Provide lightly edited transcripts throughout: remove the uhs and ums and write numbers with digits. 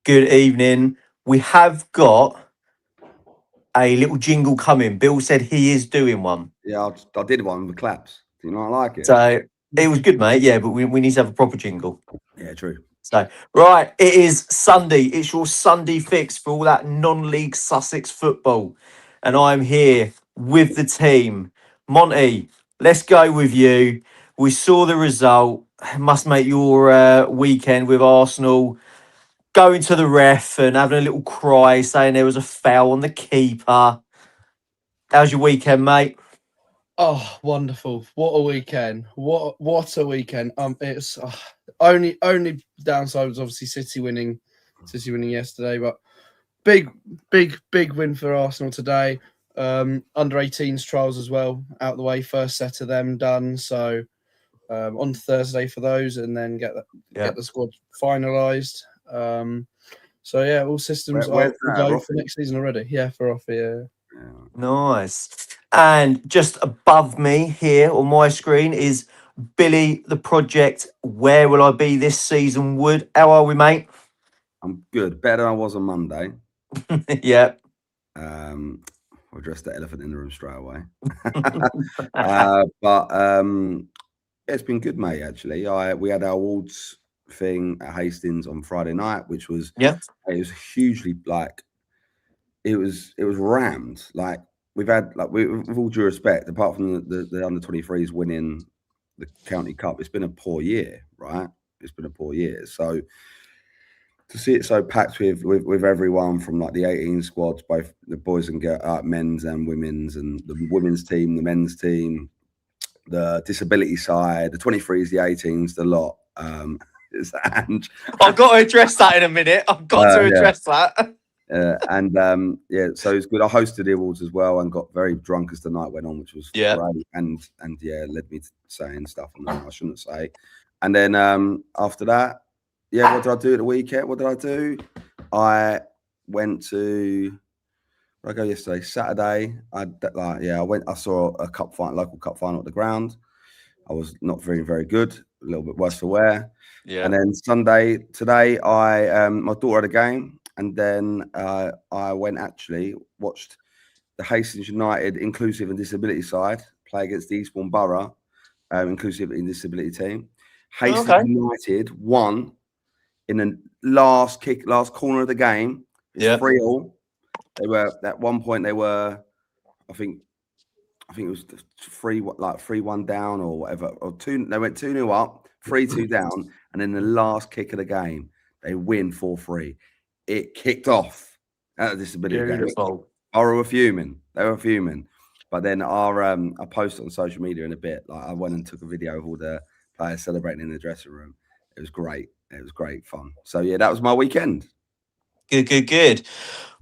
Good evening. We have got a little jingle coming. Bill said he is doing one. Yeah, I did one with claps. Do you not like it? So it was good, mate. Yeah, but we need to have a proper jingle. Yeah, true. So, right, it is Sunday. It's your Sunday fix for all that non-league Sussex football. And I'm here with the team. Monty, let's go with you. We saw the result. Must make your weekend with Arsenal going to the ref and having a little cry, saying there was a foul on the keeper. How's your weekend, mate? Oh, wonderful! What a weekend! What a weekend! It's only downside was obviously City winning yesterday, but big win for Arsenal today. Under 18s trials as well out the way. First set of them done. So on Thursday for those, and then get the squad finalised. So yeah, all systems are go for next season already. Yeah, for off here. Nice. And just above me here on my screen is Billy the Project. Where will I be this season, Wood? How are we, mate? I'm good. Better than I was on Monday. Yeah. I addressed the elephant in the room straight away. It's been good, mate. Actually, we had our awards thing at Hastings on Friday night, which was it was hugely it was rammed. Like we've had with all due respect, apart from the under 23s winning the county cup, it's been a poor year, right? It's been a poor year. So to see it so packed with everyone from like the 18 squads, both the boys and men's and women's, and the women's team, the men's team, the disability side, the 23s, the 18s, the lot. And I've got to address that in a minute. I've got to address that. So it's good. I hosted the awards as well and got very drunk as the night went on, which was great. And led me to saying stuff I shouldn't say. And then after that, what did I do at the weekend? What did I do? I went to where did I go yesterday? Saturday. I went. I saw a local cup final at the ground. I was not very, very good. A little bit worse for wear. Yeah. And then Sunday today, my daughter had a game. And then I watched the Hastings United Inclusive and Disability side play against the Eastbourne Borough Inclusive and Disability team. Hastings United won in the last corner of the game. It's 3-3. They were at one point. They were, I think it was 3-1 down or whatever, or 2. They went 2-0 up, 3-2 down, and then the last kick of the game, they win 4-3. It kicked off at a disability game. Borough were fuming. They were fuming. But then I posted on social media in a bit. Like I went and took a video of all the players celebrating in the dressing room. It was great. It was great fun. So yeah, that was my weekend. Good.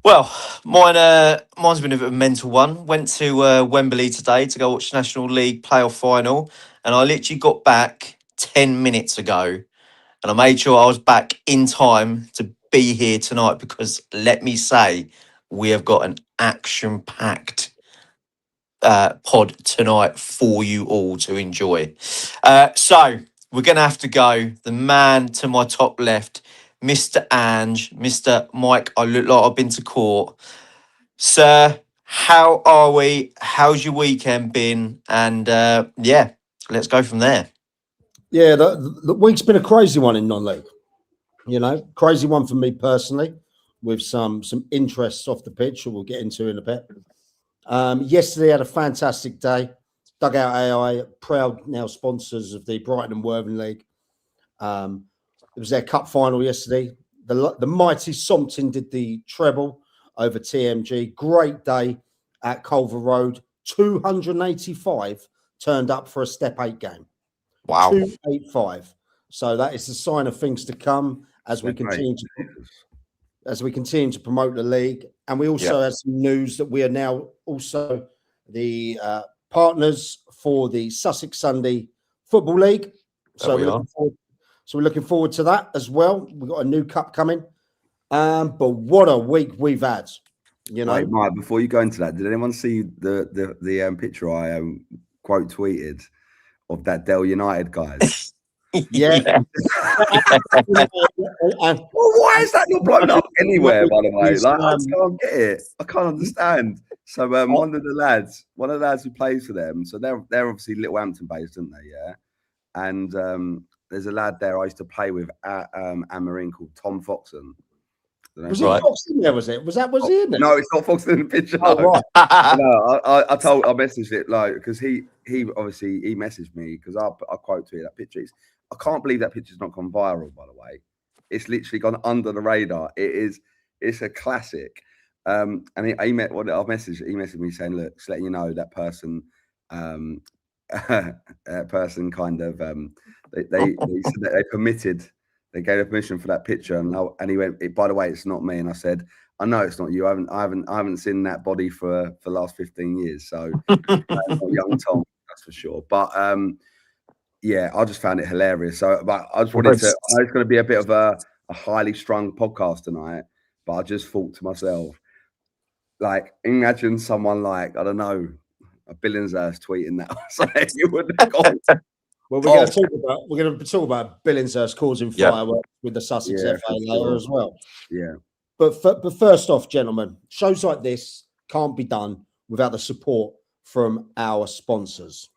Well, mine's been a bit of a mental one. Went to Wembley today to go watch the National League playoff final, and I literally got back 10 minutes ago, and I made sure I was back in time to be here tonight because let me say, we have got an action-packed pod tonight for you all to enjoy. So we're going to have to go. The man to my top left, Mr. Ange, Mr. Mike, I look like I've been to court. Sir, how are we? How's your weekend been? And let's go from there. Yeah, the week's been a crazy one in non-league. Crazy one for me personally, with some interests off the pitch, we'll get into in a bit. Yesterday had a fantastic day. Dugout AI, proud now sponsors of the Brighton and Worthing League. It was their cup final yesterday. The mighty Sompton did the treble over TMG. Great day at Culver Road. 285 turned up for a Step 8 game. Wow. 285. So that is a sign of things to come as we continue to promote the league. And we also have some news that we are now also the partners for the Sussex Sunday Football League. So we're looking forward to that as well. We've got a new cup coming. But what a week we've had. Wait, Mike, before you go into that, did anyone see the picture I quote tweeted of that Dell United guys? Yeah. Well, why is that not blown up anywhere, by the way? Like, I can't get it. I can't understand. So one of the lads who plays for them, so they're obviously Littlehampton based, aren't they? Yeah. And there's a lad there I used to play with at Amarin called Tom Foxon. Was it Foxon there? Was it? Was he in there? No, it's not Foxon in the picture. Oh, no. right. No, I messaged it like because he obviously he messaged me because I quote tweeted that picture. I can't believe that picture's not gone viral, by the way. It's literally gone under the radar. It's a classic. And he messaged me saying, look, just letting you know that person person kind of they said that they gave a permission for that picture, and he went, by the way, it's not me. And I said, I know it's not you. I haven't seen that body for the last 15 years. So young Tom, that's for sure. But yeah, I just found it hilarious. So but I just wanted to, I know it's going to be a bit of a highly strung podcast tonight, but I just thought to myself, like, imagine someone like, I don't know, a Billingshurst tweeting that. So you would have gone. Well, we're going to talk about Billingshurst causing fireworks with the Sussex FA later as well. Yeah. But first off, gentlemen, shows like this can't be done without the support from our sponsors.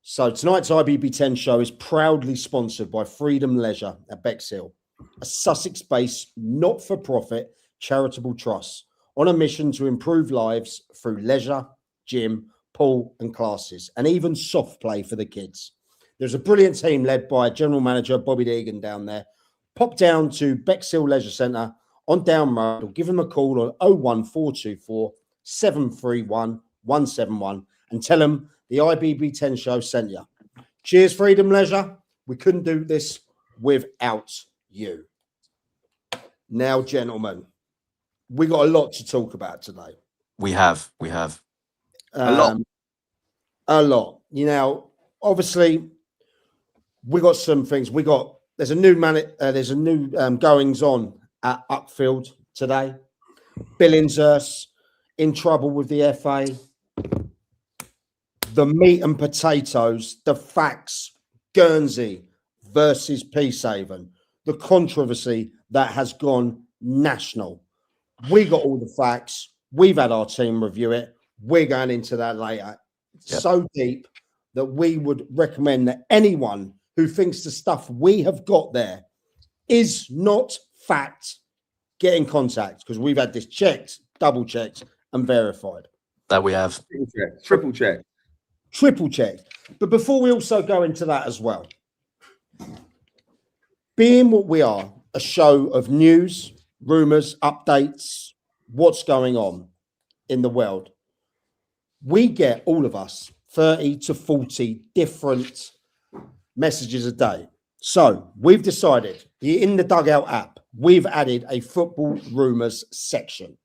So tonight's IBB10 show is proudly sponsored by Freedom Leisure at Bexhill, a Sussex-based not-for-profit charitable trust on a mission to improve lives through leisure, gym, pool and classes, and even soft play for the kids. There's a brilliant team led by General Manager Bobby Deegan down there. Pop down to Bexhill Leisure Centre on Down Road or give them a call on 01424 731 171 and tell them the IBB10 show sent you. Cheers, Freedom Leisure. We couldn't do this without you. Now, gentlemen, we got a lot to talk about today. We have. A lot. You know, obviously, we got some things. There's a new goings on at Uckfield today. Billingshurst in trouble with the FA. The meat and potatoes, the facts, Guernsey versus Peacehaven, the controversy that has gone national. We got all the facts. We've had our team review it. We're going into that later. It's so deep that we would recommend that anyone who thinks the stuff we have got there is not fact, get in contact, because we've had this checked, double checked, and verified. That we have. Triple checked. But before we also go into that as well, being what we are, a show of news, rumours, updates, what's going on in the world, we get, all of us, 30 to 40 different messages a day. So we've decided, in the Dugout app, we've added a football rumours section.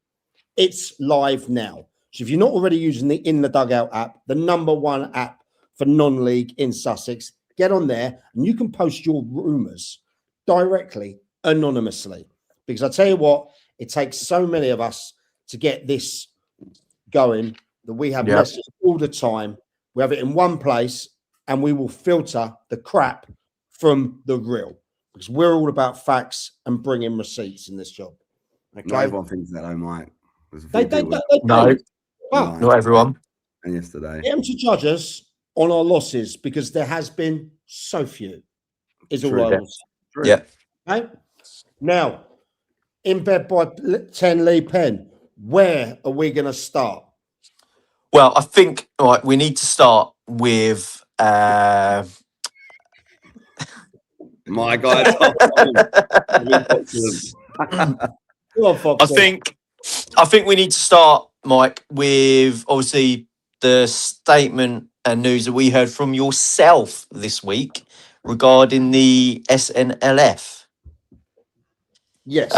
It's live now. So if you're not already using the In the Dugout app, the #1 app for non-league in Sussex, get on there and you can post your rumours directly, anonymously. Because I tell you what, it takes so many of us to get this going that we have messages all the time. We have it in one place and we will filter the crap from the real, because we're all about facts and bringing receipts in this job. Okay? Not everyone thinks that, Mike. Not everyone. And yesterday. Get them to judge us on our losses, because there has been so few. Is all I was. Yeah. Okay? Now, in bed by 10 Lee Pen, where are we going to start? Well, I think we need to start with my God. I think we need to start, Mike, with obviously the statement and news that we heard from yourself this week regarding the SNLF. Yes.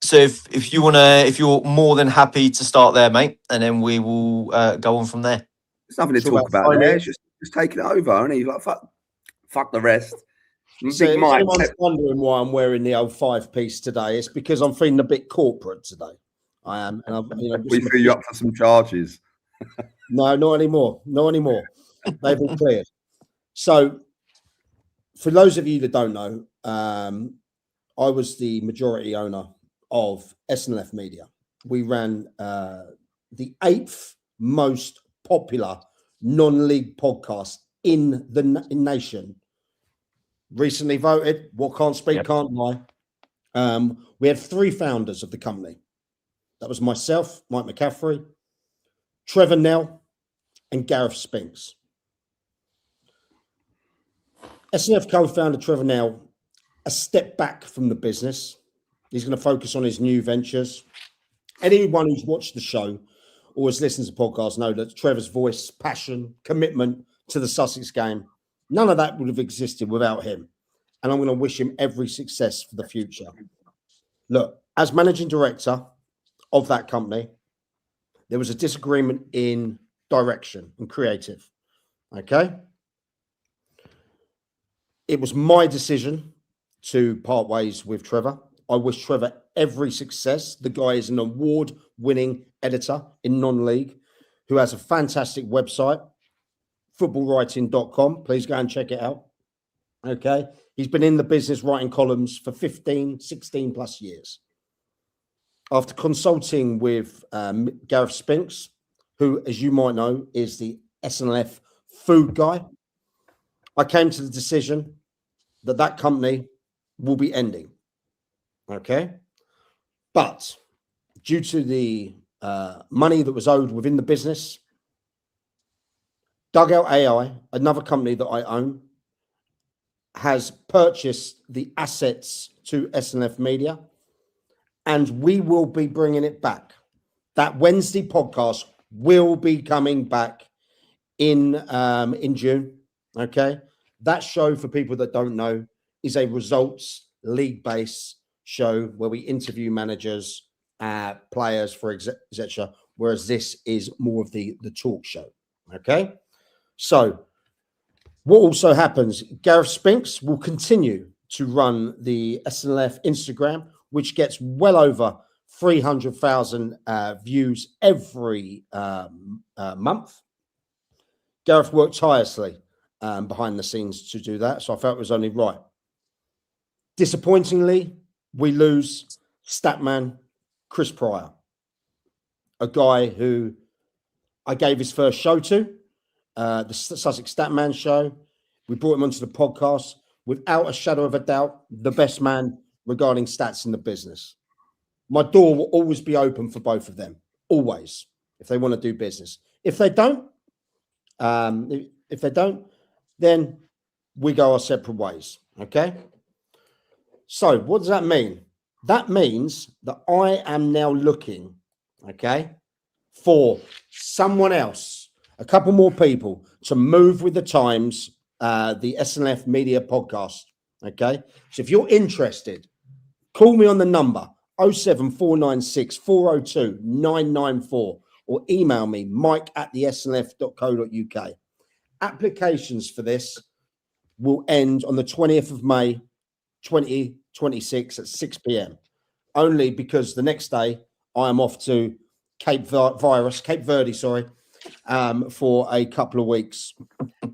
So if you're more than happy to start there, mate, and then we will go on from there. There's nothing to talk about there. It's just taking it over, and he's like, fuck the rest. So if anyone's wondering why I'm wearing the 05-piece today, it's because I'm feeling a bit corporate today. I am, and we threw you up for some charges. No, not anymore. They've been cleared. So for those of you that don't know, I was the majority owner of SNLF Media. We ran the 8th most popular non-league podcast in the nation. Recently voted. What can't speak, can't lie. We had 3 founders of the company. That was myself, Mike McCaffrey, Trevor Nell, and Gareth Spinks. SNF co-founder Trevor Nell, a step back from the business. He's going to focus on his new ventures. Anyone who's watched the show or has listened to the podcast know that Trevor's voice, passion, commitment to the Sussex game, none of that would have existed without him. And I'm going to wish him every success for the future. Look, as managing director of that company, there was a disagreement in direction and creative. Okay. It was my decision to part ways with Trevor. I wish Trevor every success. The guy is an award-winning editor in non-league who has a fantastic website, footballwriting.com. Please go and check it out. Okay. He's been in the business writing columns for 15, 16 plus years. After consulting with Gareth Spinks, who, as you might know, is the SNLF food guy, I came to the decision that that company will be ending. Okay. But due to the money that was owed within the business, Dugout AI, another company that I own, has purchased the assets to SNF Media, and we will be bringing it back. That Wednesday podcast will be coming back in June. Okay. That show, for people that don't know, is a results league-based show where we interview managers, players, etc. Whereas this is more of the talk show. Okay. So what also happens, Gareth Spinks will continue to run the SNLF Instagram, which gets well over 300,000 views every month. Gareth worked tirelessly behind the scenes to do that, so I felt it was only right. Disappointingly, we lose Statman Chris Pryor, a guy who I gave his first show to, the Sussex Statman show. We brought him onto the podcast. Without a shadow of a doubt, the best man regarding stats in the business. My door will always be open for both of them, always, if they want to do business. If they don't, then we go our separate ways. Okay. So what does that mean? That means that I am now looking, okay, for someone else, a couple more people to move with the times, the SNLF Media podcast. Okay. So if you're interested, call me on the number 07496 402 994 or email me mike@thesnlf.co.uk. Applications for this will end on the 20th of May, 2026 at 6 p.m. Only because the next day I am off to Cape Verde, for a couple of weeks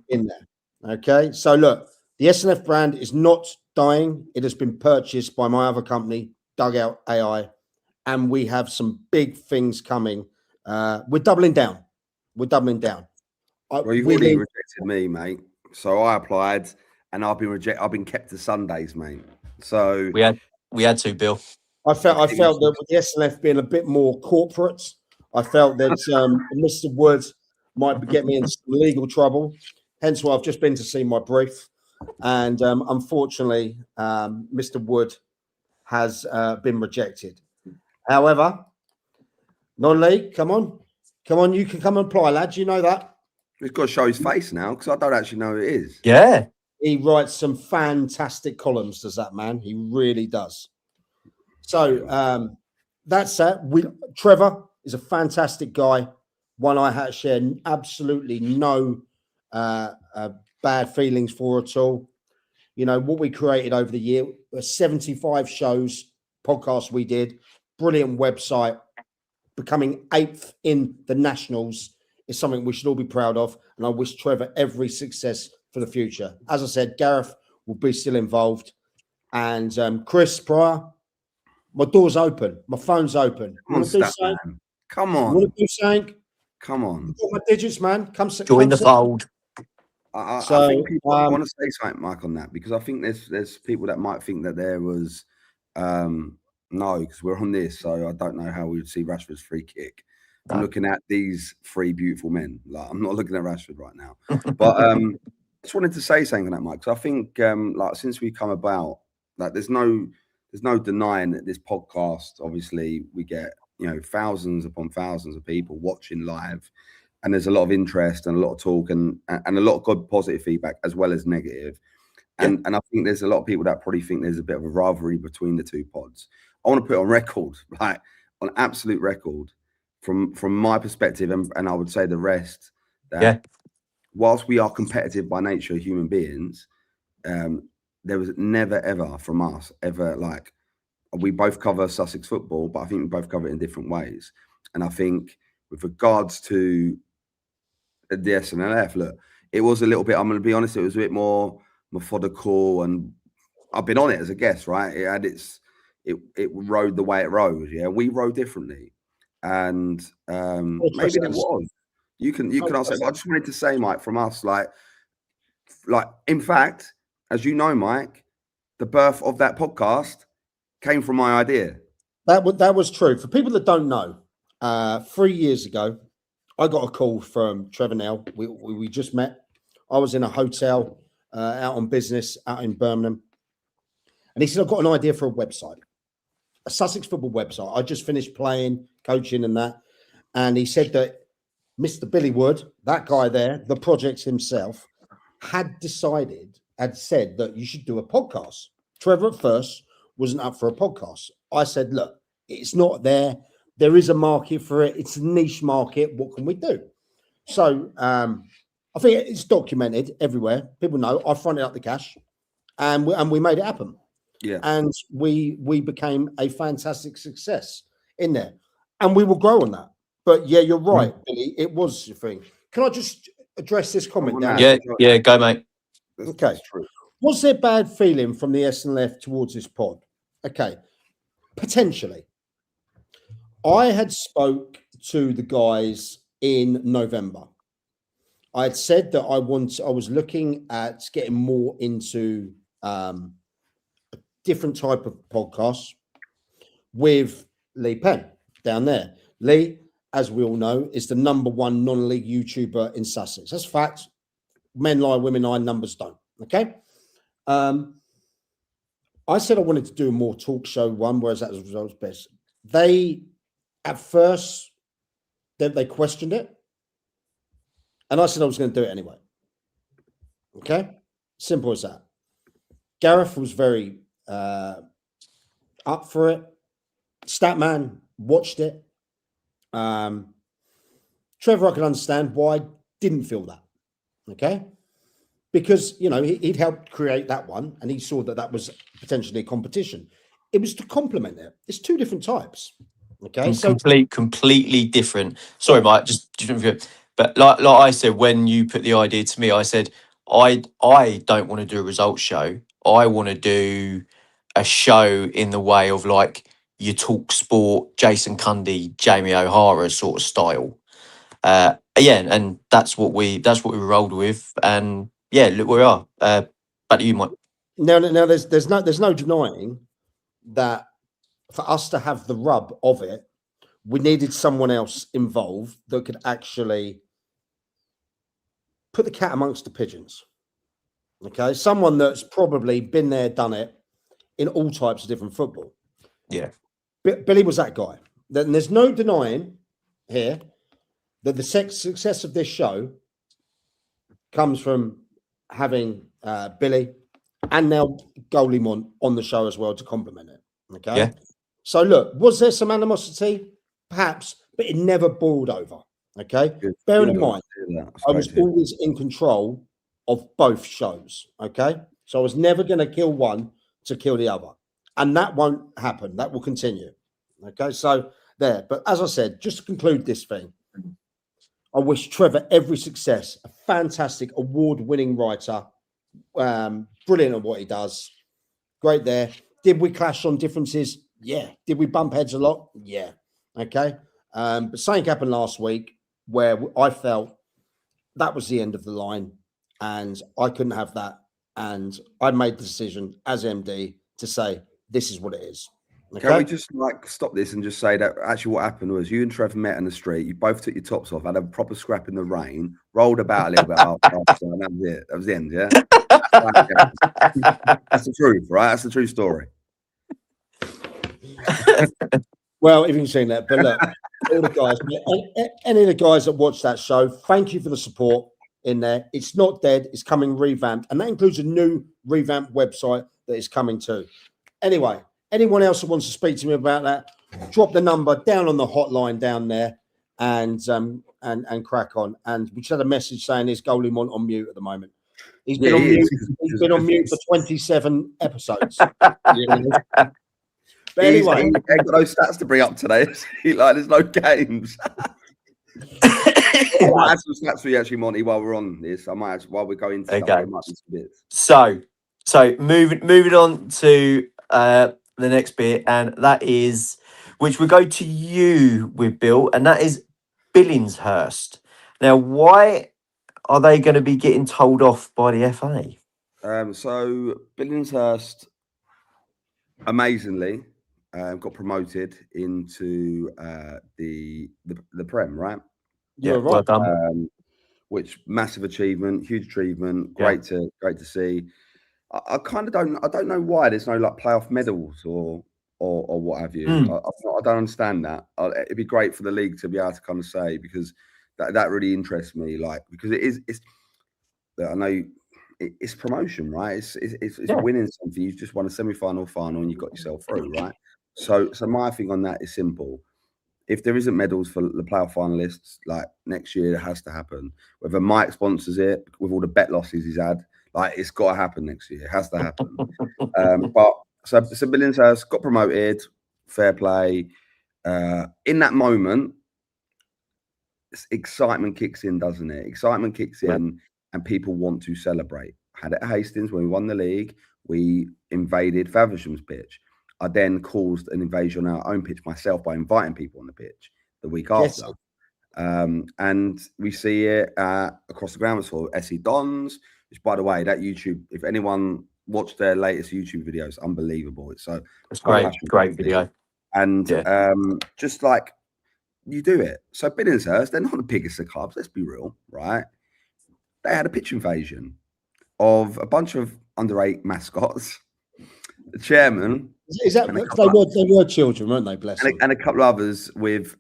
in there. Okay. So look, the SNF brand is not dying. It has been purchased by my other company, Dugout AI, and we have some big things coming. We're doubling down. Well, you've already rejected me, mate. So I applied, and I've been rejected. I've been kept to Sundays, mate. So we had to, Bill. I felt that with the SNF being a bit more corporate, I felt that Mr. Wood might get me into some legal trouble. Hence why I've just been to see my brief. And unfortunately, Mr. Wood has been rejected. However, non-league, come on, you can come and apply, lads. You know that. He's got to show his face now because I don't actually know who it is. Yeah. He writes some fantastic columns, does that man? He really does. So that's that. Trevor is a fantastic guy. One I had to share absolutely no bad feelings for at all. You know, what we created over the year, 75 shows, podcasts we did, brilliant website, becoming 8th in the Nationals is something we should all be proud of. And I wish Trevor every success for the future. As I said, Gareth will be still involved. And Chris Pryor, my door's open, my phone's open. Come on, stat man. Come on. Want to do something? Come on. You've got my digits, man. Come join the fold. I think people want to say something, Mike, on that, because I think there's people that might think that there was no, because we're on this, so I don't know how we would see Rashford's free kick. I'm looking at these three beautiful men. Like, I'm not looking at Rashford right now, but I just wanted to say something on that, Mike. So I think like since we come about, like there's no denying that this podcast, obviously, we get thousands upon thousands of people watching live. And there's a lot of interest and a lot of talk and a lot of good positive feedback as well as negative. And I think there's a lot of people that probably think there's a bit of a rivalry between the two pods. I want to put on record, like on absolute record, from my perspective, and I would say the rest, that whilst we are competitive by nature, human beings, there was never ever from us ever like we both cover Sussex football, but I think we both cover it in different ways. And I think with regards to the SNLF, look, it was a little bit, I'm going to be honest, it was a bit more methodical, and I've been on it as a guest, right? It had it rode the way it rode. Yeah, we rode differently, and maybe it was. You can answer it. I just wanted to say, Mike, from us, like in fact, as you know, Mike, the birth of that podcast came from my idea. That was true. For people that don't know, 3 years ago, I got a call from Trevor Nell. We just met. I was in a hotel out on business out in Birmingham. And he said, I've got an idea for a website, a Sussex football website. I just finished playing, coaching and that. And he said that Mr. Billy Wood, that guy there, the project himself, had said that you should do a podcast. Trevor at first wasn't up for a podcast. I said, look, it's not there. There is a market for it. It's a niche market. What can we do? So I think it's documented everywhere. People know I fronted up the cash, and we made it happen. Yeah, and we became a fantastic success in there, and we will grow on that. But yeah, you're right, Billy. It was your thing. Can I just address this comment down? Yeah, go, mate. Okay. Was there bad feeling from the SNLF towards this pod? Okay, potentially. I had spoke to the guys in November. I had said that I was looking at getting more into a different type of podcast with Lee Penn down there. Lee, as we all know, is the #1 non-league YouTuber in Sussex. That's fact. Men lie, women lie, numbers don't. Okay. I said I wanted to do a more talk show one, whereas that was best. They, at first, they questioned it. And I said I was going to do it anyway. Okay? Simple as that. Gareth was very up for it. Statman watched it. Trevor, I can understand why I didn't feel that. Okay? Because, he'd helped create that one, and he saw that was potentially a competition. It was to complement it. It's two different types. Okay? Completely different. Sorry, Mike, just but like I said, when you put the idea to me, I said, I don't want to do a results show. I want to do a show in the way of like your Talk Sport, Jason Cundy, Jamie O'Hara sort of style. And that's what we rolled with. And yeah, look where we are. Back to you, Mike. Now, there's no denying that for us to have the rub of it, we needed someone else involved that could actually put the cat amongst the pigeons. Okay, someone that's probably been there, done it in all types of different football. Yeah, Billy was that guy. Then there's no denying here that the success of this show comes from having Billy and now Goalie on the show as well to complement it. Okay. Yeah. So look, was there some animosity? Perhaps, but it never boiled over. Okay. Bearing in mind, I was always in control of both shows. Okay. So I was never going to kill one to kill the other. And that won't happen. That will continue. Okay. So there. But as I said, just to conclude this thing, I wish Trevor every success, a fantastic award-winning writer, Brilliant at what he does. Great there. Did we clash on differences? Yeah. Did we bump heads a lot? Yeah. Okay. But something happened last week where I felt that was the end of the line and I couldn't have that. And I made the decision as MD to say, this is what it is. Okay? Can we just like stop this and just say that actually what happened was you and Trevor met in the street, you both took your tops off, had a proper scrap in the rain, rolled about a little bit after, and that was it. That was the end, yeah? That's the truth, right? That's the true story. Well, if you've seen that, but look, all the guys, any of the guys that watch that show, thank you for the support in there. It's not dead, it's coming revamped, and that includes a new revamped website that is coming too. Anyway, anyone else that wants to speak to me about that, drop the number down on the hotline down there and crack on. And we just had a message saying his goalie want on mute at the moment. He's been on mute. He's been on mute for 27 episodes. But anyway, he's got no stats to bring up today. Like, there's no games. I might add some stats for you actually, Monty, while we're on this. I might while we go into stuff, might be some bits. So moving on to the next bit, and that is which we go to you with Bill, and that is Billingshurst. Now, why are they going to be getting told off by the FA? So Billingshurst, amazingly, got promoted into the Prem, right? Yeah, right. Well done. Which massive achievement, huge achievement, great to see. I kind of don't know why there's no like playoff medals or what have you. I don't understand that. It'd be great for the league to be able to kind of say, because that really interests me. Like, because it's I know it's promotion, right? It's winning something. You've just won a semi-final, final, and you got yourself through, right? So my thing on that is simple. If there isn't medals for the playoff finalists, like next year, it has to happen. Whether Mike sponsors it with all the bet losses he's had, like it's got to happen next year. It has to happen. But so Billingshurst got promoted, fair play. In that moment, excitement kicks in, doesn't it? Excitement kicks in, and people want to celebrate. Had it at Hastings when we won the league, we invaded Faversham's pitch. I then caused an invasion on our own pitch myself by inviting people on the pitch the week after. And we see it across the ground. It's for SE Dons, which, by the way, that YouTube, if anyone watched their latest YouTube videos, unbelievable. It's great video. And just like you do it. So Billingshurst, they're not the biggest of clubs, let's be real, right? They had a pitch invasion of a bunch of under-8 mascots. The chairman. Is that they were children, weren't they? Bless them. And a couple of others with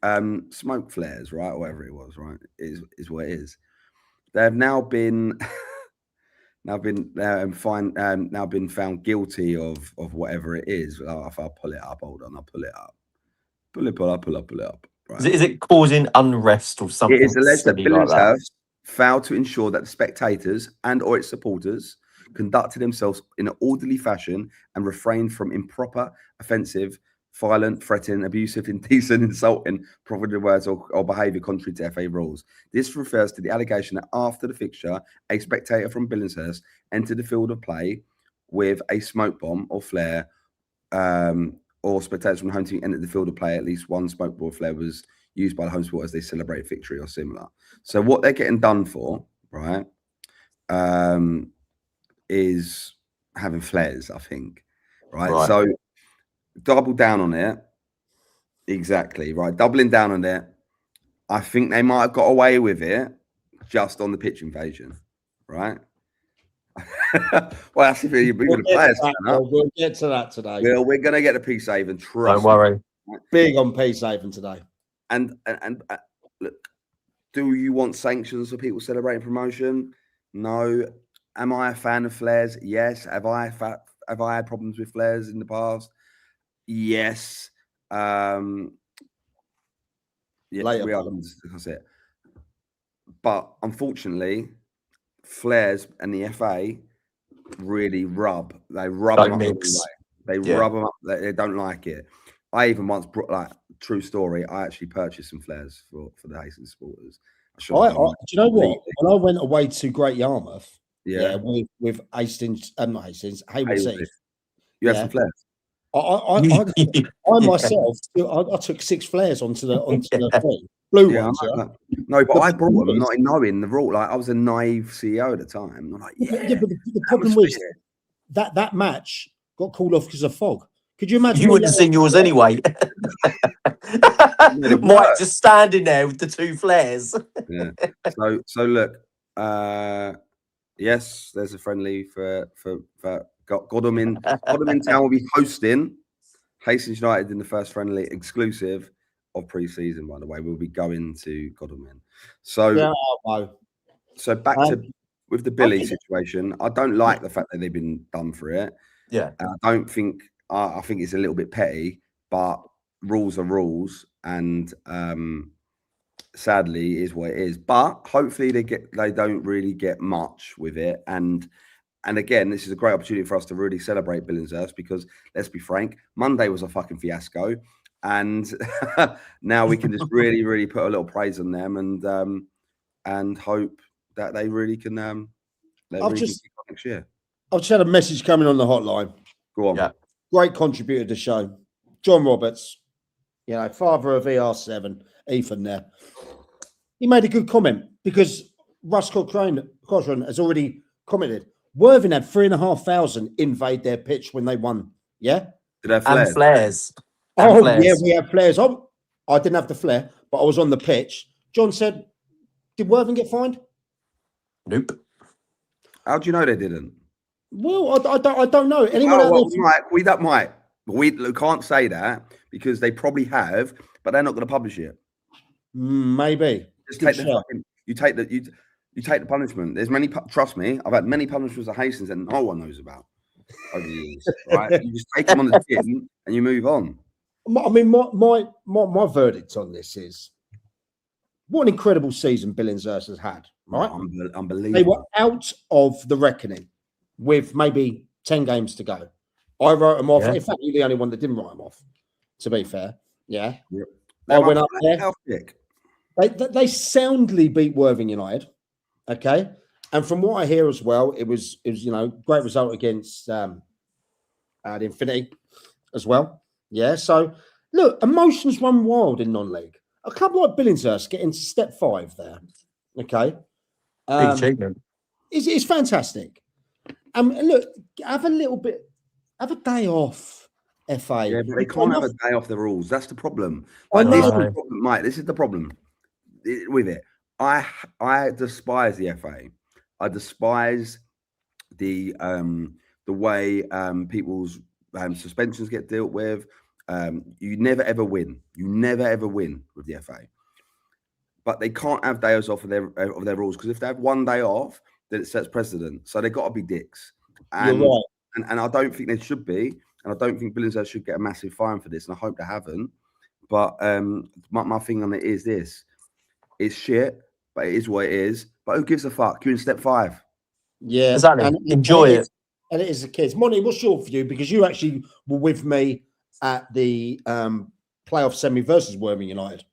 smoke flares, right? Whatever it was, right? Is what it is. They have now been found guilty of whatever it is. If I'll pull it up, hold on, I'll pull it up. Pull it up. Right. Is it causing unrest or something? It is alleged that Billingshurst failed to ensure that the spectators and or its supporters conducted themselves in an orderly fashion and refrained from improper, offensive, violent, threatening, abusive, indecent, insulting, provocative words or behaviour contrary to FA rules. This refers to the allegation that after the fixture, a spectator from Billingshurst entered the field of play with a smoke bomb or flare, or spectators from the home team entered the field of play. At least one smoke bomb or flare was used by the home supporters as they celebrate victory or similar. So what they're getting done for, right, is having flares, I think, right? So double down on it. Exactly, right? Doubling down on it. I think they might have got away with it just on the pitch invasion, right? Well, that's if you're going to play us. We'll get to that today. Well, we're going to get a peace haven. Don't worry. Big on peace haven today. And look, do you want sanctions for people celebrating promotion? No. Am I a fan of flares? Yes. Have I had problems with flares in the past? Yes. Yeah, we are going to discuss it. But unfortunately, flares and the FA really rub. They rub them up the way. They rub them up. They don't like it. I even once brought, like, true story, I actually purchased some flares for the Hastings supporters. Do you know what? When I went away to Great Yarmouth, Yeah. with Hastings, not Hastings, Hayward Hayward. Heath. You had some flares. I myself, I took 6 flares onto the thing. Blue ones, yeah. No, but I brought them not knowing the rule. Like I was a naive CEO at the time. I'm like, but the problem was that match got called off because of fog. Could you imagine? You wouldn't have seen yours anyway. Mike just standing there with the 2 flares. Yeah. So look, yes, there's a friendly for Godalming. Godalming Town will be hosting Hastings United in the first friendly exclusive of pre-season. By the way, we'll be going to Godalming. So so back to with the Billy situation. I don't like the fact that they've been done for it. Yeah, I don't think. I think it's a little bit petty, but rules are rules, and sadly, it is what it is. But hopefully, they don't really get much with it. And again, this is a great opportunity for us to really celebrate Billingshurst because let's be frank, Monday was a fucking fiasco, and now we can just really, really put a little praise on them and hope that they really can. Next year. I've just had a message coming on the hotline. Go on. Yeah. Great contributor to the show, John Roberts. You know, father of ER7, Ethan there. He made a good comment because Russ Cochrane has already commented. Worthing had 3,500 invade their pitch when they won. Yeah? Did they have flares? And flares. Yeah, we had flares. I didn't have the flare, but I was on the pitch. John said, did Worthing get fined? Nope. How do you know they didn't? Well, I don't know. Anyone We can't say that because they probably have, but they're not going to publish it. Maybe. Just take you take the punishment. There's many. Trust me, I've had many punishments at Hastings that no one knows about over the years. Right? You just take them on the chin and you move on. I mean, my verdict on this is what an incredible season Billingshurst has had. Right, unbelievable. They were out of the reckoning with maybe 10 games to go. I wrote them off. Yeah. In fact, you're the only one that didn't write them off, to be fair. Yeah. Yep. I went up there. They soundly beat Worthing United. Okay. And from what I hear as well, it was great result against the Infinity as well. Yeah. So look, emotions run wild in non-league. A club like Billingshurst get into step 5 there. Okay. Big achievement. It's fantastic. Look, have a day off, FA. Yeah, but they can't have a day off the rules. That's the problem. This is the problem, Mike. This is the problem with it. I despise the FA. I despise the way people's suspensions get dealt with. You never ever win. You never ever win with the FA. But they can't have days off of their rules because if they have one day off, then it sets precedent. So they've got to be dicks. And, You're right. And I don't think they should be. And I don't think Billingshurst should get a massive fine for this. And I hope they haven't. But my thing on it is this. It's shit, but it is what it is. But who gives a fuck? You're in step 5. Yeah. Exactly. Enjoy it. And it is the kids. Monty, what's your view? Because you actually were with me at the playoff semi versus Worthing United.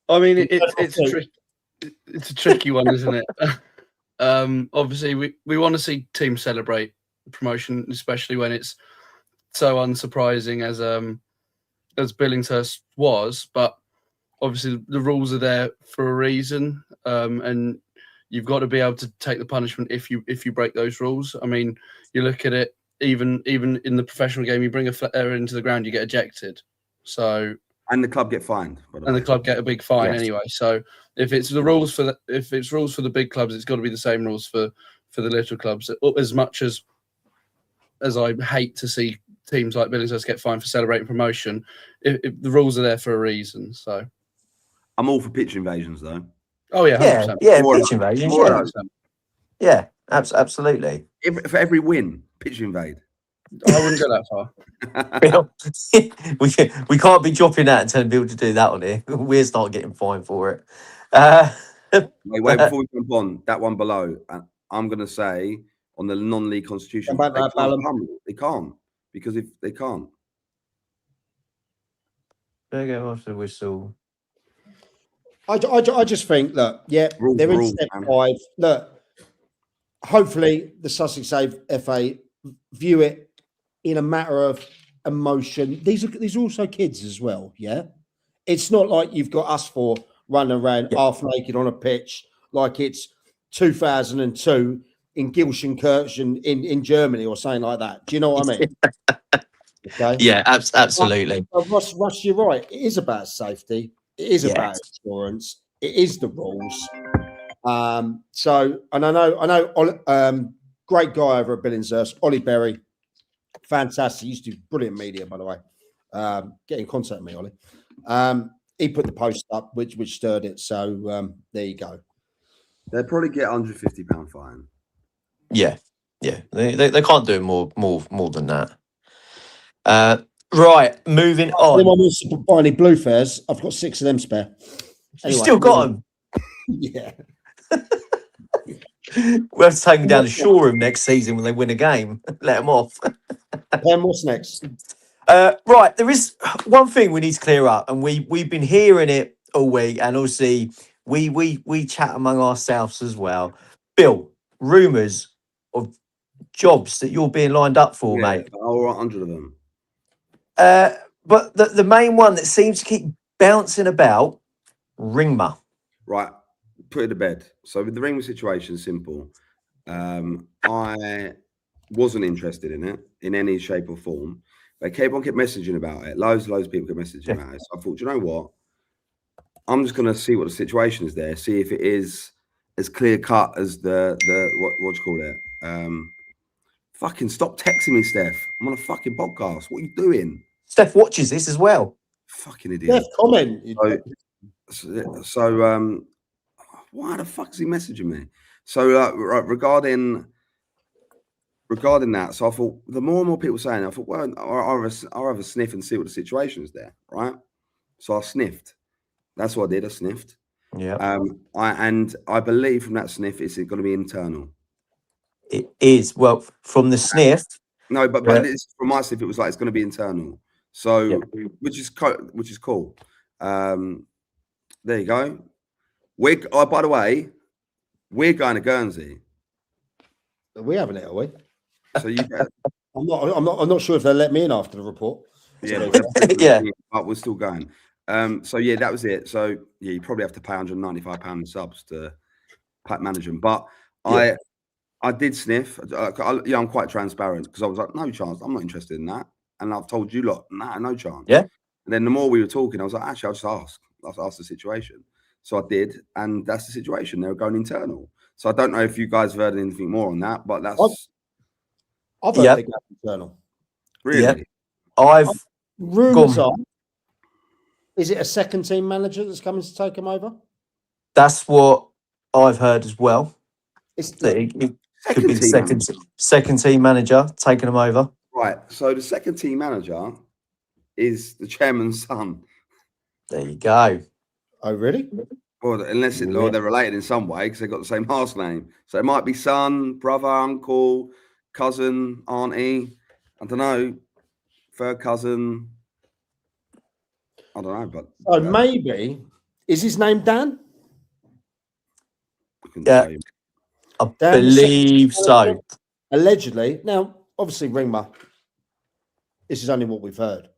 I mean, it's a tricky one, isn't it? Obviously, we want to see teams celebrate promotion, especially when it's so unsurprising as Billingshurst was. But obviously, the rules are there for a reason, and you've got to be able to take the punishment if you break those rules. I mean, you look at it, even in the professional game, you bring a flare into the ground, you get ejected. So. And the club get fined. The club get a big fine anyway. So if it's the rules for the big clubs, it's got to be the same rules for the little clubs. As much as I hate to see teams like Billingshurst get fined for celebrating promotion, if the rules are there for a reason. So I'm all for pitch invasions, though. Oh yeah, 100%. Yeah, pitch invasions. Yeah, absolutely. For every win, pitch invade. I wouldn't go that far. we can't be dropping that and telling people to do that on here. We'll start getting fined for it. Wait, before we jump on that one below, I'm going to say on the non-league constitution, they can't because if they can't. There go after the whistle. I just think, look, yeah, they're in step 5. Look, hopefully the Sussex FA view it in a matter of emotion. These are also kids as well, yeah? It's not like you've got us four running around half naked on a pitch like it's 2002 in Gelsenkirchen in Germany or something like that. Do you know what I mean? Okay. Yeah, absolutely. But Russ, you're right. It is about safety. It is about insurance. It is the rules. So, and I know, great guy over at Billingshurst, Ollie Berry, fantastic. He used to do brilliant media, by the way. Get in contact with me, Ollie. He put the post up, which stirred it. So there you go. They'll probably get £150 fine. Yeah. They can't do more than that. Right, moving on. Anyone wants to buy any blue fares? I've got 6 of them spare. Anyway, you still got them? Yeah. We'll have to take them down to showroom next season when they win a game. Let them off. What's next? Right, there is one thing we need to clear up, and we've been hearing it all week, and obviously we chat among ourselves as well. Bill, rumours of jobs that you're being lined up for, mate. Over 100 of them. But the main one that seems to keep bouncing about, Ringmer. Right, put it to bed. So with the Ringmer situation, simple. I wasn't interested in it in any shape or form. They kept messaging about it. Loads of people kept messaging about it. So I thought, you know what? I'm just going to see what the situation is there. See if it is as clear cut as what do you call it? Fucking stop texting me, Steph. I'm on a fucking podcast. What are you doing? Steph watches this as well. Fucking idiot. Steph, comment. So why the fuck is he messaging me? So regarding that, so I thought the more and more people saying, I thought, well, I'll have a sniff and see what the situation is there, right? So I sniffed. That's what I did. I sniffed. Yeah. I believe from that sniff, it's going to be internal. It is. Well, from the sniff. No, but it's, from my sniff, it was like it's going to be internal. So, which is cool. There you go. By the way, we're going to Guernsey. We haven't it, are we? So you. I'm not sure if they'll let me in after the report. Yeah, but we're still going. So yeah, that was it. So yeah, you probably have to pay £195 in subs to manage them. But I did sniff. I'm quite transparent because I was like, no chance. I'm not interested in that. And I've told you lot, no chance. Yeah. And then the more we were talking, I was like, actually, I'll just ask. I'll ask the situation. So I did, and that's the situation. They were going internal. So I don't know if you guys have heard anything more on that, but that's. I've heard they go internal. Really? I've rumours are. Is it a second team manager that's coming to take them over? That's what I've heard as well. It's it could be the second team manager taking them over. Right. So the second team manager is the chairman's son. There you go. Oh, really? Well, unless they're related in some way because they've got the same last name. So it might be son, brother, uncle, cousin, auntie. I don't know. Third cousin. I don't know, but so maybe is his name Dan? Yeah, I believe so. Allegedly. Now, obviously, Ringmer. This is only what we've heard.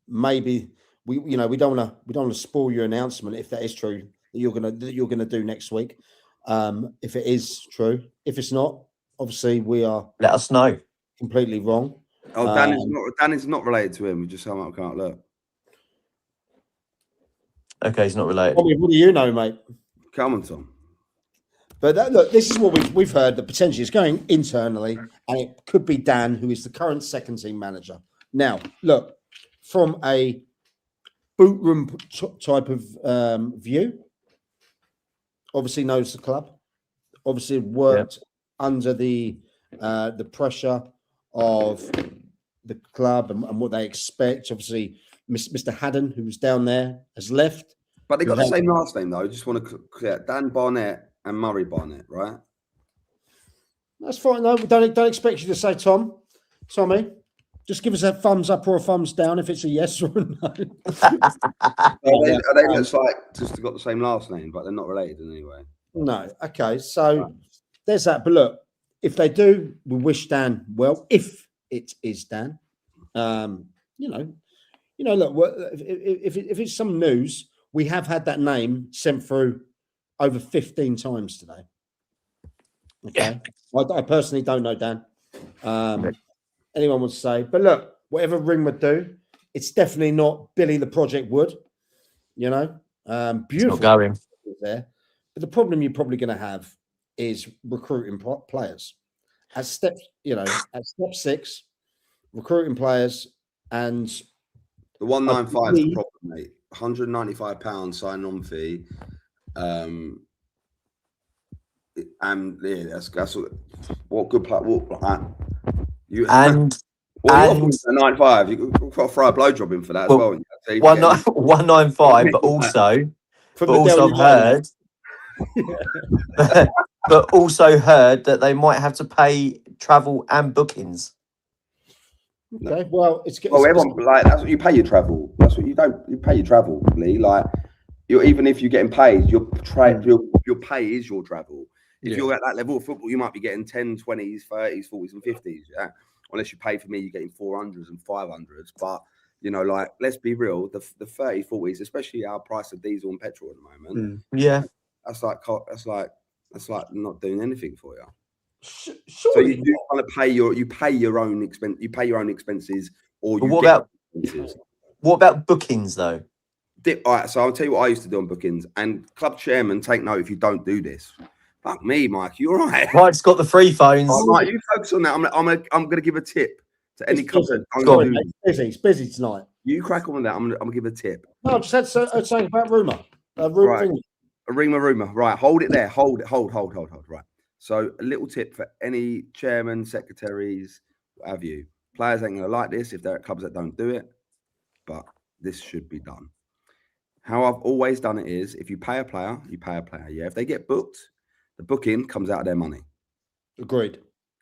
Maybe we don't want to spoil your announcement if that is true that you're gonna do next week. If it is true, if it's not, obviously we are. Let us know. Completely wrong. Oh, Dan is not related to him. We just can't look. Okay, he's not related. What do you know, mate? Come on, Tom. But look, this is what we've heard that potentially is going internally, and it could be Dan, who is the current second team manager. Now, look, from a boot room type of view, obviously knows the club, obviously worked under the pressure of the club and what they expect. Obviously, Mr. Haddon, who was down there, has left. But they got the same last name, though. I just want to clear Dan Barnett and Murray Barnett, right? That's fine. No, we don't expect you to say Tommy. Just give us a thumbs up or a thumbs down if it's a yes or a no. They looks like just got the same last name, but they're not related in any way. No. Okay. So there's that. But look, if they do, we wish Dan well. If it is Dan, look, if it's some news, we have had that name sent through over 15 times today. Okay, I personally don't know Dan. Anyone would say, but look, whatever Ring would do, it's definitely not Billy the Project Wood. Beautiful going there. But the problem you're probably going to have is recruiting players. At step 6, recruiting players, and the 195 is the problem, mate. £195 sign-on fee. And yeah, that's what good player. You and. And 95, you got to throw a blowjob in for that as well. 195, but also I've heard, but also heard that they might have to pay travel and bookings. Okay, well, everyone like that's what you pay your travel. That's what you don't. You pay your travel, Lee. Like even if you're getting paid, your pay is your travel. If you're at that level of football, you might be getting 10, 20s, 30s, 40s, and 50s. Yeah. Unless you pay for me, you're getting 400s and 500s. But, let's be real, the 30s, 40s, especially our price of diesel and petrol at the moment. Yeah. That's like not doing anything for you. Surely so you do kind of pay your own expenses, or what about bookings though? All right, so I'll tell you what I used to do on bookings, and club chairman, take note if you don't do this. Fuck me, Mike. You're right. Mike's got the free phones. Mike, you focus on that. I'm going to give a tip to any couple. It's busy tonight. You crack on with that. I'm going to give a tip. No, I just had something about rumour. Right. Rumor. Right. Hold it there. Hold. Right. So a little tip for any chairman, secretaries, what have you. Players ain't going to like this if they're at clubs that don't do it, but this should be done. How I've always done it is, if you pay a player, you pay a player. Yeah. If they get booked, the booking comes out of their money. Agreed.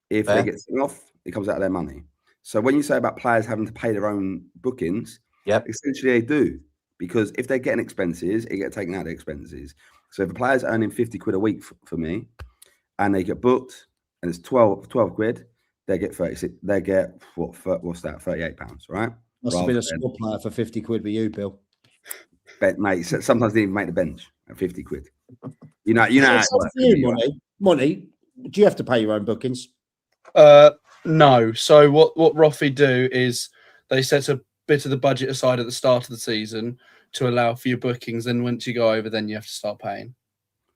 If they get sent off, it comes out of their money. So when you say about players having to pay their own bookings, essentially they do. Because if they're getting expenses, it gets taken out of their expenses. So if a player's earning 50 quid a week for me, and they get booked, and it's 12 quid, they get 36. They get what's that? £38, right? Must have been a squad player for 50 quid with you, Bill. Mate, sometimes they even make the bench at 50 quid. You know. Money. Do you have to pay your own bookings? No. So what Roffy do is they set a bit of the budget aside at the start of the season to allow for your bookings. Then once you go over, then you have to start paying.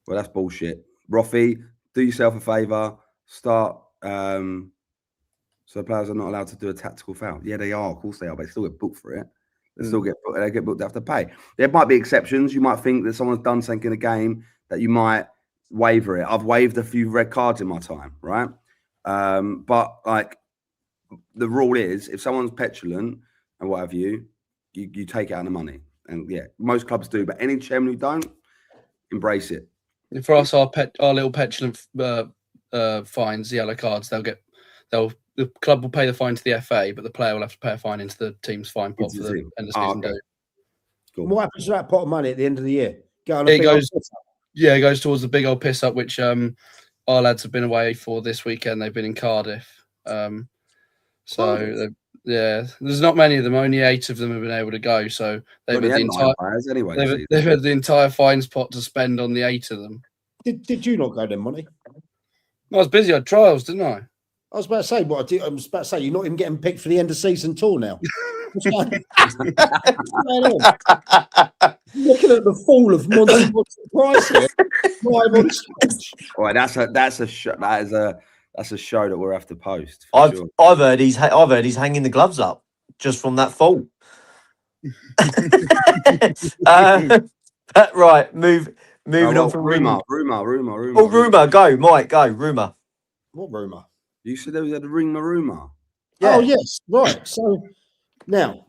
Well, that's bullshit. Roffy, do yourself a favour. Start. So players are not allowed to do a tactical foul. Yeah, they are. Of course they are. But they still get booked for it. They still get booked. They get booked. They have to pay. There might be exceptions. You might think that someone's done something in a game that you might waiver it. I've waived a few red cards in my time, right? But like the rule is, if someone's petulant and what have you, you take it out of the money. And yeah, most clubs do. But any chairman who don't, embrace it. For us, our little petulant fines, yellow cards, the club will pay the fine to the FA, but the player will have to pay a fine into the team's fine pot for the end of season. Cool. What happens to that pot of money at the end of the year? It goes towards the big old piss up, which our lads have been away for this weekend. They've been in Cardiff. There's not many of them. Only 8 of them have been able to go. So they've had the entire fines pot to spend on the 8 of them. Did you not go then, Monty? I was busy. I had trials, didn't I? I was about to say, you're not even getting picked for the end of season tour now. Looking at the fall of Monty Price here. Right, that's a show that we'll have to post. I've heard he's hanging the gloves up just from that fall. Right, moving on from rumor. Oh, rumor, go, Mike, go, rumor. What rumor? You said there was a rumor. Yeah. Oh yes, right. So now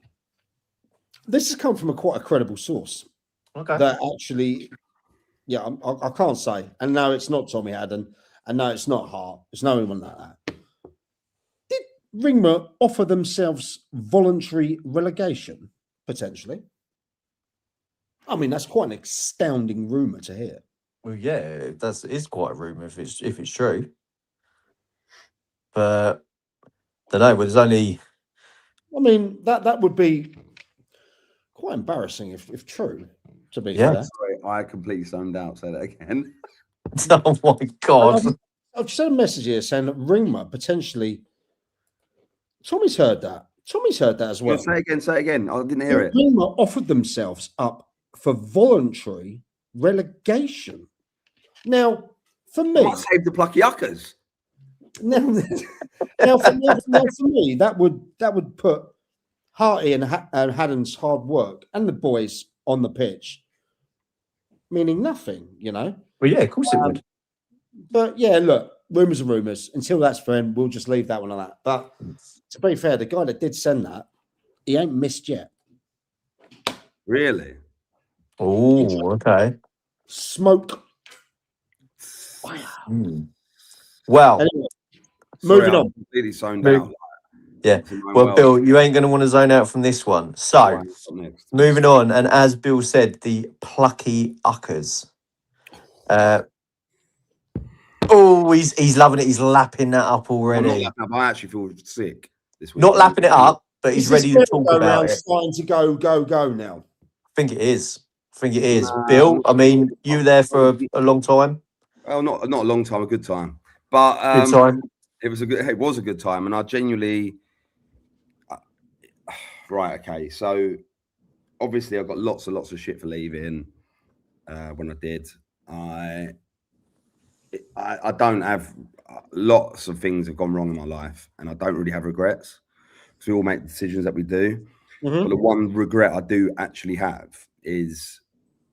this has come from quite a credible source. Okay. That actually, I can't say. And no, it's not Tommy Haddon. And no, it's not Hart. It's no one like that. Did Ringmer offer themselves voluntary relegation, potentially? I mean, that's quite an astounding rumour to hear. Well, yeah, it is quite a rumour if it's true. But don't know. But there's only. I mean, that would be quite embarrassing if true. To be fair, sorry, I completely zoned out. Say that again. Oh my God! I've just had a message here saying that Ringmer potentially. Tommy's heard that. Tommy's heard that as well. Say it again. Say it again. I didn't hear it. Ringmer offered themselves up for voluntary relegation. Now, for me, save the plucky uckers. Now for me, that would put Harty and Haddon's hard work and the boys on the pitch, meaning nothing, you know. Well, yeah, of course it would. But yeah, look, rumours are rumours. Until that's for him, we'll just leave that one like that. But to be fair, the guy that did send that, he ain't missed yet. Really? Oh, okay. Smoke. Well, anyway, moving on. Completely zoned out. Yeah. Well, Bill, you ain't going to want to zone out from this one. So, moving on, and as Bill said, the plucky uckers. He's loving it. He's lapping that up already. I'm not lapping up. I actually feel sick this week. Not lapping it up, but he's ready to talk about it. Starting to go now. I think it is. Bill, I mean, you were there for a long time. Well, not a long time, a good time. But good time. It was a good time, and I genuinely. Right. Okay. So obviously, I got lots and lots of shit for leaving. When I did, I don't have lots of things have gone wrong in my life, and I don't really have regrets because we all make decisions that we do. But the one regret I do actually have is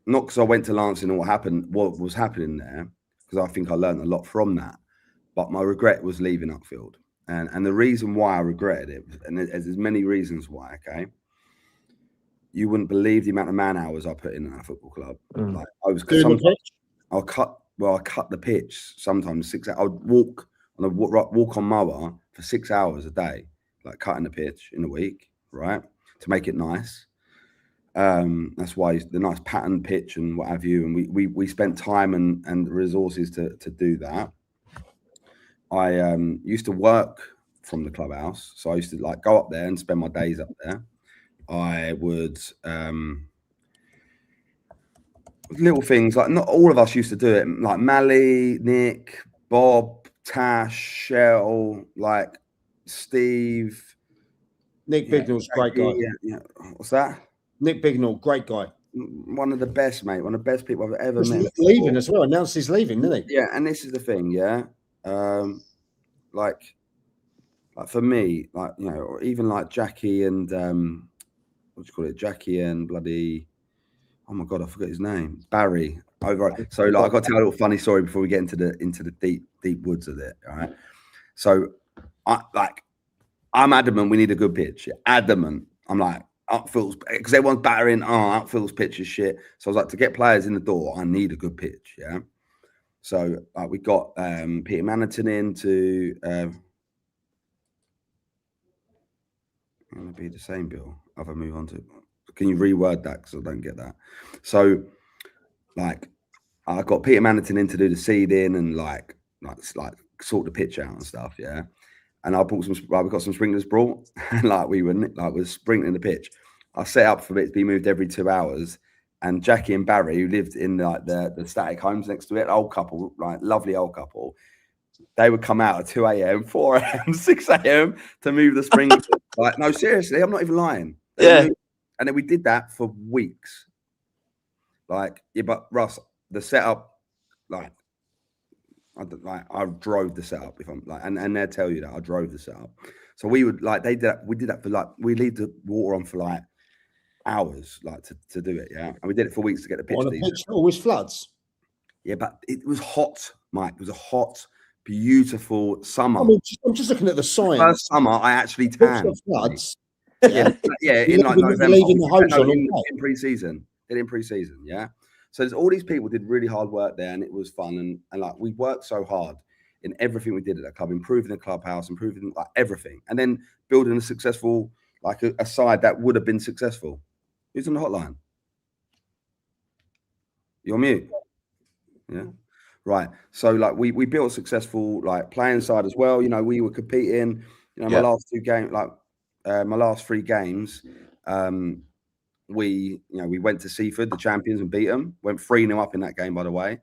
not because I went to Lancing and what was happening there, because I think I learned a lot from that. But my regret was leaving Uckfield. And the reason why I regretted it, and there's many reasons why, okay? You wouldn't believe the amount of man hours I put in that football club. Like I cut the pitch sometimes 6 hours. I would walk on mower for 6 hours a day, like cutting the pitch in a week, right? To make it nice. That's why the nice pattern pitch and what have you. And we spent time and resources to do that. I used to work from the clubhouse, so I used to like go up there and spend my days up there. I would little things like not all of us used to do it. Like Mally, Nick, Bob, Tash, Shell, like Steve. Nick Bignall's great guy. Yeah. What's that? Nick Bignall, great guy. One of the best, mate. One of the best people I've ever met. He's leaving as well. Announced he's leaving, didn't he? Yeah, and this is the thing, yeah. Like for me, like, you know, or even like Jackie and what do you call it? Jackie and bloody, oh my god, I forgot his name. Barry. Over. So like, I got to tell a little funny story before we get into the deep woods of it. All right. So I'm adamant we need a good pitch. Adamant. I'm like, Upfield's, because everyone's battering. Upfield's pitch is shit. So I was like, to get players in the door, I need a good pitch. Yeah. So we got Peter Mannerton in to going to be the same, Bill. If I move on to, can you reword that because I don't get that? So like I got Peter Mannerton in to do the seeding and like sort the pitch out and stuff. Yeah. And I bought we got some sprinklers brought, and like we were sprinkling the pitch. I set up for it to be moved every 2 hours. And Jackie and Barry, who lived in like the static homes next to it, old couple, like lovely old couple, they would come out at 2 a.m., 4 a.m., 6 a.m. to move the sprinklers. Like, no, seriously, I'm not even lying. And then we did that for weeks. Like, yeah, but Russ, the setup, like I drove the setup. If I'm like, and they'll tell you that I drove the setup. So we would like we did that for like we leave the water on for like hours, like to do it, yeah. And we did it for weeks to get the pitch. The pitch always floods. Yeah, but it was hot, Mike. It was a hot, beautiful summer. I mean, I'm just looking at the sign. First summer, I actually tanned. Floods. Yeah, in like November. In pre-season. Did it in pre-season, yeah. So there's all these people did really hard work there, and it was fun. And like we worked so hard in everything we did at that club, improving the clubhouse, improving like everything, and then building a successful, like a side that would have been successful. Who's on the hotline? You're mute. Yeah. Right. So like we built a successful like playing side as well. You know, we were competing, you know, my last 2 games, like my last 3 games, we went to Seaford, the champions, and beat them. Went 3-0 up in that game, by the way,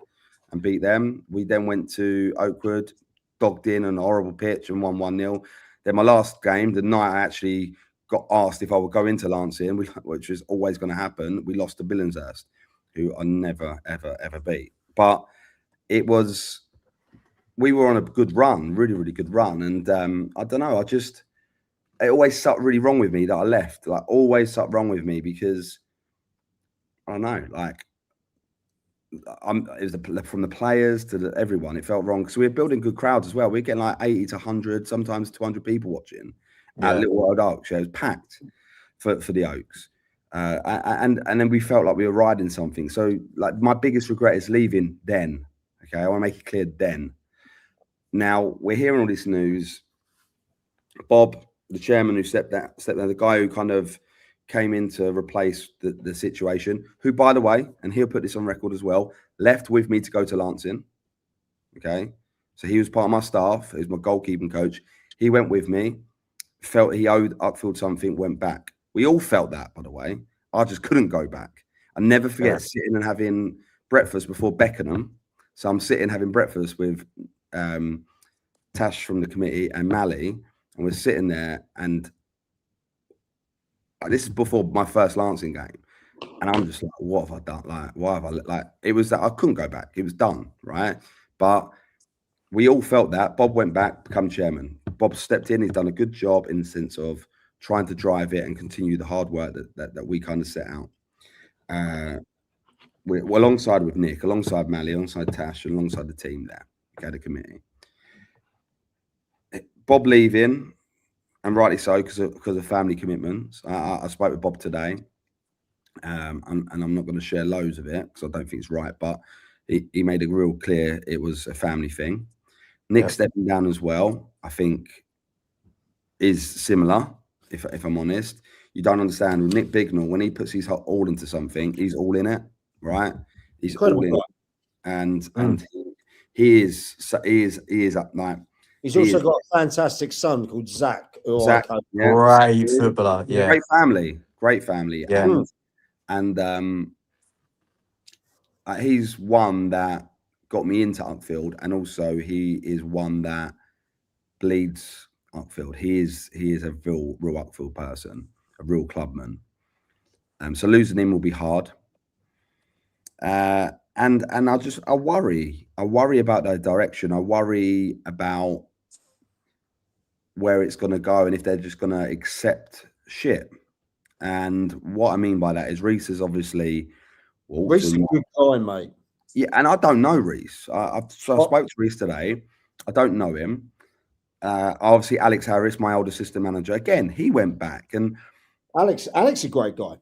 and beat them. We then went to Oakwood, dogged in an horrible pitch and won 1-0. Then my last game, the night I actually got asked if I would go into Lancing, which was always going to happen, we lost to Billinghurst, who I never, ever beat. But we were on a good run, really, really good run. And I don't know, it always sat really wrong with me that I left. Like, always sat wrong with me because I don't know, like, it was from the players to everyone. It felt wrong because we were building good crowds as well. We were getting like 80 to 100, sometimes 200 people watching at Little Old Oaks. It was packed for the Oaks. And then we felt like we were riding something. So, like, my biggest regret is leaving then. Okay, I want to make it clear then. Now, we're hearing all this news. Bob, the chairman who stepped down, the guy who kind of came in to replace the situation, who, by the way, and he'll put this on record as well, left with me to go to Lancing. Okay, so he was part of my staff. He was my goalkeeping coach. He went with me, felt he owed Uckfield something, went back. We all felt that, by the way. I just couldn't go back. I never forget sitting and having breakfast before Beckenham. So I'm sitting having breakfast with Tash from the committee and Mally, and we're sitting there, and this is before my first Lancing game, and I'm just like, what have I done? Like, why have I, like, it was that I couldn't go back. It was done, right? But we all felt that. Bob went back, become chairman. Bob stepped in. He's done a good job in the sense of trying to drive it and continue the hard work that we kind of set out. We're alongside with Nick, alongside Mally, alongside Tash, and alongside the team there, okay, the committee. Bob leaving, and rightly so, because of family commitments. I spoke with Bob today, and I'm not going to share loads of it because I don't think it's right, but he made it real clear it was a family thing. Nick stepping down as well, I think, is similar, if I'm honest. You don't understand, with Nick Bignell, when he puts his all into something, he's all in it, right? He's incredible, all in it. And he is up night. He's also got a fantastic son called Zach. Great footballer, great family. Yeah. And he's one that got me into Uckfield, and also he is one that bleeds Uckfield. He is a real Uckfield person, a real clubman. So losing him will be hard. And I worry about their direction. I worry about where it's going to go and if they're just going to accept shit. And what I mean by that is Reese is obviously Reese is a good guy, mate. Yeah, and I don't know Reese. I spoke to Reese today. I don't know him. Obviously, Alex Harris, my old assistant manager, again, he went back. And Alex is a great guy.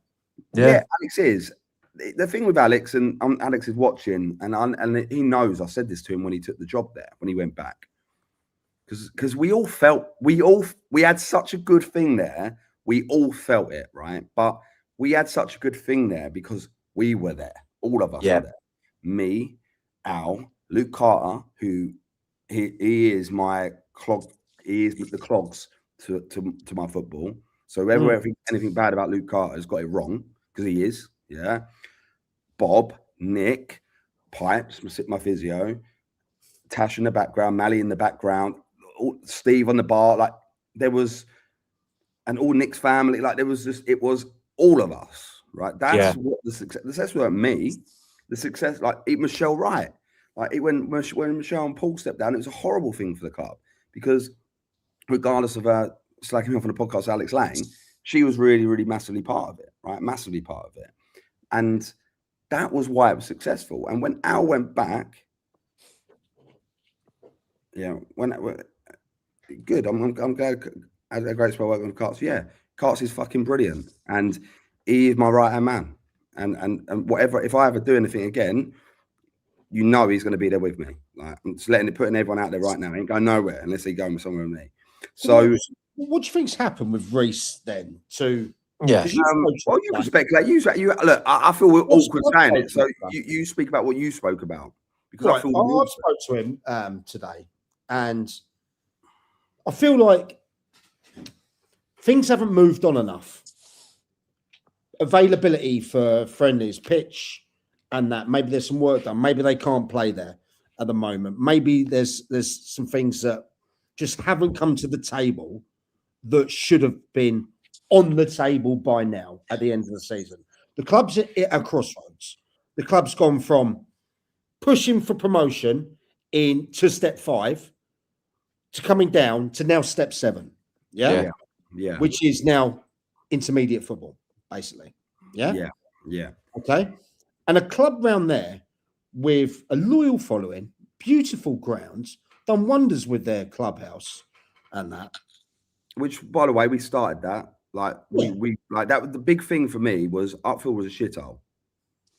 Yeah, Alex is. The thing with Alex, and Alex is watching, and he knows. I said this to him when he took the job there, when he went back, because we all felt we had such a good thing there. We all felt it, right? But we had such a good thing there because we were there. All of us were there. Me, Al, Luke Carter, who he is my clog. He is the clogs to my football. So whoever anything bad about Luke Carter has got it wrong, because he is. Yeah. Bob, Nick, Pipes, my physio, Tash in the background, Mally in the background, Steve on the bar. Like, there was, and all Nick's family. Like, there was it was all of us, right? That's what the success. The success wasn't me. The success, like, Michelle Wright, like, when Michelle and Paul stepped down, it was a horrible thing for the club, because regardless of her slacking me off on the podcast, Alex Lang, she was really, really massively part of it, right? Massively part of it. And that was why it was successful. And when Al went back, good. I'm glad I had a great spell working with Carts. Yeah, Carts is fucking brilliant, and he is my right hand man. And whatever, if I ever do anything again, you know he's going to be there with me. Like, I'm just putting everyone out there right now. He ain't going nowhere unless he goes somewhere with me. So, what do you think's happened with Reese then? Well, you can speculate. You look. I feel we're awkward saying it. So you speak about what you spoke about, because Right. I feel I spoke to him today, and I feel like things haven't moved on enough. Availability for friendlies, pitch, and that maybe there's some work done. Maybe they can't play there at the moment. Maybe there's some things that just haven't come to the table that should have been on the table by now at the end of the season. The club's at a crossroads. The club's gone from pushing for promotion into step 5 to coming down to now step 7. yeah. Which is now intermediate football, basically. Yeah. Okay. And a club round there with a loyal following, beautiful grounds, done wonders with their clubhouse and that. Which, by the way, we started that. Like we like that. The big thing for me was Upfield was a shithole.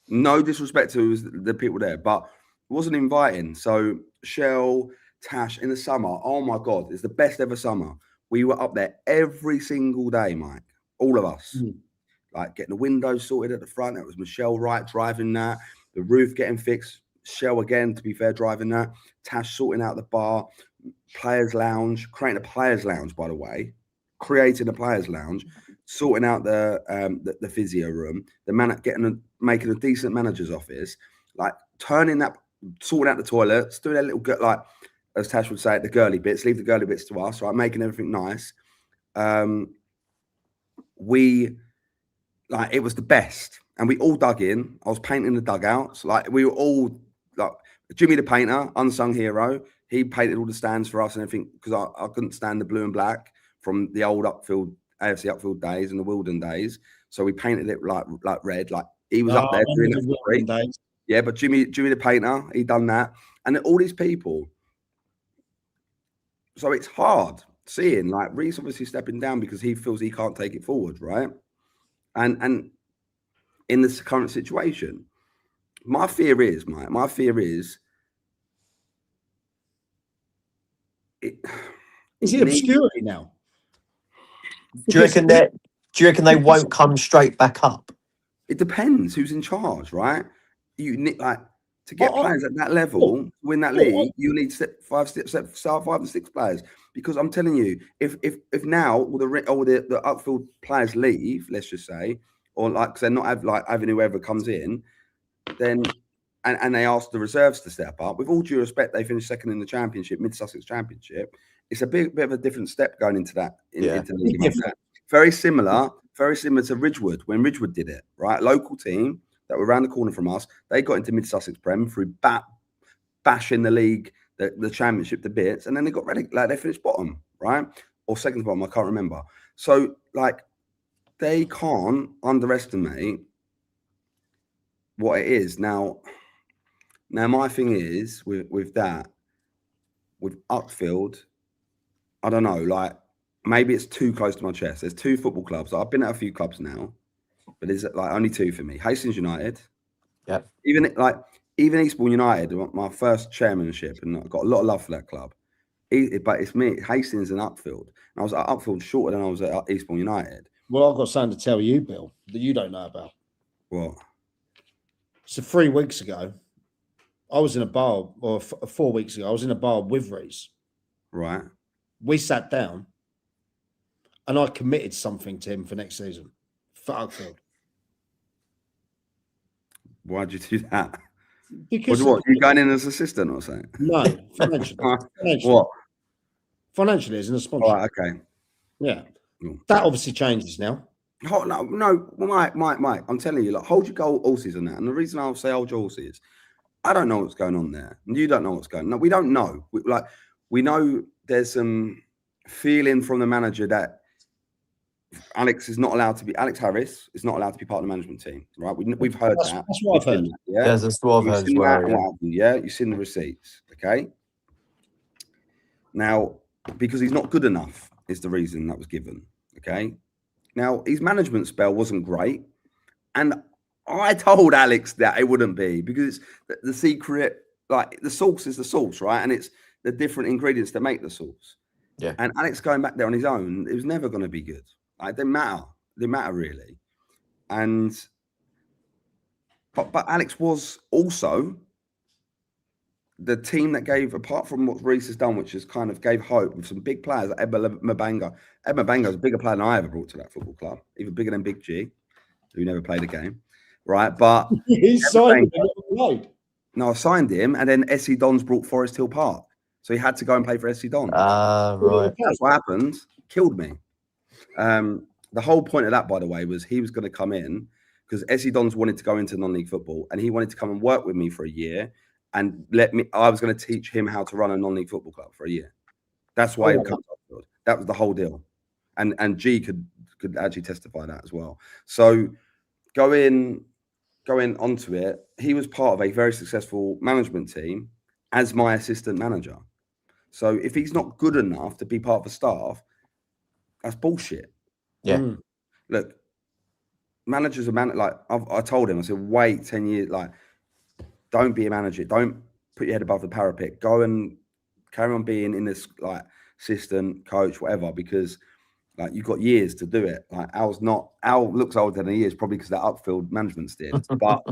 No disrespect to the people there, but it wasn't inviting. So Shell, Tash in the summer. Oh my God, it's the best ever summer. We were up there every single day, Mike. All of us. Like getting the windows sorted at the front. That was Michelle Wright driving that. The roof getting fixed. Shell again, to be fair, driving that. Tash sorting out the bar. Players' lounge. Creating a players' lounge, by the way. Creating a players' lounge. Sorting out the physio room. Making a decent manager's office. Like sorting out the toilets. Doing a little like, as Tash would say, the girly bits. Leave the girly bits to us. Right, making everything nice. It was the best, and we all dug in. I was painting the dugouts. Like we were all like Jimmy the painter, unsung hero. He painted all the stands for us and everything because I couldn't stand the blue and black from the old AFC Upfield days and the Wilden days. So we painted it like red. Like he was up there doing it for free. Yeah, but Jimmy the painter, he done that, and all these people. So it's hard seeing like Reece obviously stepping down because he feels he can't take it forward, right? And in this current situation, my fear is is it obscurity now? Do you reckon they won't come straight back up? It depends who's in charge, right? You need to get players at that level, win that league, you need start 5 and 6 players. Because I'm telling you, if now all the Upfield players leave, let's just say, or because they're not having whoever comes in, then and they ask the reserves to step up. With all due respect, they finished second in the championship, Mid Sussex Championship. It's a bit of a different step going into that into the league. Very similar to Ridgewood when Ridgewood did it, right? Local team that were around the corner from us. They got into Mid Sussex Prem through bashing the league, the championship to bits, and then they got relegated. Like they finished bottom, right, or second bottom. I can't remember. So they can't underestimate what it is. Now my thing is with Upfield, I don't know, maybe it's too close to my chest. There's 2 football clubs. I've been at a few clubs now, but there's only 2 for me. Hastings United. Yeah. Even Eastbourne United, my first chairmanship, and I've got a lot of love for that club. But it's me, Hastings and Upfield. And I was at Upfield shorter than I was at Eastbourne United. Well, I've got something to tell you, Bill, that you don't know about. What? So 3 weeks ago, I was in a bar, or 4 weeks ago, I was in a bar with Reece. Right. We sat down, and I committed something to him for next season for Upfield. Why'd you do that? Because you going in as assistant or something? No, financially. What? Financially, as an sponsor. Right, okay. Yeah. That obviously changes now. Oh, no, Mike. I'm telling you, hold your horses on that. And the reason I'll say hold your horses, I don't know what's going on there. And you don't know what's going on. No, we don't know. We know there's some feeling from the manager that Alex Harris is not allowed to be part of the management team, right? We've heard that. That's what I've heard. Yeah, that's what I've heard as well. You've seen the receipts, okay? Now, because he's not good enough is the reason that was given, okay? Now, his management spell wasn't great, and I told Alex that it wouldn't be because it's the secret, the sauce is the sauce, right? And it's the different ingredients that make the sauce. Yeah. And Alex going back there on his own, it was never going to be good. It didn't matter. It didn't matter really. But Alex was also the team that gave, apart from what Reece has done, which has kind of gave hope with some big players, like Mabanga. Ed Mabanga is a bigger player than I ever brought to that football club, even bigger than Big G, who never played a game, right? But he signed him, played. No, I signed him, and then SC Dons brought Forest Hill Park, so he had to go and play for SC Dons. Right. That's what happened. Killed me. The whole point of that, by the way, was he was going to come in because SC Dons wanted to go into non-league football, and he wanted to come and work with me for a year and let me. I was going to teach him how to run a non-league football club for a year. That's why he would come to Upfield. That was the whole deal, and G could actually testify that as well. So going onto it, he was part of a very successful management team as my assistant manager. So if he's not good enough to be part of the staff, that's bullshit. Yeah. Look, managers are like I told him, I said, wait 10 years, like, don't be a manager. Don't put your head above the parapet. Go and carry on being in this like assistant, coach, whatever, because like you've got years to do it. Like Al looks older than he is, probably because that Upfield management stint. But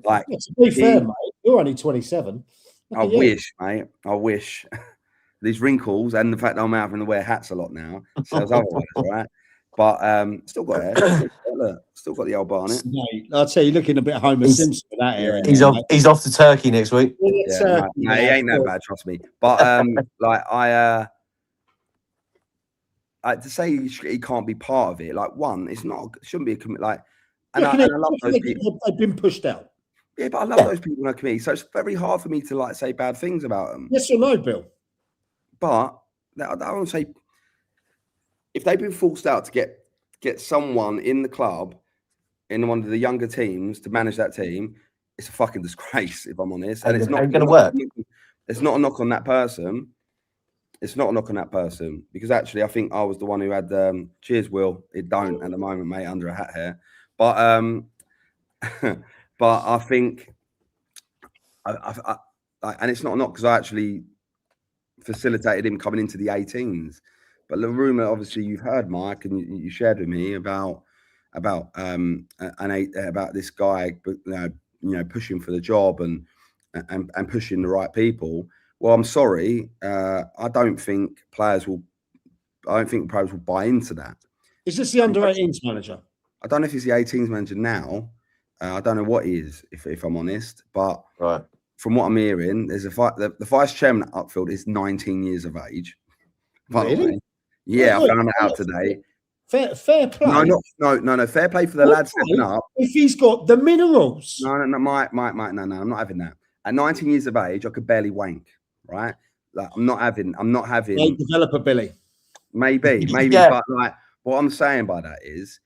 like, to be fair, mate, you're only 27. I wish, mate. I wish. These wrinkles and the fact that I'm having to wear hats a lot now says otherwise, right? But still got hair. Look, still got the old bar on it. Mate, I'll tell you, looking a bit Homer Simpson in that area. He's off to Turkey next week. Yeah, no, he ain't that bad, trust me. But like to say he can't be part of it, like it shouldn't be a commit. Like, and I love those people. They've been pushed out. Yeah, but I love those people in the committee, so it's very hard for me to like say bad things about them. Yes or no, Bill? But I want to say, if they've been forced out to get someone in the club, in one of the younger teams to manage that team, it's a fucking disgrace, if I'm honest. And it's not going to work. It's not a knock on that person. It's not a knock on that person, because actually I think I was the one who had cheers, Will. It don't at the moment, mate, under a hat here. But but I think I and it's not a knock because I actually facilitated him coming into the 18s. But the rumor, obviously, you've heard, Mike, and you shared with me about this guy, pushing for the job and pushing the right people. Well, I'm sorry, I don't think players will buy into that. Is this the under 18s manager? I don't know if he's the 18s manager now. I don't know what he is, if I'm honest. But right. From what I'm hearing, there's the vice chairman at Upfield is 19 years of age. Really? Yeah, I found that out today. Fair play. No. Fair play for the lads stepping up. If he's got the minerals. No, Mike, no, I'm not having that. At 19 years of age, I could barely wank, right? Like, I'm not having. Late developer Billy. Maybe, Yeah. But like, what I'm saying by that is,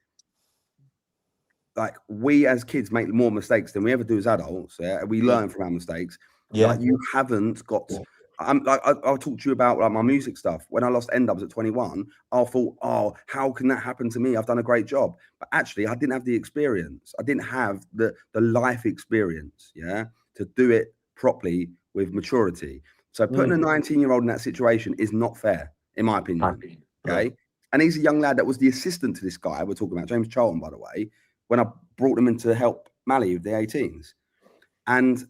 like, we as kids make more mistakes than we ever do as adults. Yeah, we learn from our mistakes. Yeah, like, you haven't got. I'll talk to you about like my music stuff. When I lost N-Dubs at 21, I thought, oh, how can that happen to me? I've done a great job. But actually, I didn't have the experience. I didn't have the life experience, yeah, to do it properly with maturity. So putting a 19-year-old in that situation is not fair, in my opinion. Okay. And he's a young lad that was the assistant to this guy we're talking about, James Charlton, by the way, when I brought him in to help Mally with the 18s. And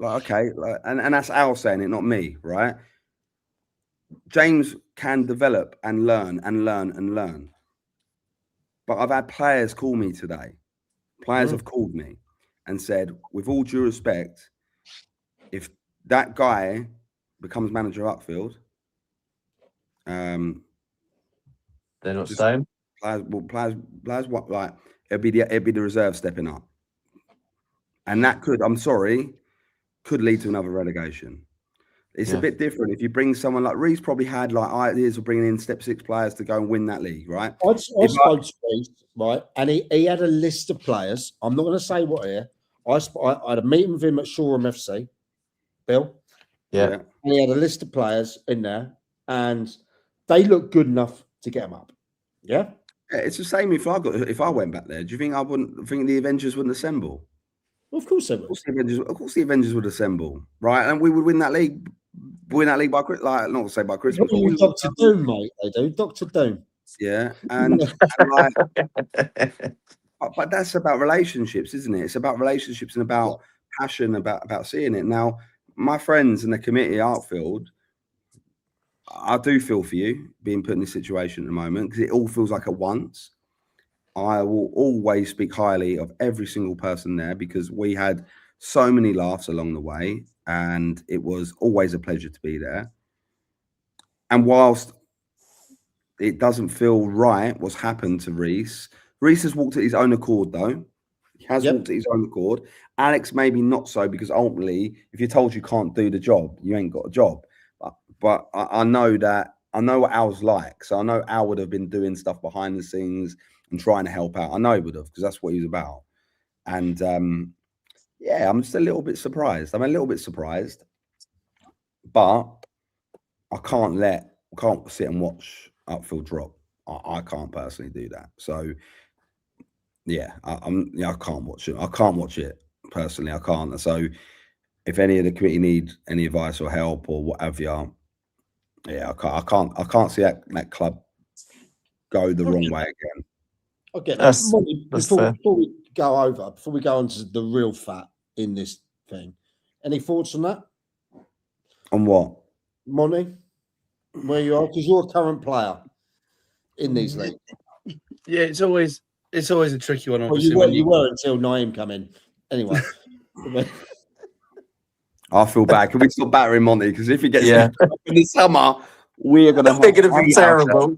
like, okay, and that's Al saying it, not me, right? James can develop and learn and learn and learn. But I've had players call me today. Players have called me and said, with all due respect, if that guy becomes manager of Upfield, they're not staying. Players, what, like, it'd be the reserve stepping up, and that could lead to another relegation. It's a bit different if you bring someone like Reece. Probably had like ideas of bringing in step 6 players to go and win that league, right? I spoke to Reece, right, and he had a list of players. I'm not going to say what here. I had a meeting with him at Shoreham FC, Bill. Yeah. And he had a list of players in there, and they look good enough to get them up. Yeah. It's the same if I went back there. Do you think I wouldn't think the Avengers wouldn't assemble? Well, of course they would. Of course the Avengers would assemble, right? And we would win that league. By like, not to say by Christmas. Dr. Doom, mate. They do, Dr. Doom. Yeah, and like, but that's about relationships, isn't it? It's about relationships and about passion, about seeing it. Now, my friends in the committee outfield, I do feel for you being put in this situation at the moment because it all feels like at once. I will always speak highly of every single person there because we had so many laughs along the way and it was always a pleasure to be there. And whilst it doesn't feel right what's happened to Reece has walked at his own accord, though. He has walked at his own accord. Alex, maybe not so, because ultimately, if you're told you can't do the job, you ain't got a job. But I know that, I know what Al's like. So I know Al would have been doing stuff behind the scenes and trying to help out. I know he would have, because that's what he was about. And yeah, I'm just a little bit surprised. I'm a little bit surprised. But I can't sit and watch outfield drop. I can't personally do that. So yeah, I can't watch it. I can't watch it personally. I can't. So if any of the committee need any advice or help or whatever, yeah, I can't see that club go the wrong way again. Okay, before we go on to the real fat in this thing, any thoughts on that? On what? Monty, where you are, because you're a current player in these leagues. Yeah, it's always a tricky one. Obviously, well, you were until Naeem come in. Anyway, I feel bad. Can we stop battering Monty? Because if he gets in the summer, we're gonna be terrible.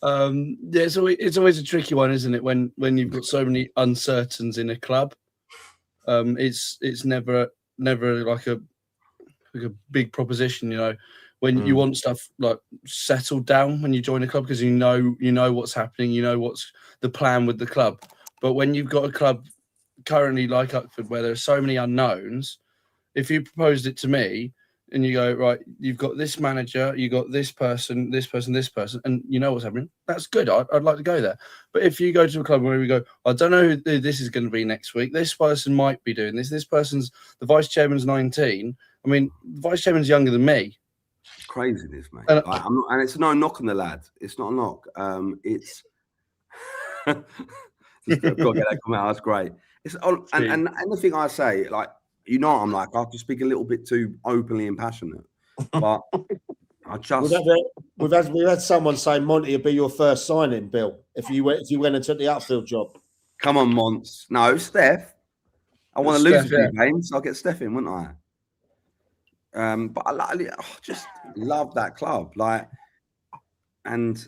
Yeah, it's always a tricky one, isn't it? When you've got so many uncertains in a club, it's never like a big proposition, you know. When you want stuff like settled down when you join a club because you know what's happening, you know what's the plan with the club. But when you've got a club currently like Uckford where there are so many unknowns, if you proposed it to me and you go, right, you've got this manager, you got this person, and you know what's happening, that's good. I'd like to go there. But if you go to a club where we go, I don't know who this is going to be next week, this person might be doing this person's, the vice chairman's 19. I mean, the vice chairman's younger than me. Craziness, mate. And it's no knock on the lad. It's not a knock. It's just got to get that comment out. That's great. It's and the thing I say, like, you know, I'm like, I have to speak a little bit too openly and passionate, but I just we've had someone say Monty would be your first signing, Bill, if you went and took the outfield job. Come on, Mons. No, Steph. I want to lose a few games, so I'll get Steph in, wouldn't I? But I just love that club, like, and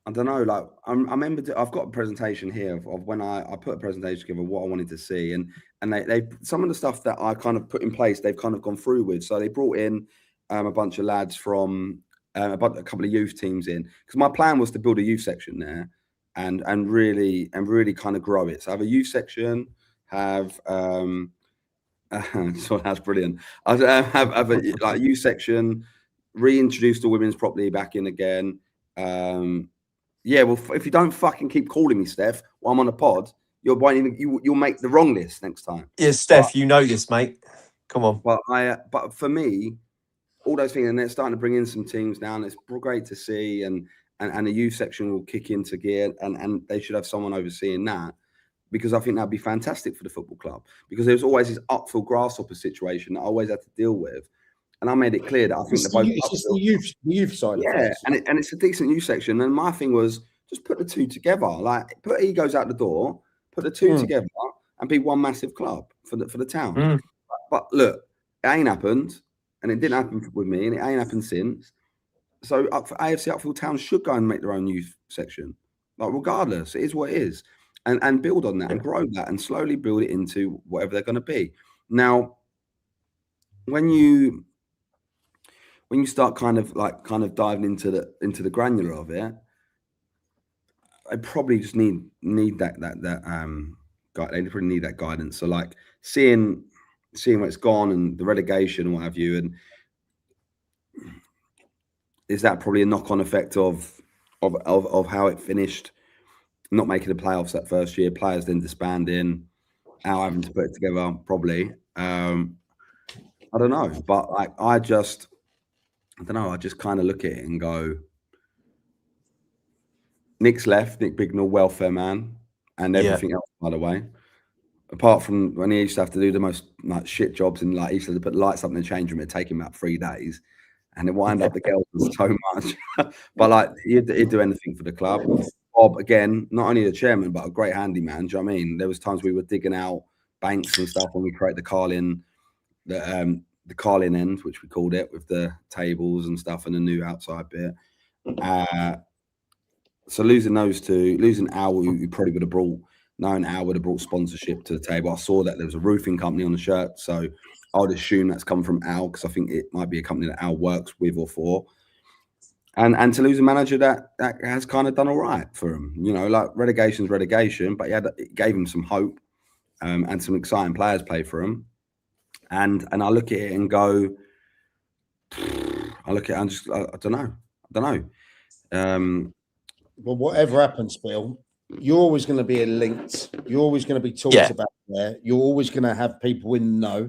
I don't know, like, I remember I've got a presentation here of when I put a presentation together what I wanted to see, and they some of the stuff that I kind of put in place, they've kind of gone through with. So they brought in a bunch of lads from a couple of youth teams in, because my plan was to build a youth section there and really kind of grow it. So have a youth section, have so that's brilliant. I have a like youth section, reintroduce the women's properly back in again. Yeah, well, if you don't fucking keep calling me Steph while I'm on a pod, you'll make the wrong list next time. Yeah, Steph, you know this, mate. Come on. But for me, all those things, and they're starting to bring in some teams now, and it's great to see. And the youth section will kick into gear, and they should have someone overseeing that, because I think that'd be fantastic for the football club. Because there's always this upfield grasshopper situation that I always had to deal with. And I made it clear that I think it's just the youth side. Yeah, and it's a decent youth section. And my thing was just put the two together, like put egos out the door, put the two together, and be one massive club for the town. But look, it ain't happened, and it didn't happen with me, and it ain't happened since. So AFC Uckfield Town should go and make their own youth section, like regardless, it is what it is, and build on that and grow that and slowly build it into whatever they're going to be. Now, when you start kind of diving into the granular of it, I probably just need that they probably need that guidance. So like seeing where it's gone and the relegation and what have you, and is that probably a knock-on effect of how it finished, not making the playoffs that first year, players then disbanding, Al having to put it together, probably. I don't know, but like I just kind of look at it and go, Nick's left, Nick Bignell, welfare man, and everything else, by the way. apart from when he used to have to do the most like shit jobs and like he used to put lights up in the change room, it'd take him about 3 days, and it wind up the girls so much. But like he'd do anything for the club. Bob, again, not only the chairman but a great handyman. Do you know what I mean? There was times we were digging out banks and stuff when we create the Carlin, the Carlin end, which we called it, with the tables and stuff and the new outside bit. So losing those two, losing Al, we probably would have brought. Knowing Al would have brought sponsorship to the table. I saw that there was a roofing company on the shirt, so I would assume that's come from Al, because I think it might be a company that Al works with or for. And to lose a manager that has kind of done all right for him, you know, like relegation's relegation, but it gave him some hope, and some exciting players play for him. And I look at it and go, I don't know. Well, whatever happens, Bill, you're always going to be linked. You're always going to be talked about there. You're always going to have people in the know.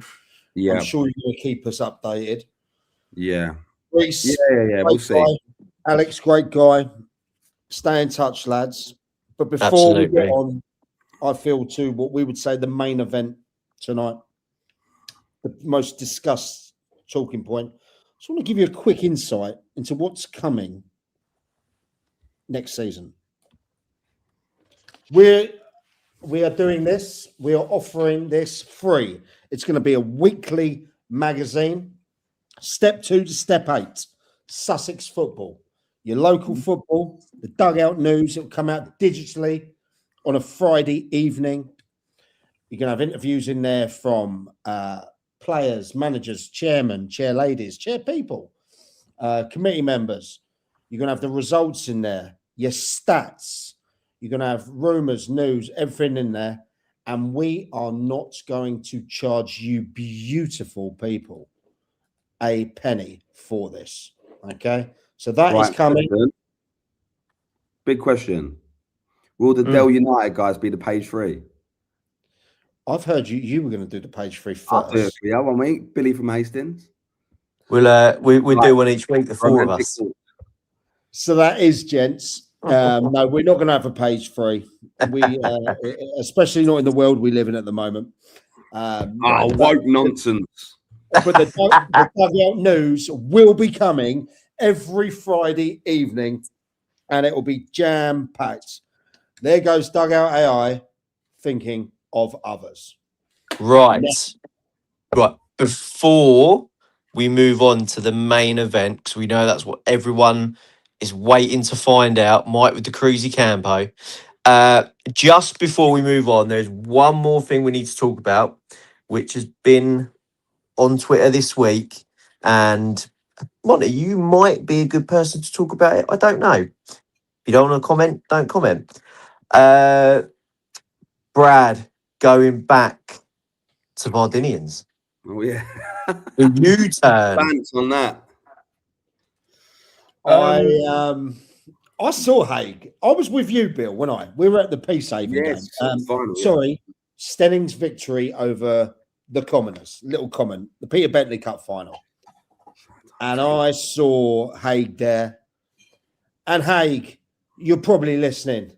Yeah, I'm sure you're going to keep us updated. Yeah, Reece, yeah. We'll see. Alex, great guy. Stay in touch, lads. But before we get on, I feel to what we would say the main event tonight, the most discussed talking point. I just want to give you a quick insight into what's coming next season. We are doing this. We are offering this free. It's going to be a weekly magazine. Step 2 to step 8, Sussex football. Your local football, the Dugout news. It will come out digitally on a Friday evening. You're going to have interviews in there from players, managers, chairmen, chair ladies, chair people, committee members. You're going to have the results in there, your stats. You're going to have rumours, news, everything in there. And we are not going to charge you beautiful people a penny for this. Okay? So that is coming. Big question. Will the Dell United guys be the page 3? I've heard you were going to do the page 3 first. I'll do it for you one week. Billy from Hastings. We'll do one each week, the 4 of us. So that is, gents. No, we're not going to have a page 3. We, especially not in the world we live in at the moment. Woke nonsense. But the Dugout news will be coming every Friday evening, and it will be jam-packed. There goes Dugout AI thinking of others. Right. Before we move on to the main event, because we know that's what everyone is waiting to find out, Mike with the Cruisy Campo. Just before we move on, there's one more thing we need to talk about, which has been on Twitter this week. And Monty, you might be a good person to talk about it. I don't know. If you don't want to comment, don't comment. Brad going back to Vardinians. Oh, yeah. The U-turn. Thanks on that. I saw Haig. I was with you, Bill, when we were at the Peacehaven game. Final, sorry, Stenning's victory over the Commoners. Little comment, the Peter Bentley Cup final. And I saw Haig there. And Haig, you're probably listening.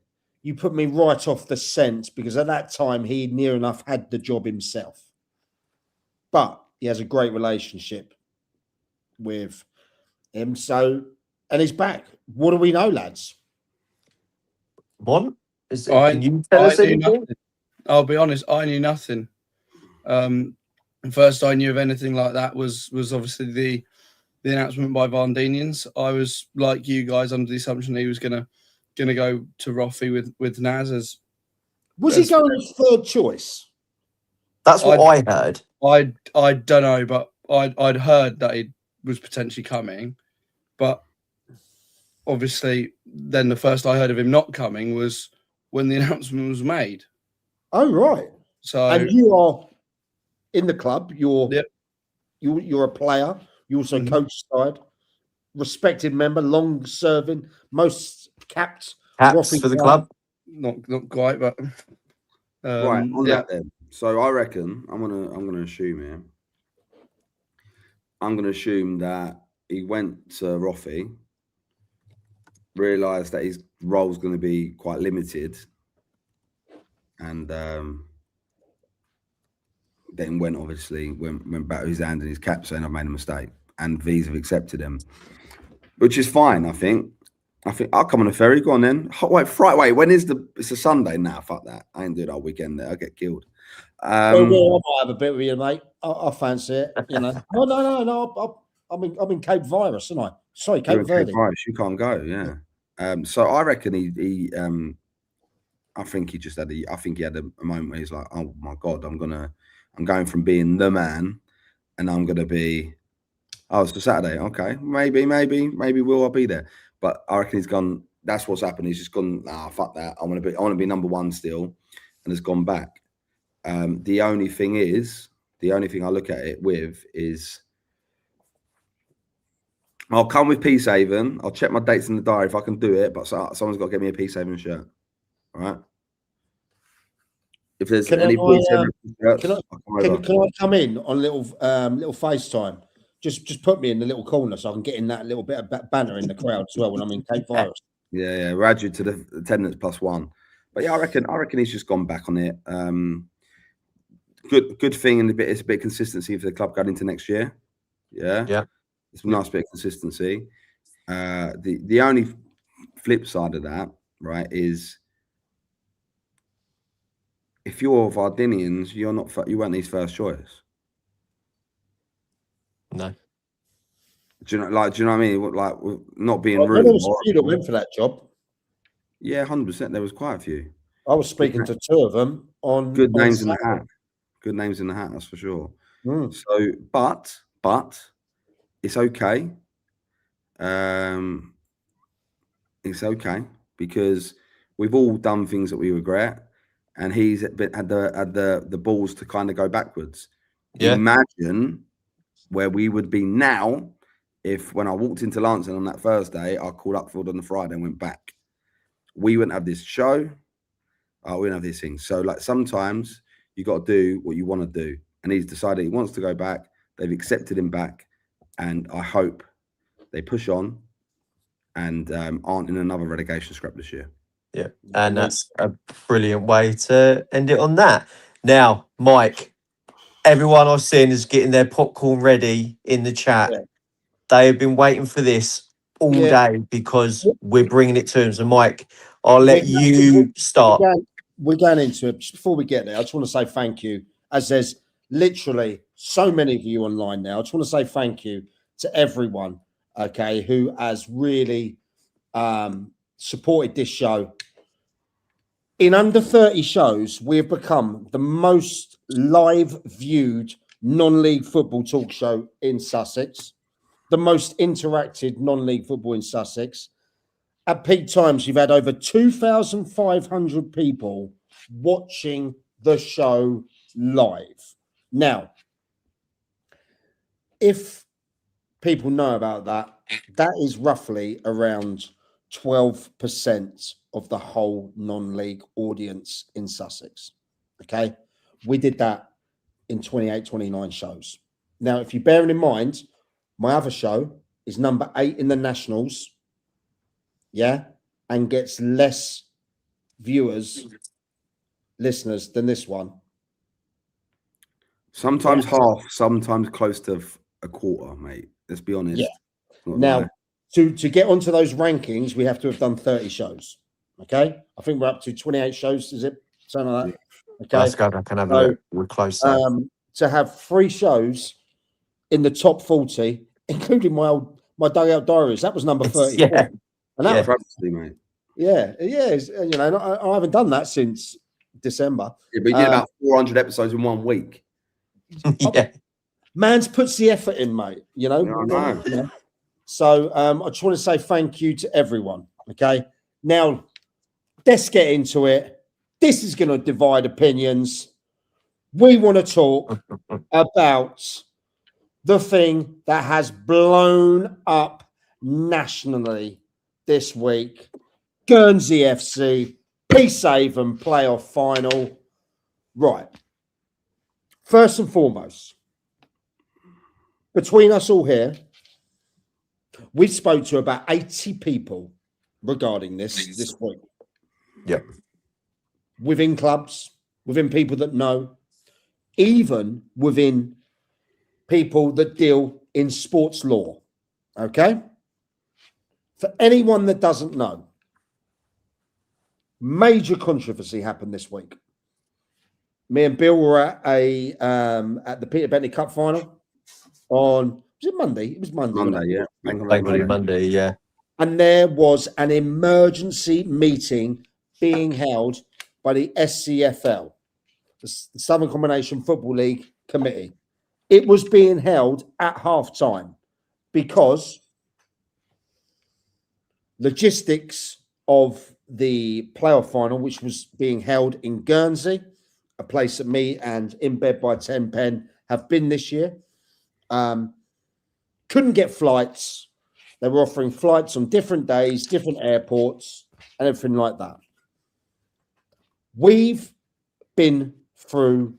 You put me right off the scent because at that time he near enough had the job himself. But he has a great relationship with him. So, and he's back. What do we know, lads? What? Can you tell us anything? I'll be honest, I knew nothing. First I knew of anything like that was obviously the announcement by Vardinians. I was like you guys under the assumption he was gonna go to Roffey with Naz as. Was he going as third choice? That's what I heard. I don't know, but I'd heard that he was potentially coming, but obviously then the first I heard of him not coming was when the announcement was made. Oh right. So and you are in the club. You're a player. You also coach side, respected member, long serving, most caps for the club. Not quite, but right on that then. So I reckon I'm gonna assume here. I'm gonna assume that he went to Roffey, realised that his role's going to be quite limited, and then went back with his hand in his cap saying I've made a mistake, and V's have accepted him, which is fine. I think I'll come on a ferry. Go on then. Wait, Friday. Wait, when is it's a Sunday now? Fuck that. I ain't doing our weekend there. I get killed. I might have a bit with you, mate. I fancy it. You know. No. I'm in Cape Virus, aren't I? Sorry, Cape Verde. Virus, you can't go. Yeah. So I reckon he I think he just had a moment where he's like, oh my God, I'm going from being the man, and I'm gonna be. Oh, it's the Saturday. Okay, maybe I'll be there. But I reckon he's gone. That's what's happened. He's just gone. Fuck that. I want to be number one still, and has gone back. The only thing I look at it with is, I'll come with Peacehaven. I'll check my dates in the diary if I can do it. But someone's got to get me a Peacehaven shirt. All right. If there's any Peacehaven shirts, can I come in on a little FaceTime? Just put me in the little corner so I can get in that little bit of banner in the crowd as well when I'm in Cape Virus. Yeah. We'll add you to the attendance +1. But yeah, I reckon he's just gone back on it. Good thing, and it's a bit of consistency for the club going into next year. Yeah. It's a nice bit of consistency. The only flip side of that, right, is if you're Vardinians, you weren't his first choice. No. Do you know what I mean? Like, not being rude. There was a few that went for that job. Yeah, 100%. There was quite a few. I was speaking to two of them on good names Saturday. in the hat. Good names in the hat, that's for sure. Mm. So, but it's okay. It's okay because we've all done things that we regret, and he's had the balls to kind of go backwards. Yeah. Imagine where we would be now if, when I walked into Lancing on that Thursday, I called Upfield on the Friday and went back. We wouldn't have this show. We wouldn't have these things. So, like, sometimes you got to do what you want to do, and he's decided he wants to go back. They've accepted him back, and I hope they push on and aren't in another relegation scrap this year. Yeah, and that's a brilliant way to end it on that. Now, Mike, everyone I've seen is getting their popcorn ready in the chat. Yeah. They have been waiting for this all day because we're bringing it to them. So, Mike, I'll let you start. We're going into it. Just before we get there, I just want to say thank you, as there's literally so many of you online now. I just want to say thank you to everyone, okay, who has really supported this show. In under 30 shows, we have become the most live viewed non-league football talk show in Sussex, the most interactive non-league football in Sussex. At peak times, you've had over 2,500 people watching the show live. Now, if people know about that, that is roughly around 12% of the whole non-league audience in Sussex. Okay? We did that in 28, 29 shows. Now, if you bear in mind, my other show is number 8 in the Nationals, yeah, and gets less listeners than this one. Sometimes half, sometimes close to a quarter, mate. Let's be honest. Yeah. Now, to get onto those rankings, we have to have done 30 shows. Okay, I think we're up to 28 shows. Is it something like that? Okay, let's go back and have a look. We're close. To have 3 shows in the top 40, including my Dugout Diaries, that was number 30. Yeah, and that was mate. Yeah. You know, I haven't done that since December. Yeah, but you did about 400 episodes in 1 week. Yeah, man's puts the effort in, mate. You know. Yeah, I know. You know? So I just want to say thank you to everyone. Okay, now let's get into it. This is going to divide opinions. We want to talk about the thing that has blown up nationally this week: Guernsey FC Peacehaven playoff final. Right. First and foremost, between us all here, we spoke to about 80 people regarding this week. Yep. Within clubs, within people that know. even within people that deal in sports law. Okay? For anyone that doesn't know, major controversy happened this week. Me and Bill were at the Peter Bentley Cup final on, was it Monday? It was Monday. Monday, yeah. Monday, yeah. And there was an emergency meeting being held by the SCFL, the Southern Combination Football League Committee. It was being held at half-time because logistics of the playoff final, which was being held in Guernsey, a place that me and In Bed by 10 Pen have been this year, couldn't get flights. They were offering flights on different days, different airports, and everything like that. We've been through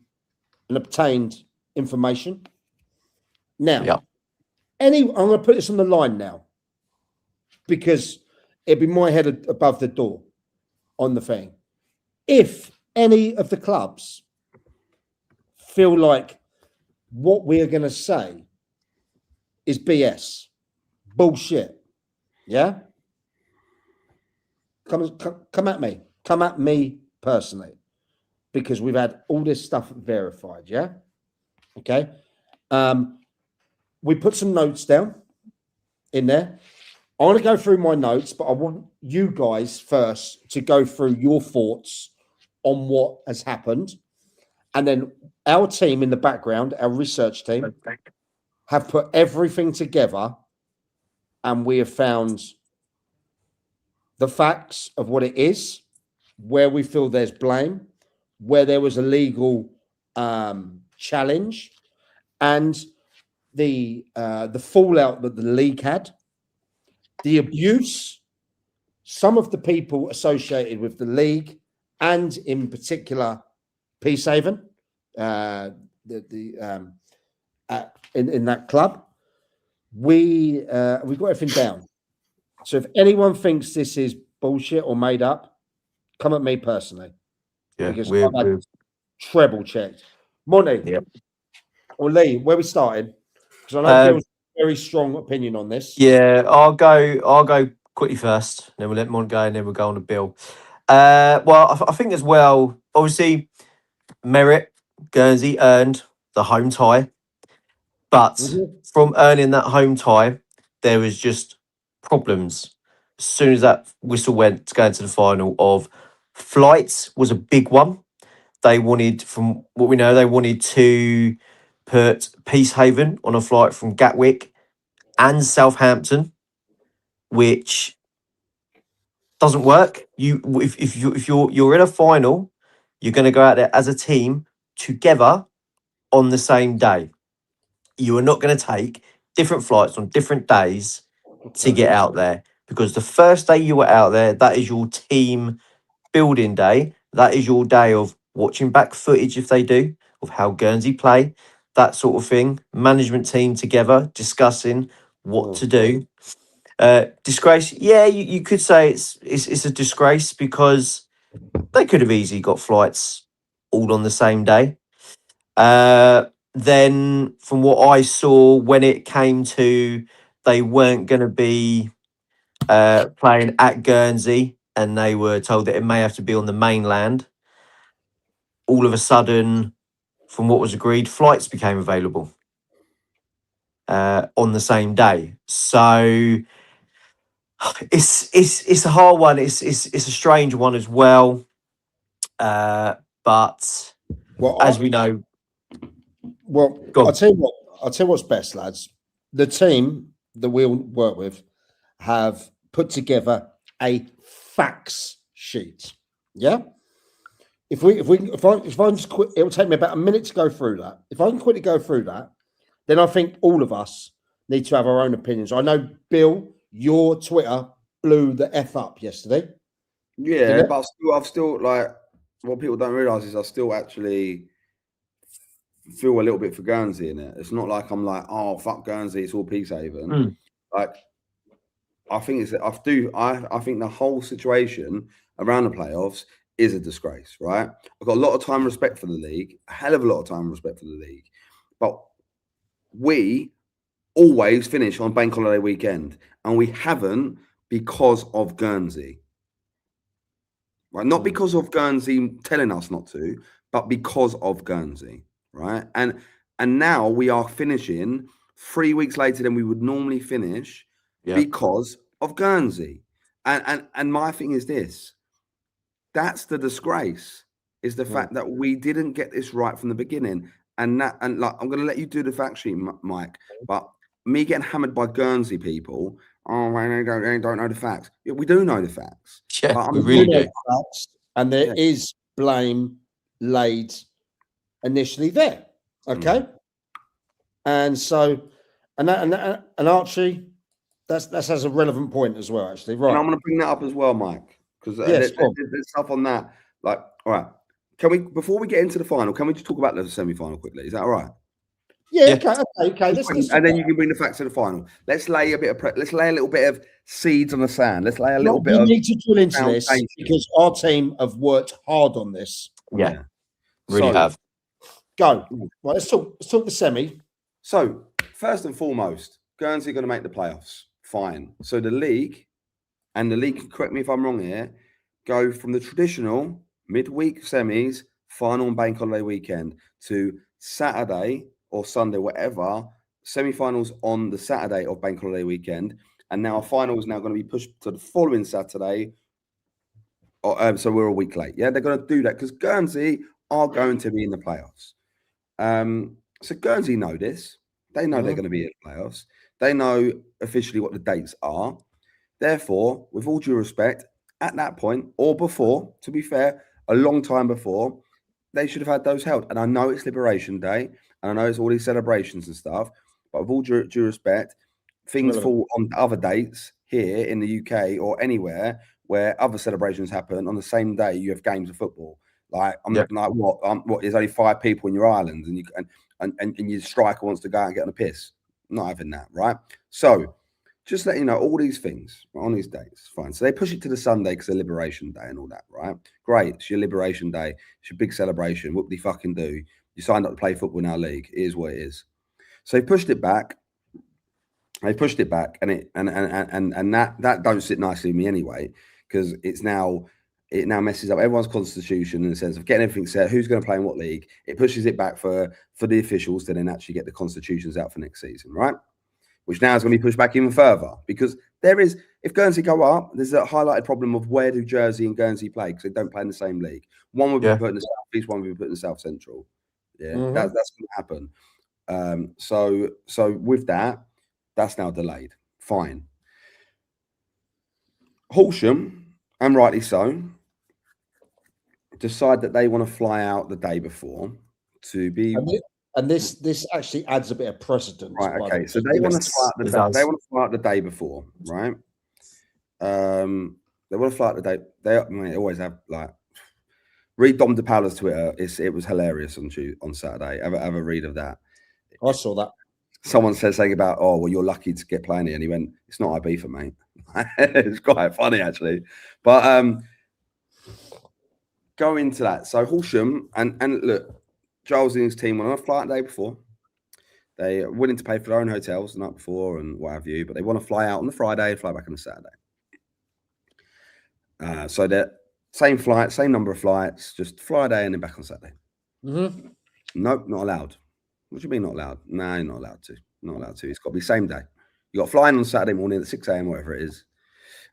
and obtained information. Now, I'm going to put this on the line now because it'd be my head above the door on the thing. If any of the clubs feel like what we're going to say is BS, bullshit, yeah? Come at me personally, because we've had all this stuff verified, yeah? Okay. We put some notes down in there. I want to go through my notes, but I want you guys first to go through your thoughts on what has happened. And then our team in the background, our research team, have put everything together, and we have found the facts of what it is, where we feel there's blame, where there was a legal challenge, and the fallout that the league had, the abuse, some of the people associated with the league, and in particular Peacehaven, in that club. We've got everything down. So if anyone thinks this is bullshit or made up, come at me personally. Yeah, because I've had treble checked. Monty, or Lee, where we started? Because I know Bill's a very strong opinion on this. Yeah, I'll go quickly first, then we'll let Mon go, and then we'll go on to Bill. Well, I think as well, obviously, Merritt, Guernsey earned the home tie, but from earning that home tie, there was just problems. As soon as that whistle went to go into the final, of flights was a big one. They wanted, from what we know, they wanted to put Peacehaven on a flight from Gatwick and Southampton, which doesn't work. If you're in a final, you're going to go out there as a team together on the same day. You are not going to take different flights on different days to get out there, because the first day you were out there, that is your team building day. That is your day of watching back footage, if they do, of how Guernsey play, that sort of thing. Management team together discussing what to do. Disgrace, yeah, you could say it's a disgrace, because they could have easily got flights all on the same day. Then from what I saw, when it came to, they weren't going to be playing at Guernsey, and they were told that it may have to be on the mainland. All of a sudden, from what was agreed, flights became available on the same day. So it's a hard one. It's a strange one as well. But as we know, I'll tell you what's best, lads. The team that we'll work with have put together a facts sheet. Yeah. If I just quit, it will take me about a minute to go through that. If I can quickly go through that, then I think all of us need to have our own opinions. I know, Bill, your Twitter blew the F up yesterday. Yeah, but I've still like, what people don't realise is I still actually feel a little bit for Guernsey in it. It's not like I'm like, oh fuck Guernsey, it's all Peacehaven. Like, I think the whole situation around the playoffs is a disgrace, right? I've got a lot of time and respect for the league, a hell of a lot of time and respect for the league, but we always finish on bank holiday weekend, and we haven't because of Guernsey. Right? Not because of Guernsey telling us not to, but because of Guernsey, right? And now we are finishing 3 weeks later than we would normally finish because of Guernsey. And my thing is this: that's the disgrace, is the fact that we didn't get this right from the beginning. And like, I'm going to let you do the fact sheet, Mike, but me getting hammered by Guernsey people, oh, they don't know the facts. Yeah, we do know the facts. Yeah, we really do. Facts, and there is blame laid initially there. Okay. And so, and Archie, that's a relevant point as well, actually. Right. And I'm going to bring that up as well, Mike, because there's stuff on that. Like, all right, can we, before we get into the final, can we just talk about the semi-final quickly? Is that all right? Yeah. Okay. And then you can bring the facts to the final. Let's lay a bit of let's lay a little bit of seeds on the sand. Let's lay a little bit. We need to drill into this because our team have worked hard on this. Yeah. Really have. Go. Well, let's talk the semi. So first and foremost, Guernsey are going to make the playoffs. Fine. So the league, correct me if I'm wrong here, go from the traditional midweek semis, final and bank holiday weekend, to Saturday or Sunday, whatever, semi-finals on the Saturday of bank holiday weekend. And now our final is now going to be pushed to the following Saturday. So we're a week late. Yeah, they're going to do that because Guernsey are going to be in the playoffs. So Guernsey know this. They know they're going to be in the playoffs. They know officially what the dates are. Therefore, with all due respect, at that point, or before, to be fair, a long time before, they should have had those held. And I know it's Liberation Day, and I know it's all these celebrations and stuff, but with all due respect, things fall on other dates here in the UK or anywhere where other celebrations happen on the same day. You have games of football. Like, what? There's only 5 people in your island, and your striker wants to go out and get on a piss. Not having that, right? So, just let you know, all these things on these dates, fine. So they push it to the Sunday because of Liberation Day and all that, right? Great, it's your Liberation Day. It's your big celebration. What do you fucking do? You signed up to play football in our league. It is what it is. So they pushed it back. And that don't sit nicely with me anyway, because it now messes up everyone's constitution in the sense of getting everything set. Who's going to play in what league? It pushes it back for the officials to then actually get the constitutions out for next season, right? Which now is going to be pushed back even further because if Guernsey go up, there's a highlighted problem of where do Jersey and Guernsey play because they don't play in the same league. One would be put in the South East, one would be put in the South Central. Yeah, that's going to happen. So with that, that's now delayed. Fine. Horsham, and rightly so, decide that they want to fly out the day before to be. And this actually adds a bit of precedence. Right. Okay. So they want to fly out the day before, right? They want to fly out the day. They always have like. Read Dom DePaula's Twitter. It was hilarious on Saturday. Have a read of that. I saw that. Someone said something about, oh, well, you're lucky to get playing here. And he went, it's not IB for mate. It's quite funny, actually. But go into that. So Horsham, and look, Giles and his team went on a flight the day before. They are willing to pay for their own hotels the night before and what have you, but they want to fly out on the Friday and fly back on the Saturday. So they're same flight, same number of flights, just Friday and then back on Saturday. Mm-hmm. Nope, not allowed. What do you mean not allowed? No, you're not allowed to. Not allowed to. It's got to be same day. You got to fly in on Saturday morning at 6 a.m., whatever it is,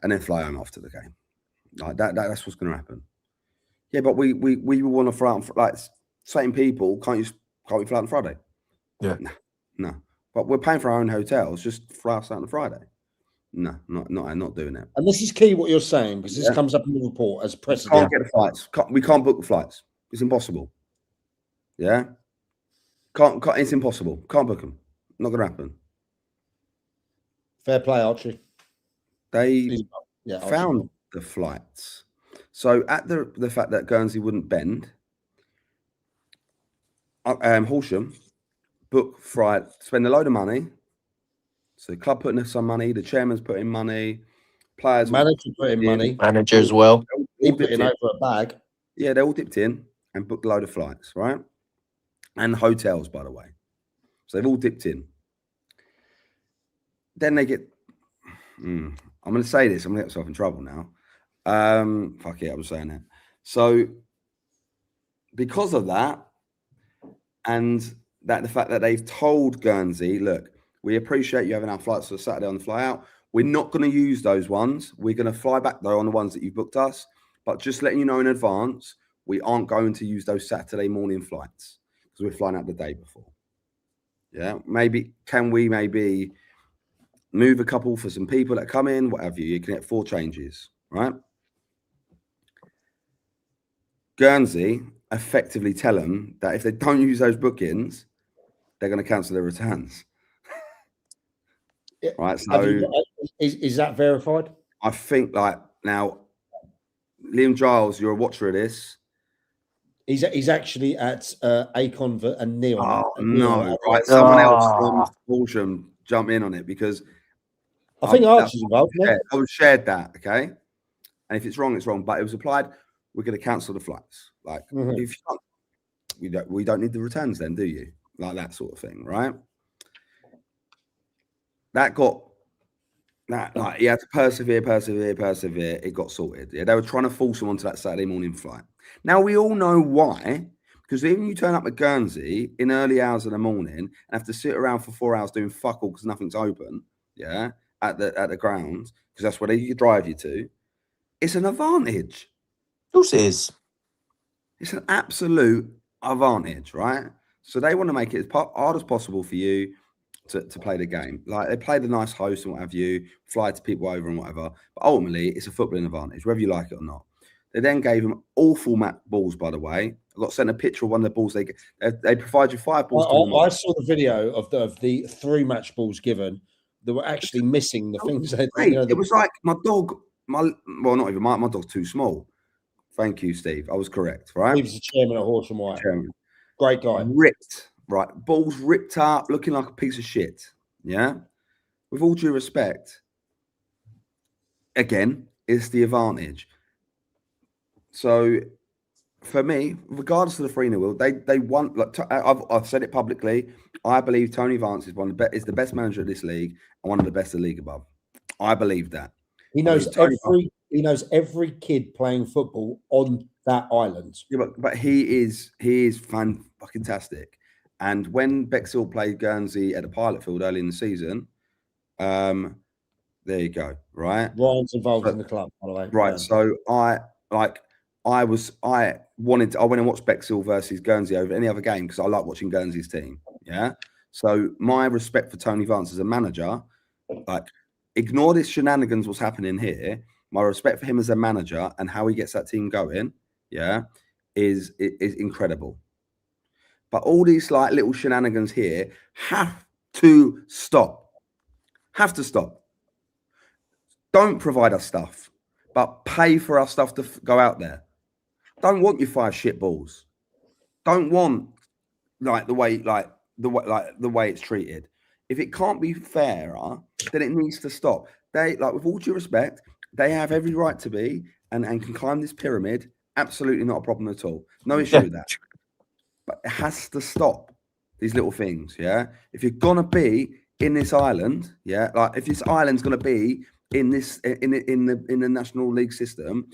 and then fly home after the game. Like that's what's going to happen. Yeah, but we want to fly out like same people. Can't we fly on Friday? Yeah. No. But we're paying for our own hotels. Just fly us out on Friday. No, not doing that. And this is key what you're saying because this comes up in the report as precedent. We can't get the flights. We can't book the flights. It's impossible. Yeah. Can't. It's impossible. Can't book them. Not going to happen. Fair play, Archie. They found the flights. So at the fact that Guernsey wouldn't bend, Horsham book Friday, spend a load of money. So the club putting in some money, the chairman's putting in money, players manager put in money, manager as well. He put in over a bag. Yeah, they're all dipped in and booked a load of flights, right? And hotels, by the way. So they've all dipped in. Then they get. I'm going to say this. I'm going to get myself in trouble now. Fuck it, I was saying that. So because of that, and that the fact that they've told Guernsey, look, we appreciate you having our flights for Saturday on the fly out. We're not going to use those ones. We're going to fly back though on the ones that you've booked us. But just letting you know in advance, we aren't going to use those Saturday morning flights because we're flying out the day before. Yeah, maybe move a couple for some people that come in, whatever. You can get 4 changes, right? Guernsey effectively tell them that if they don't use those bookings, they're going to cancel their returns. Right. So is that verified? I think like now, Liam Giles, you're a watcher of this. He's actually at Acon and Neon. Oh no! Right, someone else from Horsham jump in on it because I think Archie's involved. I was shared that, okay. And if it's wrong, it's wrong. But it was applied. We're going to cancel the flights. Like if you don't, we don't need the returns. Then do you like that sort of thing, right? That got that like you had to persevere. It got sorted. Yeah, they were trying to force him onto that Saturday morning flight. Now we all know why, because even you turn up at Guernsey in early hours of the morning and have to sit around for 4 hours doing fuck all because nothing's open. Yeah, at the grounds because that's where they drive you to. It's an advantage. Of course it is. It's an absolute advantage, right? So they want to make it as hard as possible for you to play the game. Like they play the nice host and what have you, fly to people over and whatever. But ultimately, it's a footballing advantage, whether you like it or not. They then gave them awful balls, by the way. I got sent a picture of one of the balls. They provide you 5 balls. I saw the video of the 3 match balls given. They were actually missing the things. It was like my dog. Not even my dog's too small. Thank you, Steve. I was correct, right? He was the chairman at Horsham White. Great guy. Ripped, right? Balls ripped up, looking like a piece of shit. Yeah. With all due respect, again, it's the advantage. So, for me, regardless of the 3-0, they want. Like I've said it publicly. I believe Tony Vance is is the best manager of this league and one of the best of the league above. I believe that. He knows every kid playing football on that island. Yeah, but he is fantastic. And when Bexhill played Guernsey at the Pilot Field early in the season, there you go. Right, Ryan's involved in the club, by the way. Right. Yeah. So I went and watched Bexhill versus Guernsey over any other game because I like watching Guernsey's team. Yeah. So my respect for Tony Vance as a manager, like ignore this shenanigans what's happening here. My respect for him as a manager and how he gets that team going, yeah, is incredible. But all these like little shenanigans here have to stop. Have to stop. Don't provide us stuff, but pay for our stuff to go out there. Don't want your 5 shit balls. Don't want the way it's treated. If it can't be fairer, then it needs to stop. They with all due respect, they have every right to be and can climb this pyramid. Absolutely not a problem at all. No issue with that. But it has to stop these little things. Yeah. If you're gonna be in this island, yeah, like if this island's gonna be in the National League system,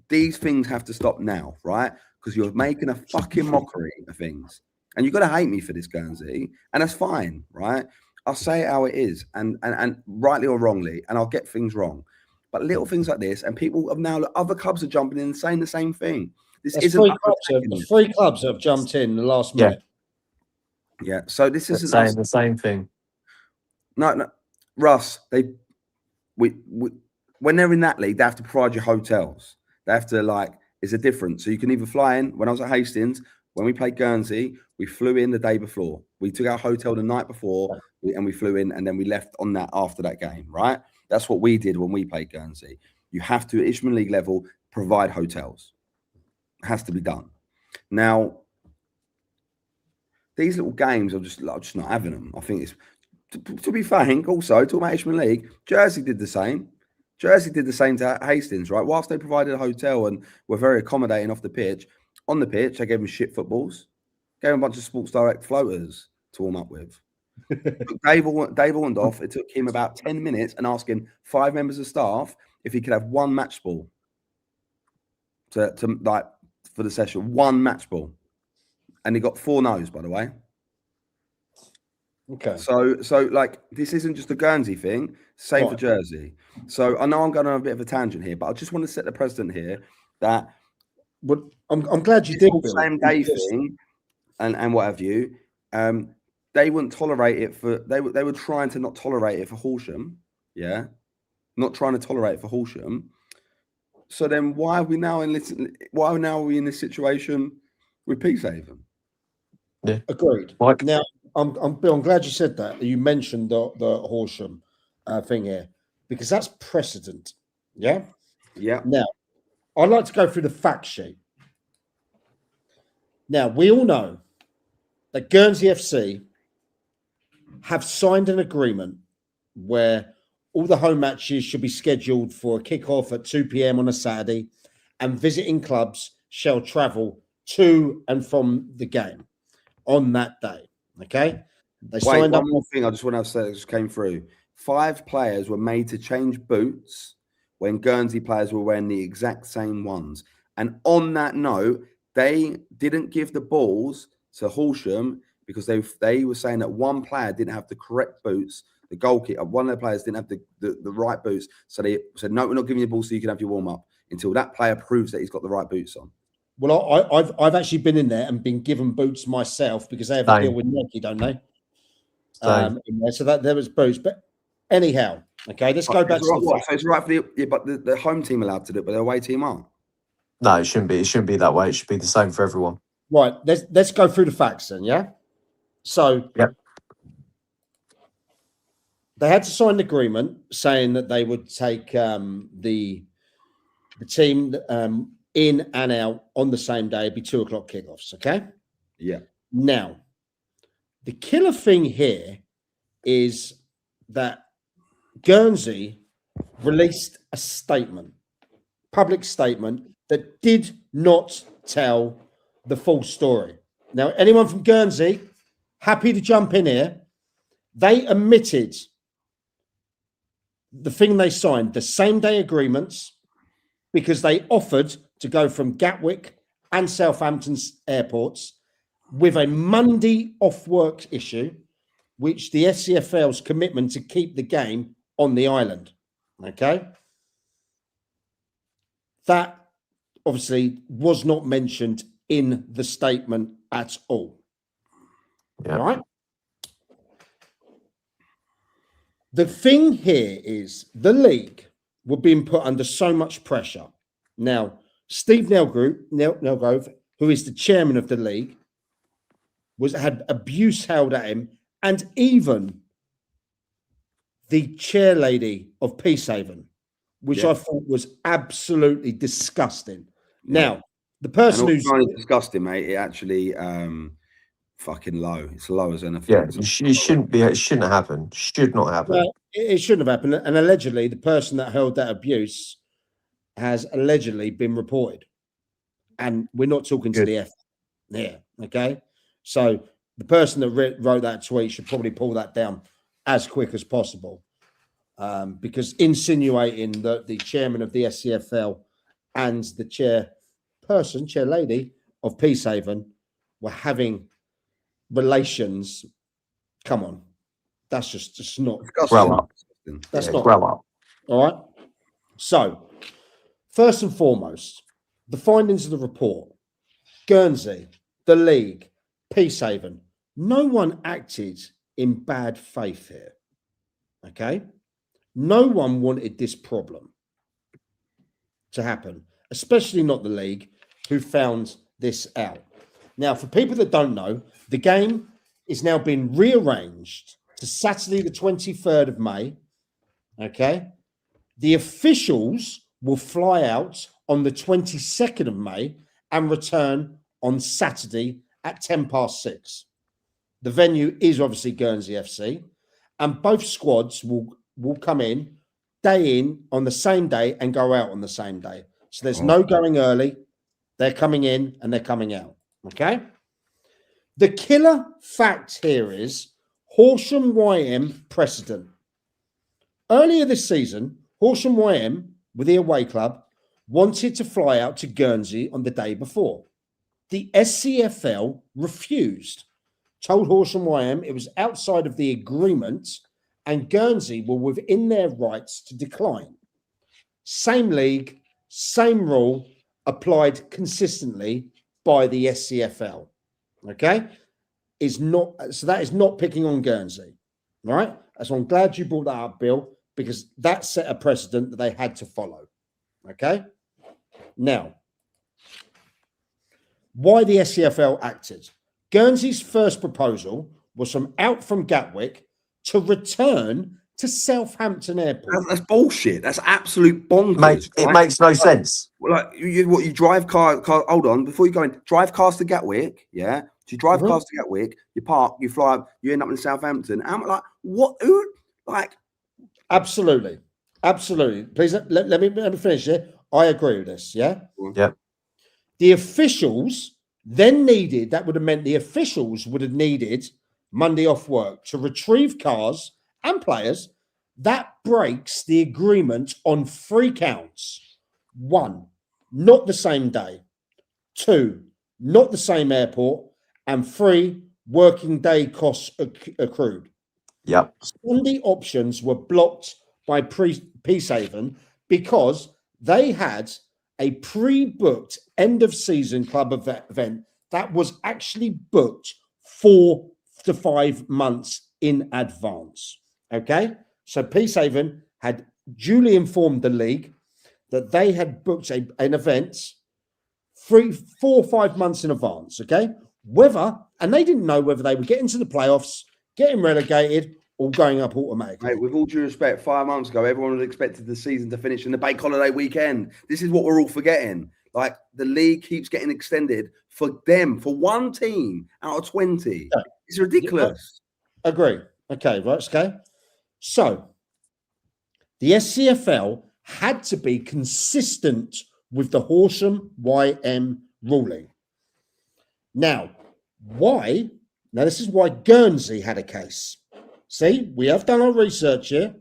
these things have to stop now, right? Because you're making a fucking mockery of things. And you've got to hate me for this, Guernsey, and that's fine, right? I'll say it how it is, and rightly or wrongly, and I'll get things wrong. But little things like this, and people have now, other clubs are jumping in and saying the same thing. This isn't 3 clubs have jumped in the last minute. Yeah. So this isn't saying the same thing. No, Russ. When they're in that league, they have to provide you hotels. They have to it's a difference. So you can either fly in. When I was at Hastings, when we played Guernsey, we flew in the day before. We took our hotel the night before, and we flew in, and then we left on that after that game, right? That's what we did when we played Guernsey. You have to, at Isthmian League level, provide hotels. It has to be done. Now, these little games, I'm just not having them. I think it's, to be frank, also, talking about Isthmian League, Jersey did the same. Jersey did the same to Hastings, right? Whilst they provided a hotel and were very accommodating off the pitch, on the pitch, they gave them shit footballs, gave them a bunch of Sports Direct floaters to warm up with. Dave warned off. It took him about 10 minutes and asking 5 members of staff if he could have one match ball to like for the session, one match ball. And he got 4 no's, by the way. Okay. So like this isn't just a Guernsey thing, same for Jersey. So I know I'm going on a bit of a tangent here, but I just want to set the precedent here that I'm glad you did, Bill. Same day thing and what have you. They wouldn't tolerate it for they were trying to not tolerate it for Horsham, yeah, not trying to tolerate it for Horsham. So then why are we now in this situation with Peacehaven? Yeah, agreed. Mike? Now I'm Bill. I'm glad you said that. You mentioned the Horsham thing here because that's precedent. Yeah. Yeah. Now I'd like to go through the fact sheet. Now we all know that Guernsey FC have signed an agreement where all the home matches should be scheduled for a kick-off at 2 p.m. on a Saturday, and visiting clubs shall travel to and from the game on that day. Okay? They signed one up. more thing I just want to say that just came through. 5 players were made to change boots when Guernsey players were wearing the exact same ones. And on that note, they didn't give the balls to Horsham because they were saying that one player didn't have the correct boots. The goalkeeper, one of the players didn't have the right boots. So they said, no, we're not giving you the ball so you can have your warm-up until that player proves that he's got the right boots on. Well, I've actually been in there and been given boots myself because they have a deal with Nike, don't they? In there. So that there was boots. But anyhow, okay, let's go back to the So it's right for but the home team allowed to do it, but the away team aren't. No, it shouldn't be. It shouldn't be that way. It should be the same for everyone. Right. Let's go through the facts then, yeah? So they had to sign an agreement saying that they would take the team in and out on the same day. It'd be 2 o'clock kickoffs, okay? Yeah. Now, the killer thing here is that Guernsey released a statement, public statement, that did not tell the full story. Now, anyone from Guernsey, happy to jump in here. They omitted the thing they signed, the same day agreements, because they offered to go from Gatwick and Southampton's airports with a Monday off work issue, which the SCFL's commitment to keep the game on the island. Okay. That obviously was not mentioned in the statement at all. Yeah. Right. The thing here is the league were being put under so much pressure. Now, Steve Nelgrove, who is the chairman of the league, had abuse held at him, and even the chair lady of Peacehaven, which I thought was absolutely disgusting. Yeah. Now, the person who's disgusting, mate, it actually fucking low. It's low as anything. Yeah, it shouldn't be. It shouldn't happen. Should not happen. It shouldn't have happened. And allegedly, the person that held that abuse has allegedly been reported. And we're not talking to the F. Yeah. Okay. So the person that wrote that tweet should probably pull that down as quick as possible. Because insinuating that the chairman of the SCFL and the chair lady of Peacehaven were having relations. Come on. That's just not. Grow up. That's not. Grow up. All right. So, first and foremost, the findings of the report: Guernsey, the league, Peacehaven. No one acted in bad faith here. Okay. No one wanted this problem to happen, especially not the league, who found this out. Now, for people that don't know, the game is now being rearranged to Saturday, the 23rd of May. Okay. The officials will fly out on the 22nd of May and return on Saturday at 6:10. The venue is obviously Guernsey FC, and both squads will come in day in on the same day and go out on the same day. So there's no going early. They're coming in and they're coming out. Okay. The killer fact here is Horsham YM precedent. Earlier this season, Horsham YM, with the away club, wanted to fly out to Guernsey on the day before. The SCFL refused, told Horsham YM it was outside of the agreement and Guernsey were within their rights to decline. Same league, same rule, applied consistently by the SCFL. Okay? That is not picking on Guernsey. Right? So I'm glad you brought that up, Bill, because that set a precedent that they had to follow. Okay? Now, why the SCFL acted. Guernsey's first proposal was from Gatwick to return to Southampton Airport. That's bullshit. That's absolute bonkers. It makes no sense. Like you drive car. Hold on, before you go in, drive cars to Gatwick. Yeah, so you drive cars to Gatwick. You park. You fly up. You end up in Southampton. I'm like, what? Who? Like, absolutely. Please let me finish here. I agree with this. Yeah. Yeah. The officials then needed. That would have meant the officials would have needed Monday off work to retrieve cars and players. That breaks the agreement on 3 counts. 1, not the same day. 2, not the same airport. And 3, working day costs accrued. Yep. Sunday options were blocked by Peacehaven because they had a pre-booked end of season club event that was actually booked 4 to 5 months in advance. Okay, so Peacehaven had duly informed the league that they had booked an event 3, 4, 5 months in advance. Okay, and they didn't know whether they would get into the playoffs, getting relegated, or going up automatically. Mate, with all due respect, 5 months ago, everyone had expected the season to finish in the bank holiday weekend. This is what we're all forgetting. Like, the league keeps getting extended for one team out of 20. Yeah. It's ridiculous. Agree. Okay, right, okay. So, the SCFL had to be consistent with the Horsham YM ruling. Now, why? Now, this is why Guernsey had a case. See, we have done our research here.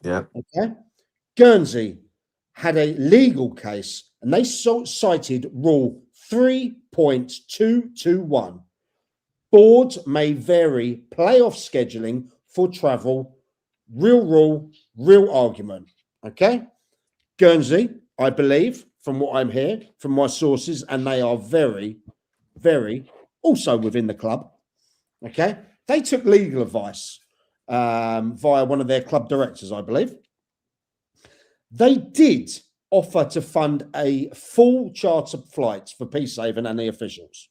Yeah. Okay. Guernsey had a legal case and they cited Rule 3.221. Boards may vary playoff scheduling for travel. Real rule, real argument. Okay. Guernsey, I believe, from what I'm hearing, from my sources, and they are very, very also within the club. Okay. They took legal advice via one of their club directors, I believe. They did offer to fund a full charter flight for Peacehaven and the officials.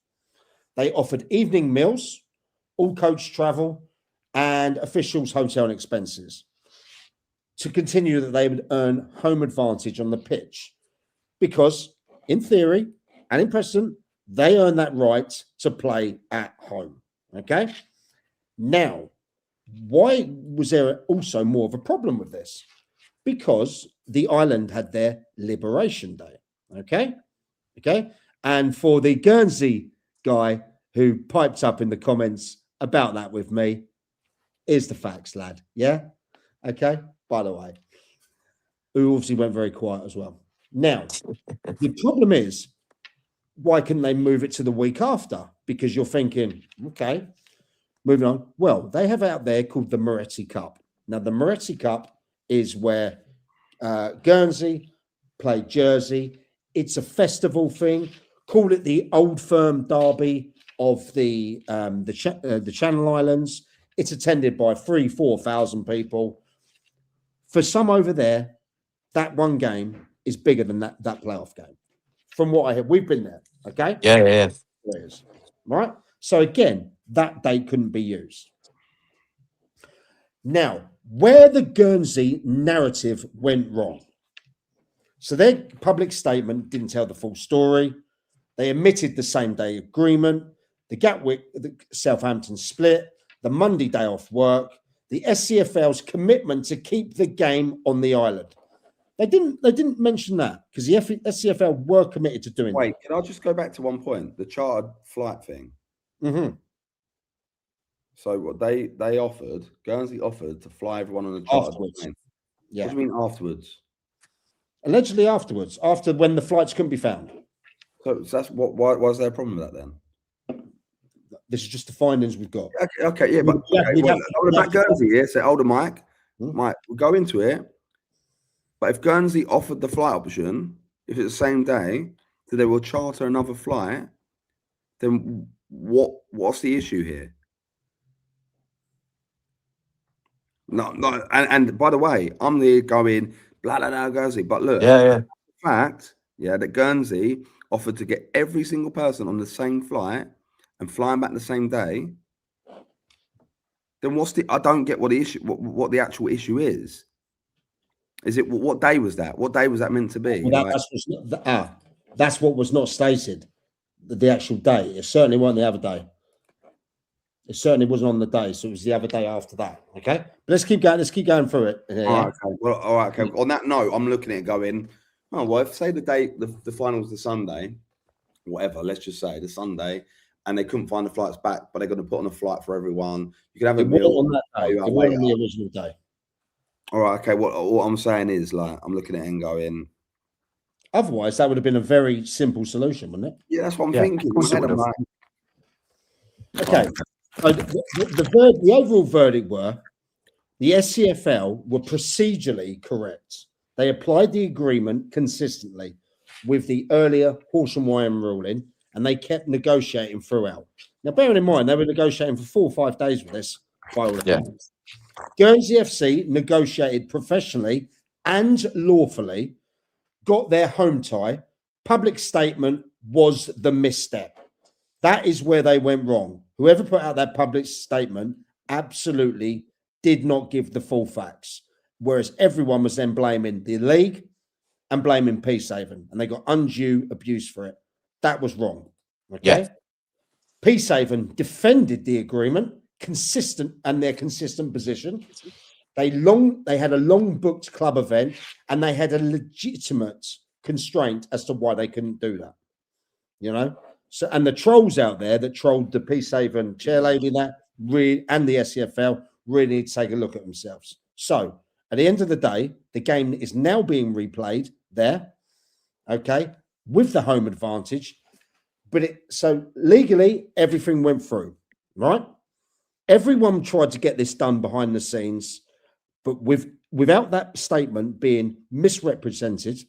They offered evening meals, all coach travel, and officials' hotel and expenses to continue that they would earn home advantage on the pitch because, in theory and in precedent, they earn that right to play at home. Okay? Now, why was there also more of a problem with this? Because the island had their Liberation Day. Okay? And for the Guernsey guy who piped up in the comments about that with me, here's the facts, lad. Yeah? Okay? By the way, who obviously went very quiet as well. Now, the problem is, why couldn't they move it to the week after? Because you're thinking, okay, moving on. Well, they have out there called the Moretti Cup. Now, the Moretti Cup is where Guernsey play Jersey. It's a festival thing. Call it the Old Firm Derby of the Channel Islands. It's attended by 3,000-4,000 people. For some over there, that one game is bigger than that playoff game. From what I hear, we've been there. Okay. Yeah. Right. So again, that date couldn't be used. Now, where the Guernsey narrative went wrong. So their public statement didn't tell the full story. They omitted the same day agreement, the Gatwick, the Southampton split, the Monday day off work, the SCFL's commitment to keep the game on the island. They didn't mention that because the SCFL were committed to doing Wait, can I just go back to one point? The chartered flight thing. that. So what they offered, Guernsey offered to fly everyone on a chartered plane. Yeah. What do you mean afterwards? Allegedly afterwards, after when the flights couldn't be found. So that's what. Why is there a problem with that then? This is just the findings we've got. Okay, yeah, but about Guernsey, yeah. So older Mike, we'll go into it. But if Guernsey offered the flight option, if it's the same day, so they will charter another flight, then what's the issue here? No, and by the way, I'm there going blah blah blah Guernsey, but look, the fact, that Guernsey offered to get every single person on the same flight and flying back the same day. Then I don't get what the issue, what the actual issue is. Is it what day was that? What day was that meant to be? Well, that's what was not stated. The actual day. It certainly wasn't the other day. It certainly wasn't on the day, so it was the other day after that. Okay, but let's keep going. Let's keep going through it. Yeah. All right, okay. Well, all right, okay. On that note, I'm looking at it going, oh well, if say the final's the Sunday, whatever. Let's just say the Sunday, and they couldn't find the flights back, but they're going to put on a flight for everyone. You can have a meal on that day. It wasn't on the original day. All right, okay. What I'm saying is, like, I'm looking at it and going. Otherwise, that would have been a very simple solution, wouldn't it? Yeah, that's what I'm thinking. Okay. So the overall verdict were the SCFL were procedurally correct. They applied the agreement consistently with the earlier Horse and Wyam ruling, and they kept negotiating throughout. Now, bearing in mind, they were negotiating for 4 or 5 days with this. By all accounts. Guernsey FC negotiated professionally and lawfully, got their home tie. Public statement was the misstep. That is where they went wrong. Whoever put out that public statement absolutely did not give the full facts, whereas everyone was then blaming the league and blaming Peacehaven, and they got undue abuse for it. That was wrong. Okay. Peacehaven defended the agreement, their consistent position. They had a long booked club event, and they had a legitimate constraint as to why they couldn't do that. You know, so and the trolls out there that trolled the Peacehaven chair lady and the SCFL really need to take a look at themselves. So at the end of the day, the game is now being replayed there, okay, with the home advantage. But so legally everything went through, right? Everyone tried to get this done behind the scenes, but without that statement being misrepresented,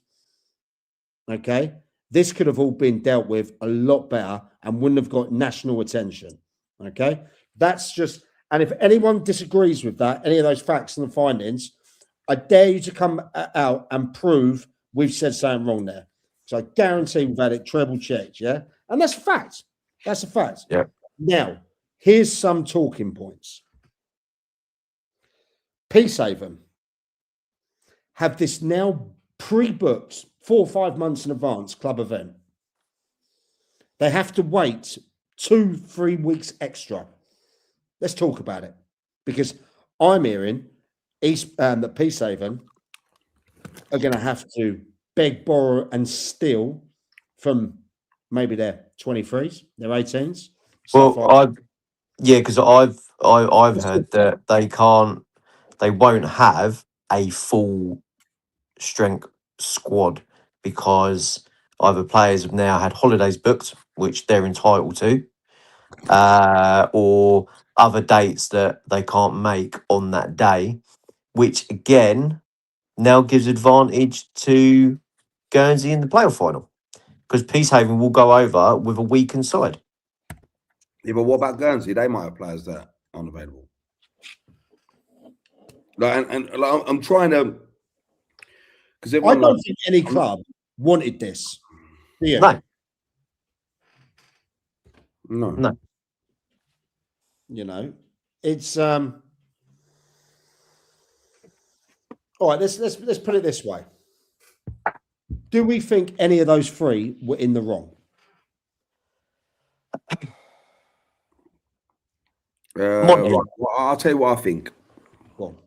okay, this could have all been dealt with a lot better and wouldn't have got national attention. Okay, that's just, and if anyone disagrees with that, any of those facts and the findings, I dare you to come out and prove we've said something wrong there. So I guarantee we've had it treble checked, yeah? And that's a fact. That's a fact. Yeah. Now, here's some talking points. Peacehaven have this now pre-booked 4 or 5 months in advance club event. They have to wait 2-3 weeks extra. Let's talk about it, because I'm hearing that Peacehaven are going to have to beg, borrow, and steal from maybe their 23s, their 18s. Well, because I've heard that they won't have a full strength squad because either players have now had holidays booked, which they're entitled to, or other dates that they can't make on that day, which again now gives advantage to Guernsey in the playoff final because Peacehaven will go over with a weakened side. Yeah, but what about Guernsey? They might have players that aren't available. Like, and like, I'm trying to, because I don't think any club wanted this. Do you? No. You know, it's all right. Let's put it this way. Do we think any of those three were in the wrong? Well, I'll tell you what I think. Go on.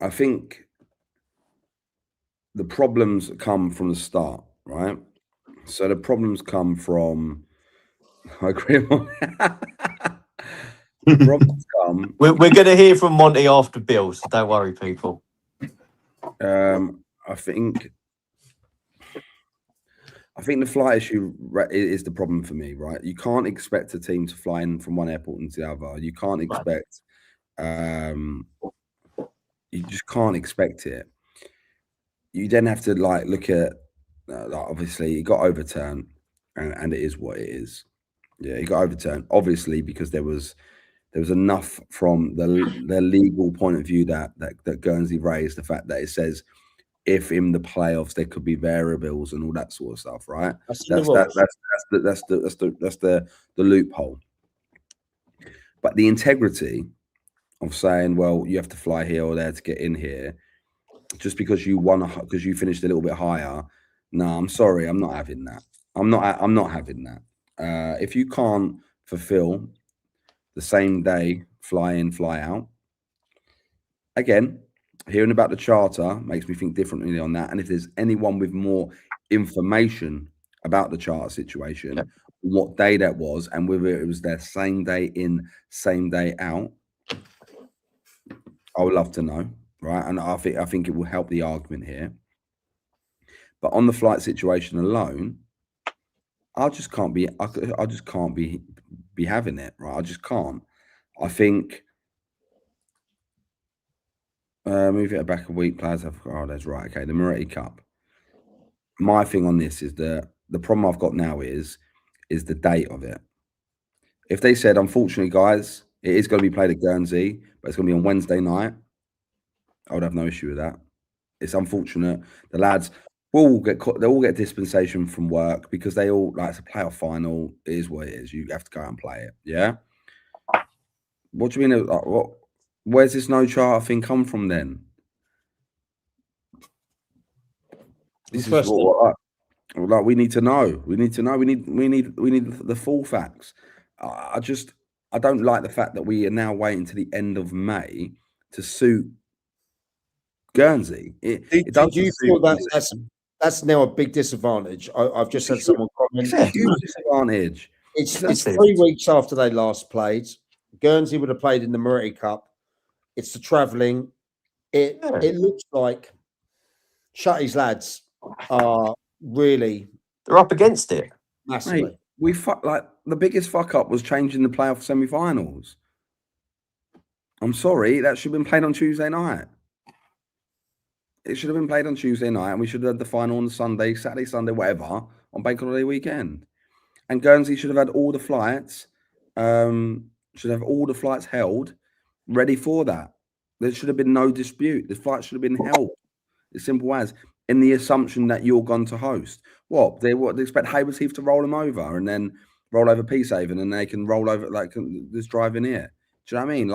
I think the problems come from the start, right? So the problems come from. I agree. The problems come. We're going to hear from Monty after Bill, so don't worry, people. I think the flight issue is the problem for me, right? You can't expect a team to fly in from one airport into the other. You can't expect. You just can't expect it. You then have to look at. Obviously, it got overturned, and it is what it is. Yeah, it got overturned, obviously, because there was enough from their legal point of view that Guernsey raised, the fact that it says if in the playoffs there could be variables and all that sort of stuff, right? That's the loophole. But the integrity of saying, well, you have to fly here or there to get in here, just because you because you finished a little bit higher. No, I'm sorry, I'm not having that. I'm not having that. If you can't fulfill the same day fly in, fly out, again, hearing about the charter makes me think differently on that. And if there's anyone with more information about the charter situation, what day that was, and whether it was their same day in, same day out, I would love to know, right? And I think it will help the argument here. But on the flight situation alone, I just can't be having it, right? I just can't. I think move it back a week, players have that's right. Okay, the Moretti Cup. My thing on this is the problem I've got now is the date of it. If they said, unfortunately, guys, it is going to be played at Guernsey, but it's going to be on Wednesday night, I would have no issue with that. It's unfortunate. The lads will get dispensation from work because they all it's a playoff final. It is what it is. You have to go out and play it. Yeah. What do you mean? Where's this no charter thing come from then? This is what we need to know. We need to know. We need the full facts. I don't like the fact that we are now waiting to the end of May to suit Guernsey. Do you feel that's now a big disadvantage? I've just had someone comment. It's a huge disadvantage. It's 3 weeks after they last played. Guernsey would have played in the Moretti Cup. It's the travelling. It looks like Shutty's lads are really they're up against it massively. Mate, the biggest fuck up was changing the playoff semi-finals. I'm sorry, that should have been played on Tuesday night. It should have been played on Tuesday night, and we should have had the final on Sunday, Saturday, Sunday, whatever, on Bank Holiday weekend. And Guernsey should have had all the flights. Should have all the flights held ready for that. There should have been no dispute. The flight should have been held. As simple as, in the assumption that you're going to host. They expect Hayward Heath to roll them over and then roll over Peacehaven, and they can roll over this drive in here. Do you know what I mean?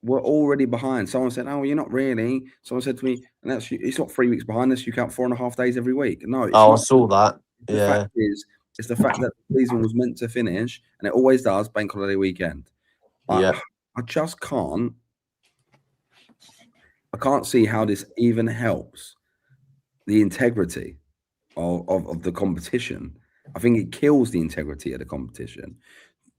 We're already behind. Someone said, "Oh, you're not really." Someone said to me, "And it's not 3 weeks behind us. You count 4.5 days every week." No, it's not. I saw that. The fact is, it's the fact that the season was meant to finish, and it always does, Bank Holiday weekend. I just can't. I can't see how this even helps the integrity of the competition. I think it kills the integrity of the competition.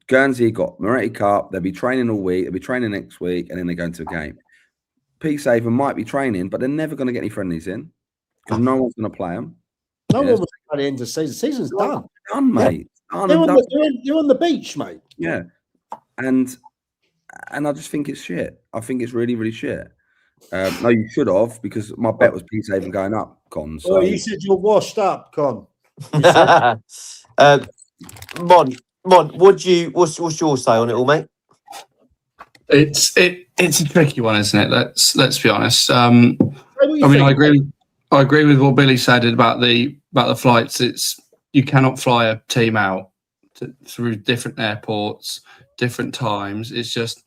Guernsey got Moretti Cup. They'll be training all week. They'll be training next week, and then they go into a game. Peacehaven might be training, but they're never going to get any friendlies in because no one's going to play them. No one was at the end of the season. Season's done. Done, mate. They're on the beach, mate. Yeah. And I just think it's shit. I think it's really, really shit. No, you should have, because my bet was Peacehaven going up, Con. So. Oh, you said you're washed up, Con. Mon, what's your say on it all, mate? It's a tricky one, isn't it? Let's be honest. I agree with what Billy said about the flights. It's you cannot fly a team out through different airports, different times. It's just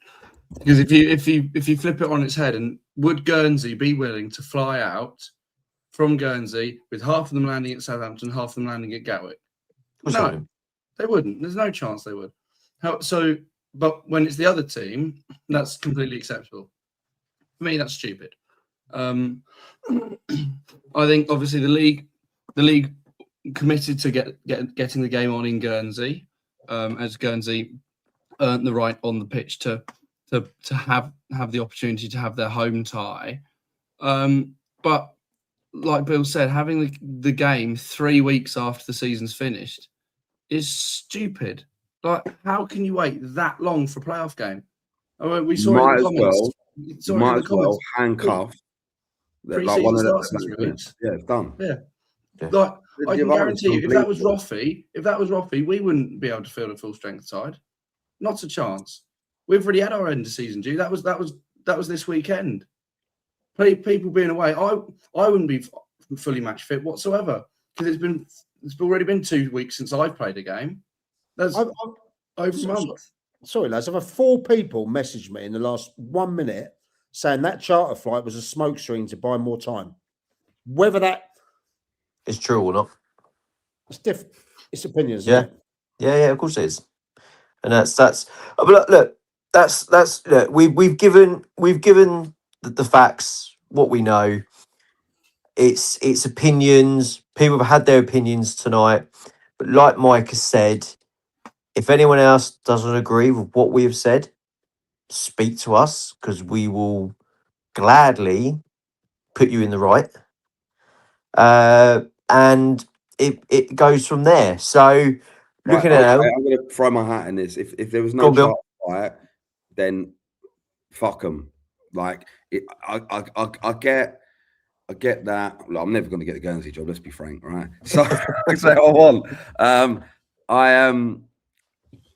because if you flip it on its head, and would Guernsey be willing to fly out from Guernsey with half of them landing at Southampton, half of them landing at Gatwick? No, they wouldn't. There's no chance they would. But when it's the other team, that's completely acceptable. For me, that's stupid. I think obviously the league committed to getting the game on in Guernsey, as Guernsey earned the right on the pitch to have the opportunity to have their home tie. But like Bill said, having the game 3 weeks after the season's finished is stupid. Like, how can you wait that long for a playoff game? I mean, we saw it in the comments. Might as well handcuff. Like one of the 3 weeks. Yeah, it's done. Yeah. Like, I can guarantee you, if that was Roffey, we wouldn't be able to field a full strength side. Not a chance. We've already had our end of season due. That was this weekend. People being away, I wouldn't be fully match fit whatsoever, because it's already been 2 weeks since I've played a game. That's over a month. Sorry, lads. I've had 4 people message me in the last 1 minute saying that charter flight was a smokescreen to buy more time. Whether that is true or not, it's different. It's opinions. Yeah, isn't it? yeah, of course it is. And that's. But look, that's. Look, we've given the facts, what we know. It's opinions. People have had their opinions tonight, but like Mike has said, if anyone else doesn't agree with what we have said, speak to us, because we will gladly put you in the right. And it goes from there. So looking at I'm going to throw my hat in this. If there was no charter flight, then fuck them. Like I get that. Look, I'm never going to get the Guernsey job. Let's be frank, right? So that's what I want.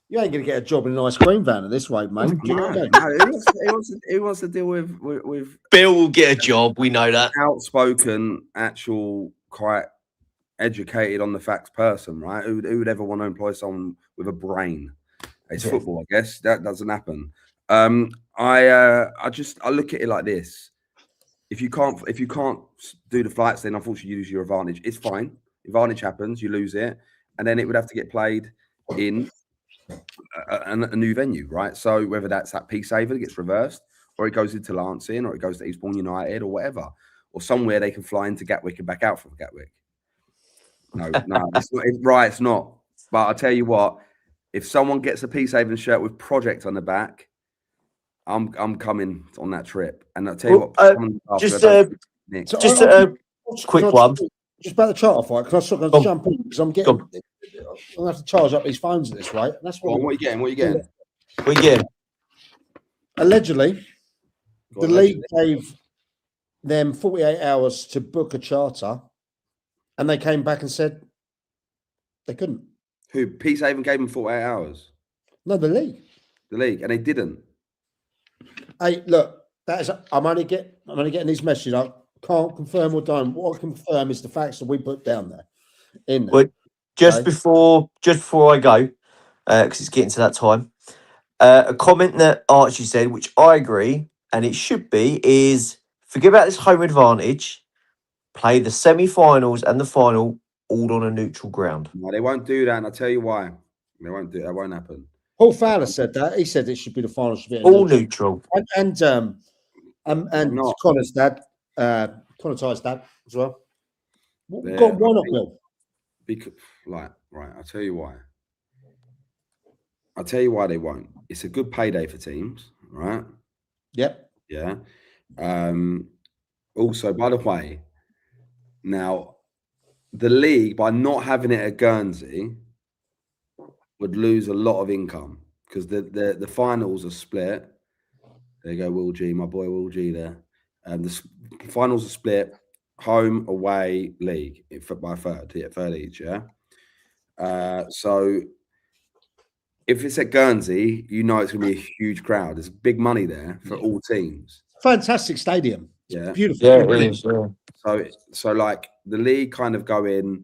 You ain't going to get a job in an ice cream van at this rate, mate. Do you know what I mean? No, he wants to deal with Bill will get a job. We know that. Outspoken, actual, quite educated on the facts person, right? Who would ever want to employ someone with a brain? It's football, I guess. That doesn't happen. I look at it like this. If you can't do the flights, then unfortunately you lose your advantage. It's fine. Advantage happens, you lose it, and then it would have to get played in a new venue, right? So whether that's that Peacehaven that gets reversed, or it goes into Lancing, or it goes to Eastbourne United, or whatever, or somewhere they can fly into Gatwick and back out from Gatwick. No, it's not. It's not. But I'll tell you what, if someone gets a Peacehaven shirt with Project on the back, I'm coming on that trip. And I'll tell you what, just a quick one. Just about the charter fight, because I'm going to jump in, because I'm going to have to charge up these phones at this rate. That's what are you getting? What are you getting? Allegedly, the league gave them 48 hours to book a charter, and they came back and said they couldn't. Who? Peacehaven gave them 48 hours? No, the league. The league, and they didn't. Hey, look, I'm only getting these messages. I can't confirm or don't. What I confirm is the facts that we put down there. Well, just before I go, because it's getting to that time, a comment that Archie said, which I agree, and it should be, is forget about this home advantage. Play the semi-finals and the final all on a neutral ground. No, they won't do that, and I'll tell you why. They won't do that. That won't happen. Paul Fowler said that. He said it should be the final. Should be all neutral. And Connor's dad, Connor Ty's dad as well. Why not, Bill? Because, right. I'll tell you why. I'll tell you why they won't. It's a good payday for teams, right? Yep. Yeah. Also, by the way, now the league, by not having it at Guernsey, would lose a lot of income, because the finals are split. There you go, Will G, my boy Will G there. The finals are split, home, away, league by third each, yeah? So if it's at Guernsey, you know it's going to be a huge crowd. There's big money there for all teams. Fantastic stadium. Yeah. Beautiful. Yeah, it is. Yeah. So like the league kind of go in.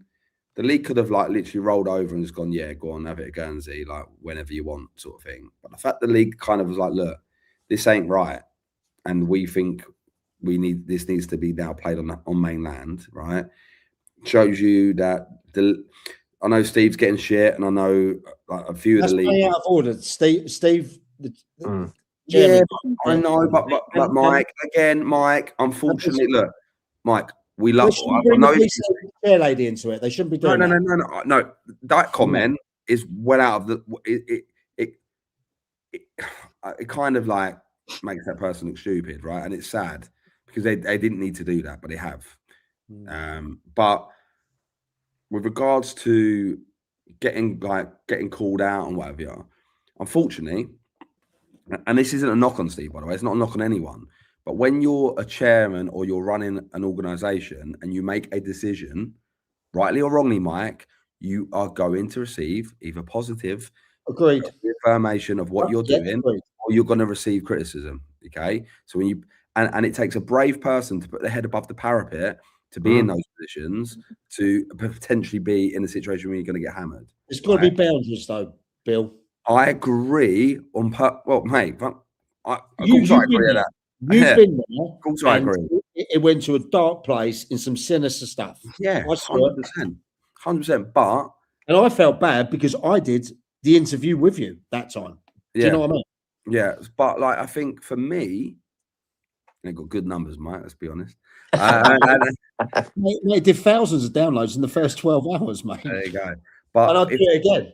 The league could have like literally rolled over and just gone, yeah, go on, have it at Guernsey, like whenever you want, sort of thing. But the fact the league kind of was like, look, this ain't right, and we think this needs to be now played on mainland, right? Shows you that I know Steve's getting shit, and I know like, a few of the leagues. Out of order. Steve, Yeah, chairman. I know, but Mike, unfortunately, look, Mike, we love. They shouldn't bring the chair lady into it. They shouldn't be doing no. That comment is well out of the. It kind of like makes that person look stupid, right? And it's sad because they didn't need to do that, but they have. But with regards to getting called out and whatever, unfortunately, and this isn't a knock on Steve, by the way, it's not a knock on anyone. But when you're a chairman or you're running an organization and you make a decision, rightly or wrongly, Mike, you are going to receive either positive affirmation of what you're doing, or you're going to receive criticism. Okay, so when you and it takes a brave person to put their head above the parapet to be in those positions, to potentially be in a situation where you're going to get hammered. There's got to be boundaries, though, Bill. I agree on well, mate. You've been there. You've been there. Of course, I agree. It went to a dark place in some sinister stuff. Yeah, 100%. But I felt bad because I did the interview with you that time. Do you know what I mean? Yeah, but like I think for me, they got good numbers, Mike. Let's be honest. They did thousands of downloads in the first 12 hours, mate. There you go. But and I'll do it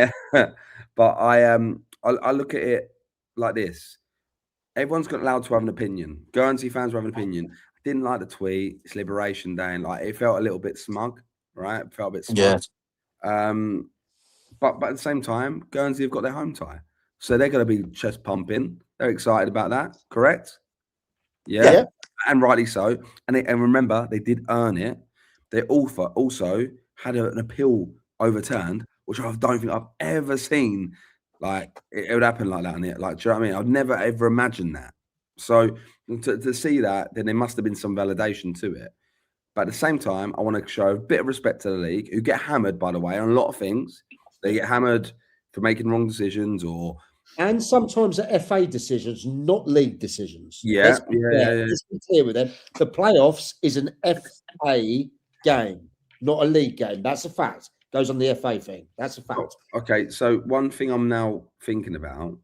again. But I look at it like this. Everyone's got allowed to have an opinion. Guernsey fans will have an opinion. I didn't like the tweet. It's Liberation Day, and like it felt a little bit smug, right? It felt a bit smug. Yeah. But at the same time, Guernsey have got their home tie, so they're going to be chest pumping. They're excited about that, correct? Yeah. And rightly so. And remember, they did earn it. They also had an appeal overturned, which I don't think I've ever seen. Like it would happen like that, and like, do you know what I mean? I'd never ever imagined that. So to see that, then there must have been some validation to it. But at the same time, I want to show a bit of respect to the league, who get hammered, by the way, on a lot of things. They get hammered for making wrong decisions, and sometimes the FA decisions, not league decisions. Yeah. Let's be clear with them. The playoffs is an FA game, not a league game. That's a fact. Goes on the FA thing. That's a fact. Okay, so one thing I'm now thinking about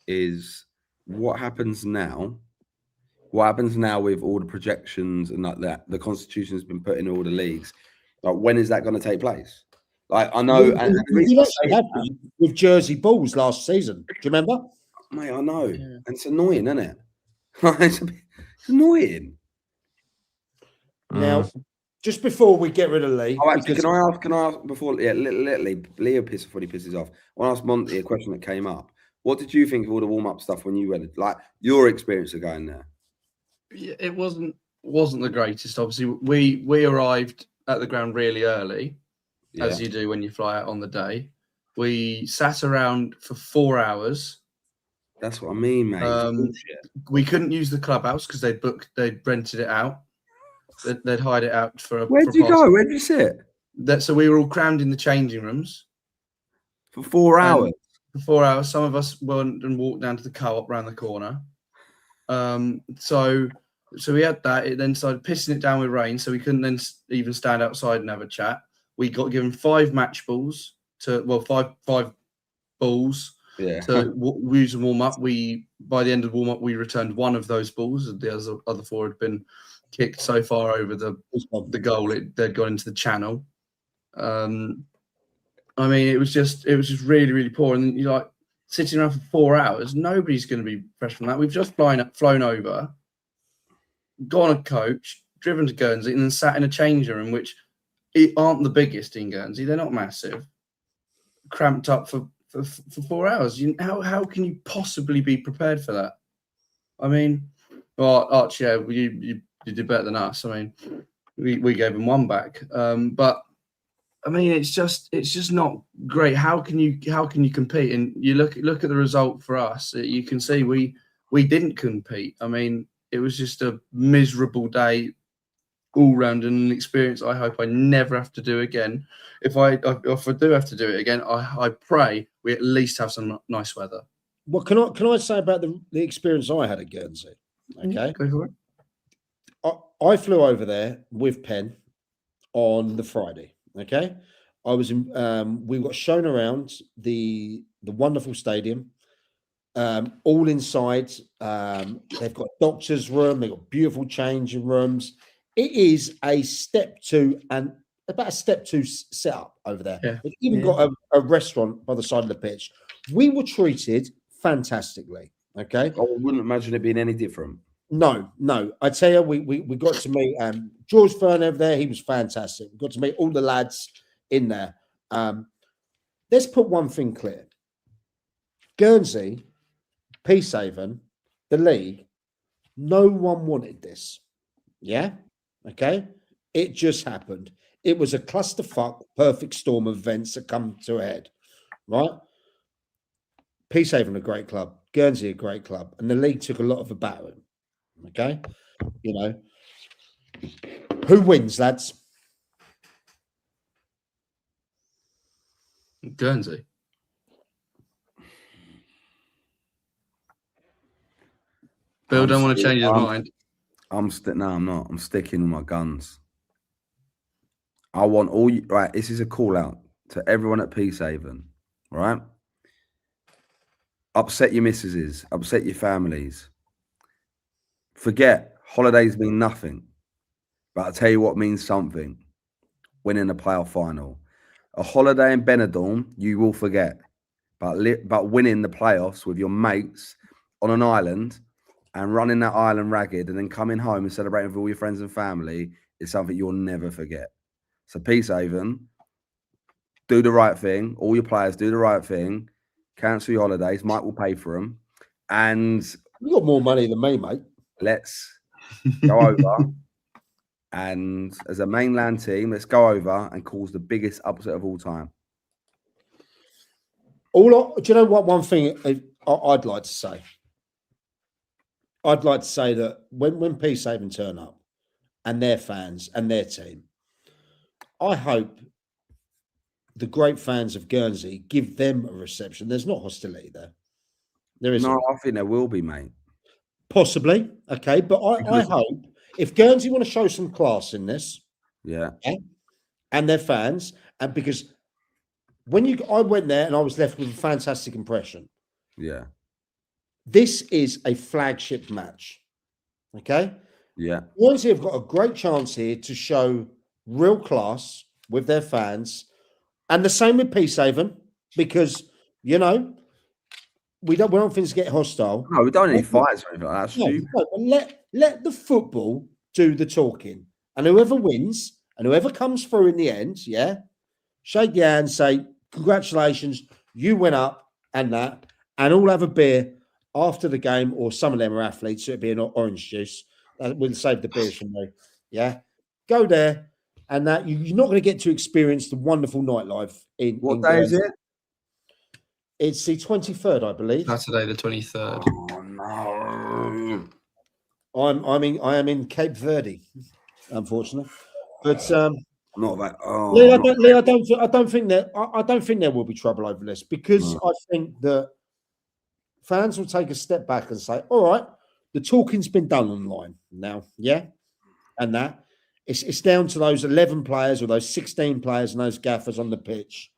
is what happens now. What happens now with all the projections and like that? The constitution has been put in all the leagues. Like, when is that going to take place? Like, I know, with Jersey Bulls last season. Do you remember? Mate, I know, and it's annoying, isn't it? It's annoying. Now, just before we get rid of Lee, can I ask before? Yeah, Leo before he pisses off. I want to ask Monty a question that came up. What did you think of all the warm up stuff when you went? Like your experience of going there? Yeah, it wasn't the greatest. Obviously, we arrived at the ground really early, as you do when you fly out on the day. We sat around for 4 hours. That's what I mean, mate. We couldn't use the clubhouse because they'd rented it out. They'd hide it out for a. Where'd you go? Where'd you sit? So we were all crammed in the changing rooms for 4 hours. For 4 hours, some of us went and walked down to the co-op around the corner. So we had that. It then started pissing it down with rain, so we couldn't then even stand outside and have a chat. We got given 5 match balls five balls to use and warm up. By the end of the warm up, we returned one of those balls. The other 4 had been kicked so far over the goal they'd gone into the channel. I mean, it was just really, really poor. And you're like sitting around for 4 hours. Nobody's going to be fresh from that. We've just flown over, gone a coach, driven to Guernsey, and then sat in a changing room, which aren't the biggest in Guernsey. They're not massive. Cramped up for 4 hours. How can you possibly be prepared for that? I mean, well, Arch, you did better than us. I mean, we gave them 1 back. But I mean, it's just not great. How can you compete? And you look at the result for us. You can see we didn't compete. I mean, it was just a miserable day all round, and an experience I hope I never have to do again. If I do have to do it again, I pray we at least have some nice weather. What can I say about the experience I had at Guernsey? Okay, go for it. I flew over there with Penn on the Friday. Okay, I was in. We got shown around the wonderful stadium. all inside. They've got doctor's room. They've got beautiful changing rooms. It is a step two and about a step two setup over there. Yeah. They've even got a restaurant by the side of the pitch. We were treated fantastically. Okay. I wouldn't imagine it being any different. No. I tell you, we got to meet George Fern over there. He was fantastic. We got to meet all the lads in there. Let's put one thing clear. Guernsey, Peacehaven, the league, no one wanted this. Yeah? Okay? It just happened. It was a clusterfuck, perfect storm of events that come to a head. Right? Peacehaven, a great club. Guernsey, a great club. And the league took a lot of a battering. Okay? You know. Who wins, lads? Guernsey. Bill don't want to change his mind. No, I'm not. I'm sticking with my guns. I want all you. Right, this is a call out to everyone at Peacehaven. Right, upset your missuses, upset your families. Forget holidays mean nothing, but I'll tell you what means something: winning the playoff final. A holiday in Benidorm, you will forget, but winning the playoffs with your mates on an island and running that island ragged and then coming home and celebrating with all your friends and family is something you'll never forget. So Peacehaven, do the right thing. All your players do the right thing. Cancel your holidays. Mike will pay for them. And you got more money than me, mate. Let's go over. And as a mainland team, let's go over and cause the biggest upset of all time. Do you know what? One thing I'd like to say. I'd like to say that when Peacehaven turn up and their fans and their team, I hope the great fans of Guernsey give them a reception. There's not hostility there. There isn't. No, I think there will be, mate. Possibly. Okay. But I hope if Guernsey want to show some class in this, yeah, and their fans, and because I went there and I was left with a fantastic impression. Yeah. This is a flagship match. Okay? Yeah. Guernsey have got a great chance here to show real class with their fans. And the same with Peacehaven, because, you know, we don't want things to get hostile. No, we don't need fights or anything like that. No, but let the football do the talking. And whoever wins and whoever comes through in the end, yeah, shake your hand, say, congratulations, you went up and that, and all have a beer after the game, or some of them are athletes, so it'd be an orange juice. We'll save the beers from me. Yeah. Go there, and that you're not going to get to experience the wonderful nightlife in. What day is it? It's the 23rd, I believe. Saturday the 23rd. Oh no. I am in Cape Verde, unfortunately. But not that. Lee, I don't think there will be trouble over this, because I think that fans will take a step back and say, all right, the talking's been done online now, yeah? And that it's down to those 11 players or those 16 players and those gaffers on the pitch.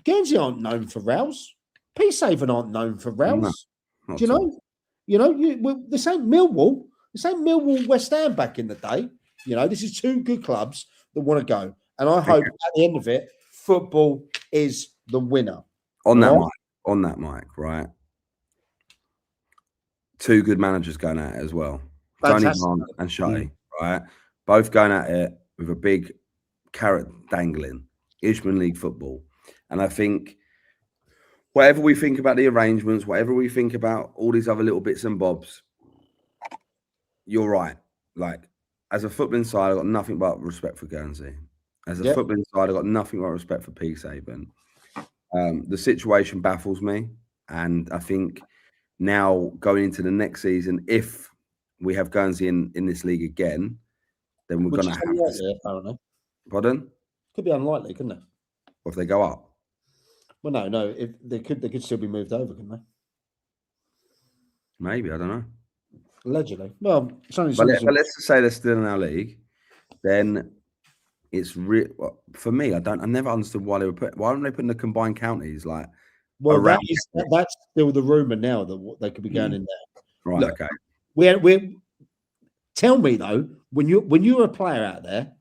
Guernsey aren't known for rows. Peacehaven aren't known for rows. No, do you know? You know, the same Millwall West Ham back in the day. You know, this is two good clubs that want to go. And I hope at the end of it, football is the winner. On that mic, right? Two good managers going at it as well. Fantastic. Tony Grant and Shutty, right? Both going at it with a big carrot dangling. Isthmian League football. And I think whatever we think about the arrangements, whatever we think about all these other little bits and bobs, you're right. Like, as a footballing side, I've got nothing but respect for Guernsey. As a footballing side, I've got nothing but respect for Peacehaven. The situation baffles me. And I think now going into the next season, if we have Guernsey in this league again, then we're going to have to... apparently. Pardon? Could be unlikely, couldn't it? Or if they go up? Well, no. If they could still be moved over, couldn't they? Maybe, I don't know. Allegedly. Well, it's only but let's just say they're still in our league. Then it's for me. I never understood why they were why aren't they putting the combined counties? Like, Well, around that's still the rumor now that they could be going in there. Right. Look, Okay. we tell me though, when you're a player out there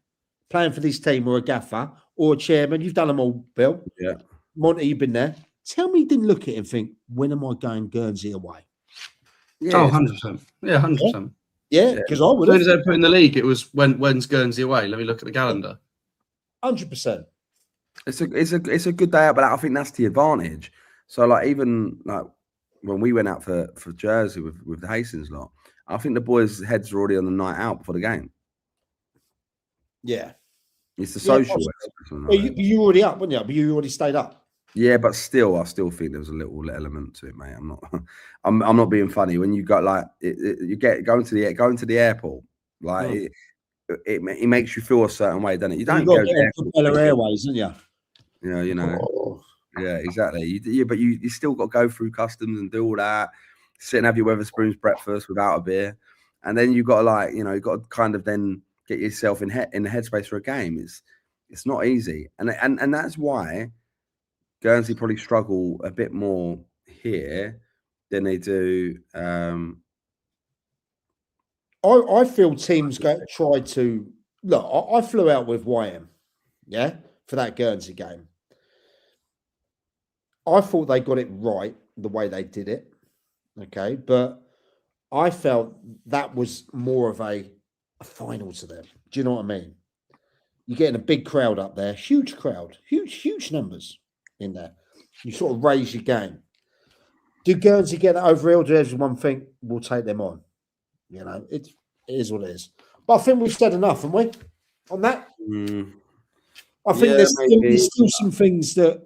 playing for this team or a gaffer or a chairman, you've done them all, Bill. Yeah. Monty, you've been there. Tell me you didn't look at it and think, when am I going Guernsey away? Yeah. Oh, 100%. Yeah, 100%. Yeah, because I would As have. soon as they put in the league, it was when's Guernsey away? Let me look at the calendar. 100%. It's a good day out, but I think that's the advantage. So like even like when we went out for Jersey with the Hastings lot, I think the boys' heads were already on the night out before the game. Yeah. It's the social. Well, you were already up, weren't you? But you already stayed up. Yeah, but still, I still think there was a little element to it, mate. I'm not, I'm not being funny. When you got like, you get going to the airport, like it makes you feel a certain way, doesn't it? You don't got go to there get Bella Airways, didn't you? You know. Yeah, exactly. But you still got to go through customs and do all that. Sit and have your Wetherspoons breakfast without a beer, and then you got to like, you got to kind of then get yourself in the headspace for a game. It's not easy, and that's why Guernsey probably struggle a bit more here than they do. I feel teams try to look. I flew out with YM, for that Guernsey game. I thought they got it right the way they did it, okay, but I felt that was more of a final to them. Do you know what I mean? You're getting a big crowd up there, huge crowd, huge numbers in there. You sort of raise your game. Do Guernsey get that over? Or do everyone think we'll take them on? It is what it is. But I think we've said enough, haven't we, on that? I think there's still some things that.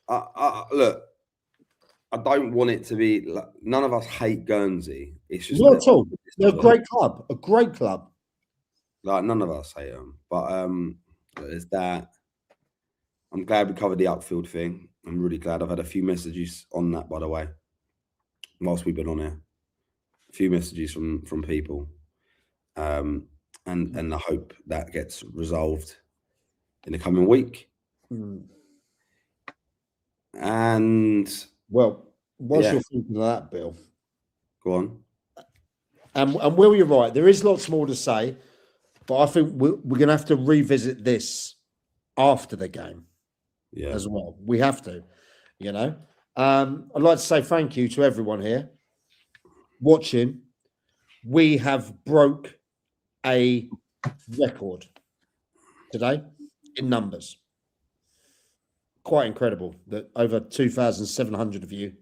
Look, I don't want it to be. Like, none of us hate Guernsey. It's just not at all. They're a great club. A great club. Like none of us hate them, but there's that. I'm glad we covered the outfield thing. I'm really glad. I've had a few messages on that, by the way, whilst we've been on here. A few messages from people, and I hope that gets resolved in the coming week. And well, what's your thinking of that, Bill? Go on. And Will, you're right. There is lots more to say, but I think we're going to have to revisit this after the game, as well. We have to, I'd like to say thank you to everyone here watching. We have broke a record today in numbers. Quite incredible that over 2,700 of you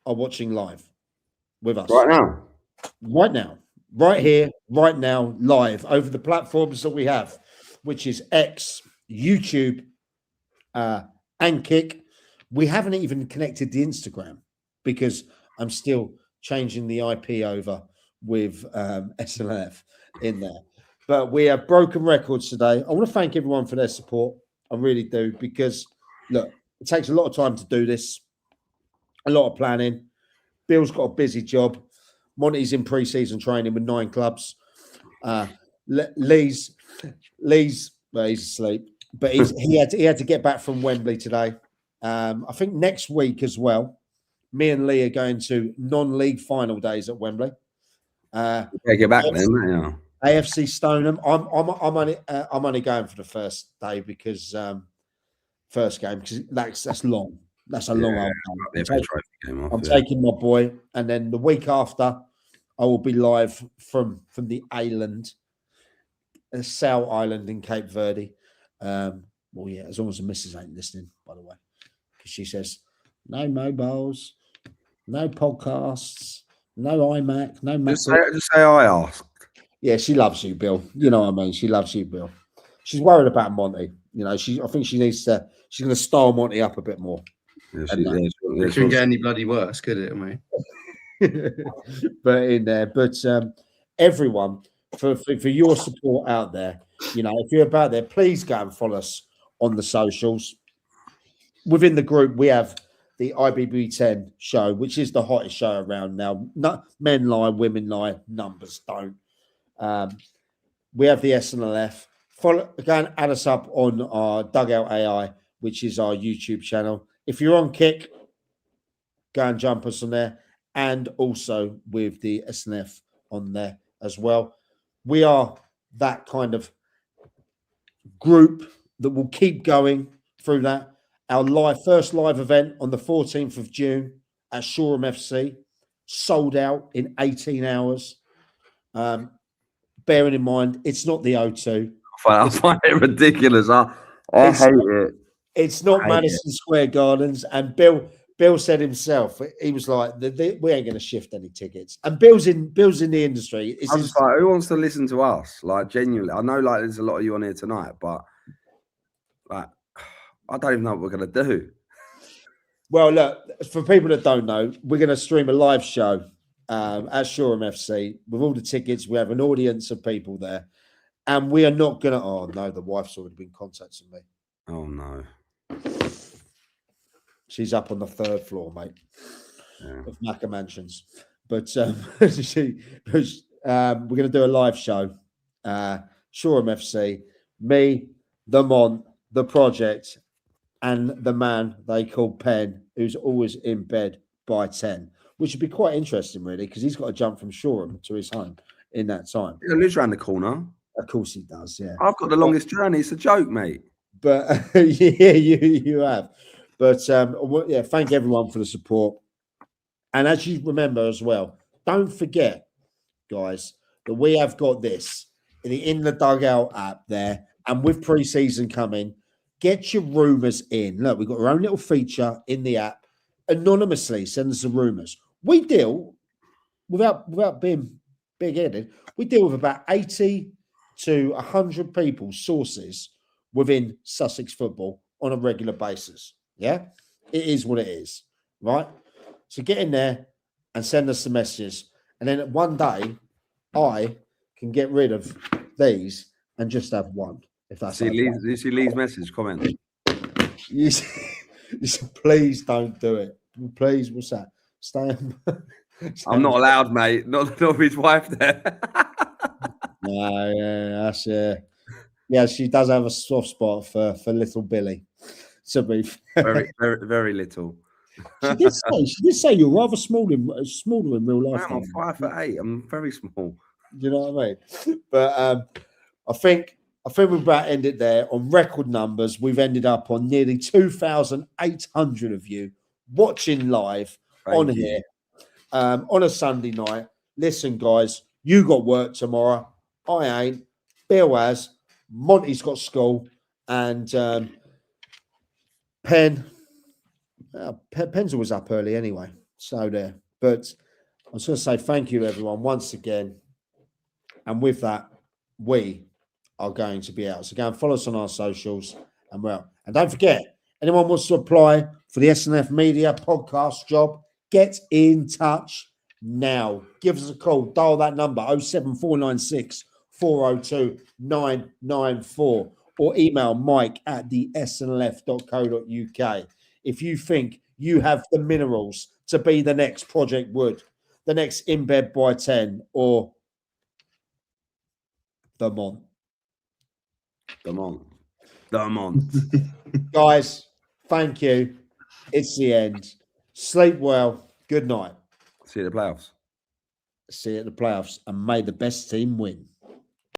are watching live with us right now, right here, right now, live over the platforms that we have, which is X, YouTube, and Kick. We haven't even connected the Instagram because I'm still changing the IP over with SNLF in there. But we have broken records today. I want to thank everyone for their support. I really do, because look, it takes a lot of time to do this, a lot of planning. Bill's got a busy job. Monty's in pre-season training with 9 clubs. Lee's well, he's asleep, but he had to get back from Wembley today. I think next week as well, me and Lee are going to non-league final days at Wembley. Take it back then, AFC Stoneham. I'm only going for the first day because first game, because that's long. That's a long old game. I'm taking my boy, and then the week after, I will be live from the island, South Island in Cape Verde. Well, yeah, as long as the missus ain't listening, by the way, because she says no mobiles, no podcasts, no iMac, no Mac. Just say I asked. Yeah, she loves you, Bill. You know what I mean? She loves you, Bill. She's worried about Monty. I think she needs to. She's going to style Monty up a bit more. It couldn't get any bloody worse, could it, mate? But in there, everyone for your support out there. If you're about there, please go and follow us on the socials. Within the group, we have the IBB10 show, which is the hottest show around now. Men lie, women lie, numbers don't. We have the SNLF. Go and add us up on our Dugout AI, which is our YouTube channel. If you're on Kick, go and jump us on there, and also with the SNF on there as well. We are that kind of group that will keep going through that. Our first live event on the 14th of June at Shoreham FC, sold out in 18 hours. Bearing in mind, it's not the O2. I find it ridiculous. I hate it. It's not Madison Square Gardens. And Bill said himself, he was like, we ain't going to shift any tickets. And Bill's in the industry. I was like, who wants to listen to us? Like, genuinely, I know like there's a lot of you on here tonight, but like, I don't even know what we're going to do. Well, look, for people that don't know, we're going to stream a live show at Shoreham FC with all the tickets. We have an audience of people there, and we are not going to. Oh no, the wife's already been contacting me. Oh no, she's up on the 3rd floor, mate, of Macca Mansions. But we're going to do a live show. Shoreham FC, me, the Mont, the Project, and the man they call Penn, who's always in bed by 10, which would be quite interesting, really, because he's got to jump from Shoreham to his home in that time. He lives around the corner. Of course he does, yeah. I've got the longest journey. It's a joke, mate. But yeah, you have. But yeah, thank everyone for the support. And as you remember as well, don't forget, guys, that we have got this in the Dugout app there, and with pre-season coming, get your rumours in. Look, we've got our own little feature in the app. Anonymously send us the rumours. We deal, without being big-headed, we deal with about 80 to 100 people, sources within Sussex football on a regular basis. Yeah? It is what it is, right? So get in there and send us the messages. And then one day, I can get rid of these and just have one. If that's see Lee's message, comment. You please don't do it. Please, what's that? Stay. I'm not allowed, mate. Not his wife there. No, yeah, that's yeah. She does have a soft spot for little Billy. To be fair. very little. She did say you're rather smaller in real life. I'm 5'8". I'm very small. You know what I mean? But I think we've about ended there on record numbers. We've ended up on nearly 2,800 of you watching live here on a Sunday night. Listen, guys, you got work tomorrow. I ain't. Bill has. Monty's got school, and Penn's always up early anyway. So there. But I was going to say thank you, everyone, once again. And with that, we are going to be out. So go and follow us on our socials. And don't forget, anyone wants to apply for the SNF Media podcast job, get in touch now. Give us a call. Dial that number, 07496 402 994, or email mike@thesnlf.co.uk. If you think you have the minerals to be the next Project Wood, the next In Bed by 10, or the Mont. Guys, thank you. It's the end. Sleep well. Good night. See you at the playoffs. See you at the playoffs, and may the best team win.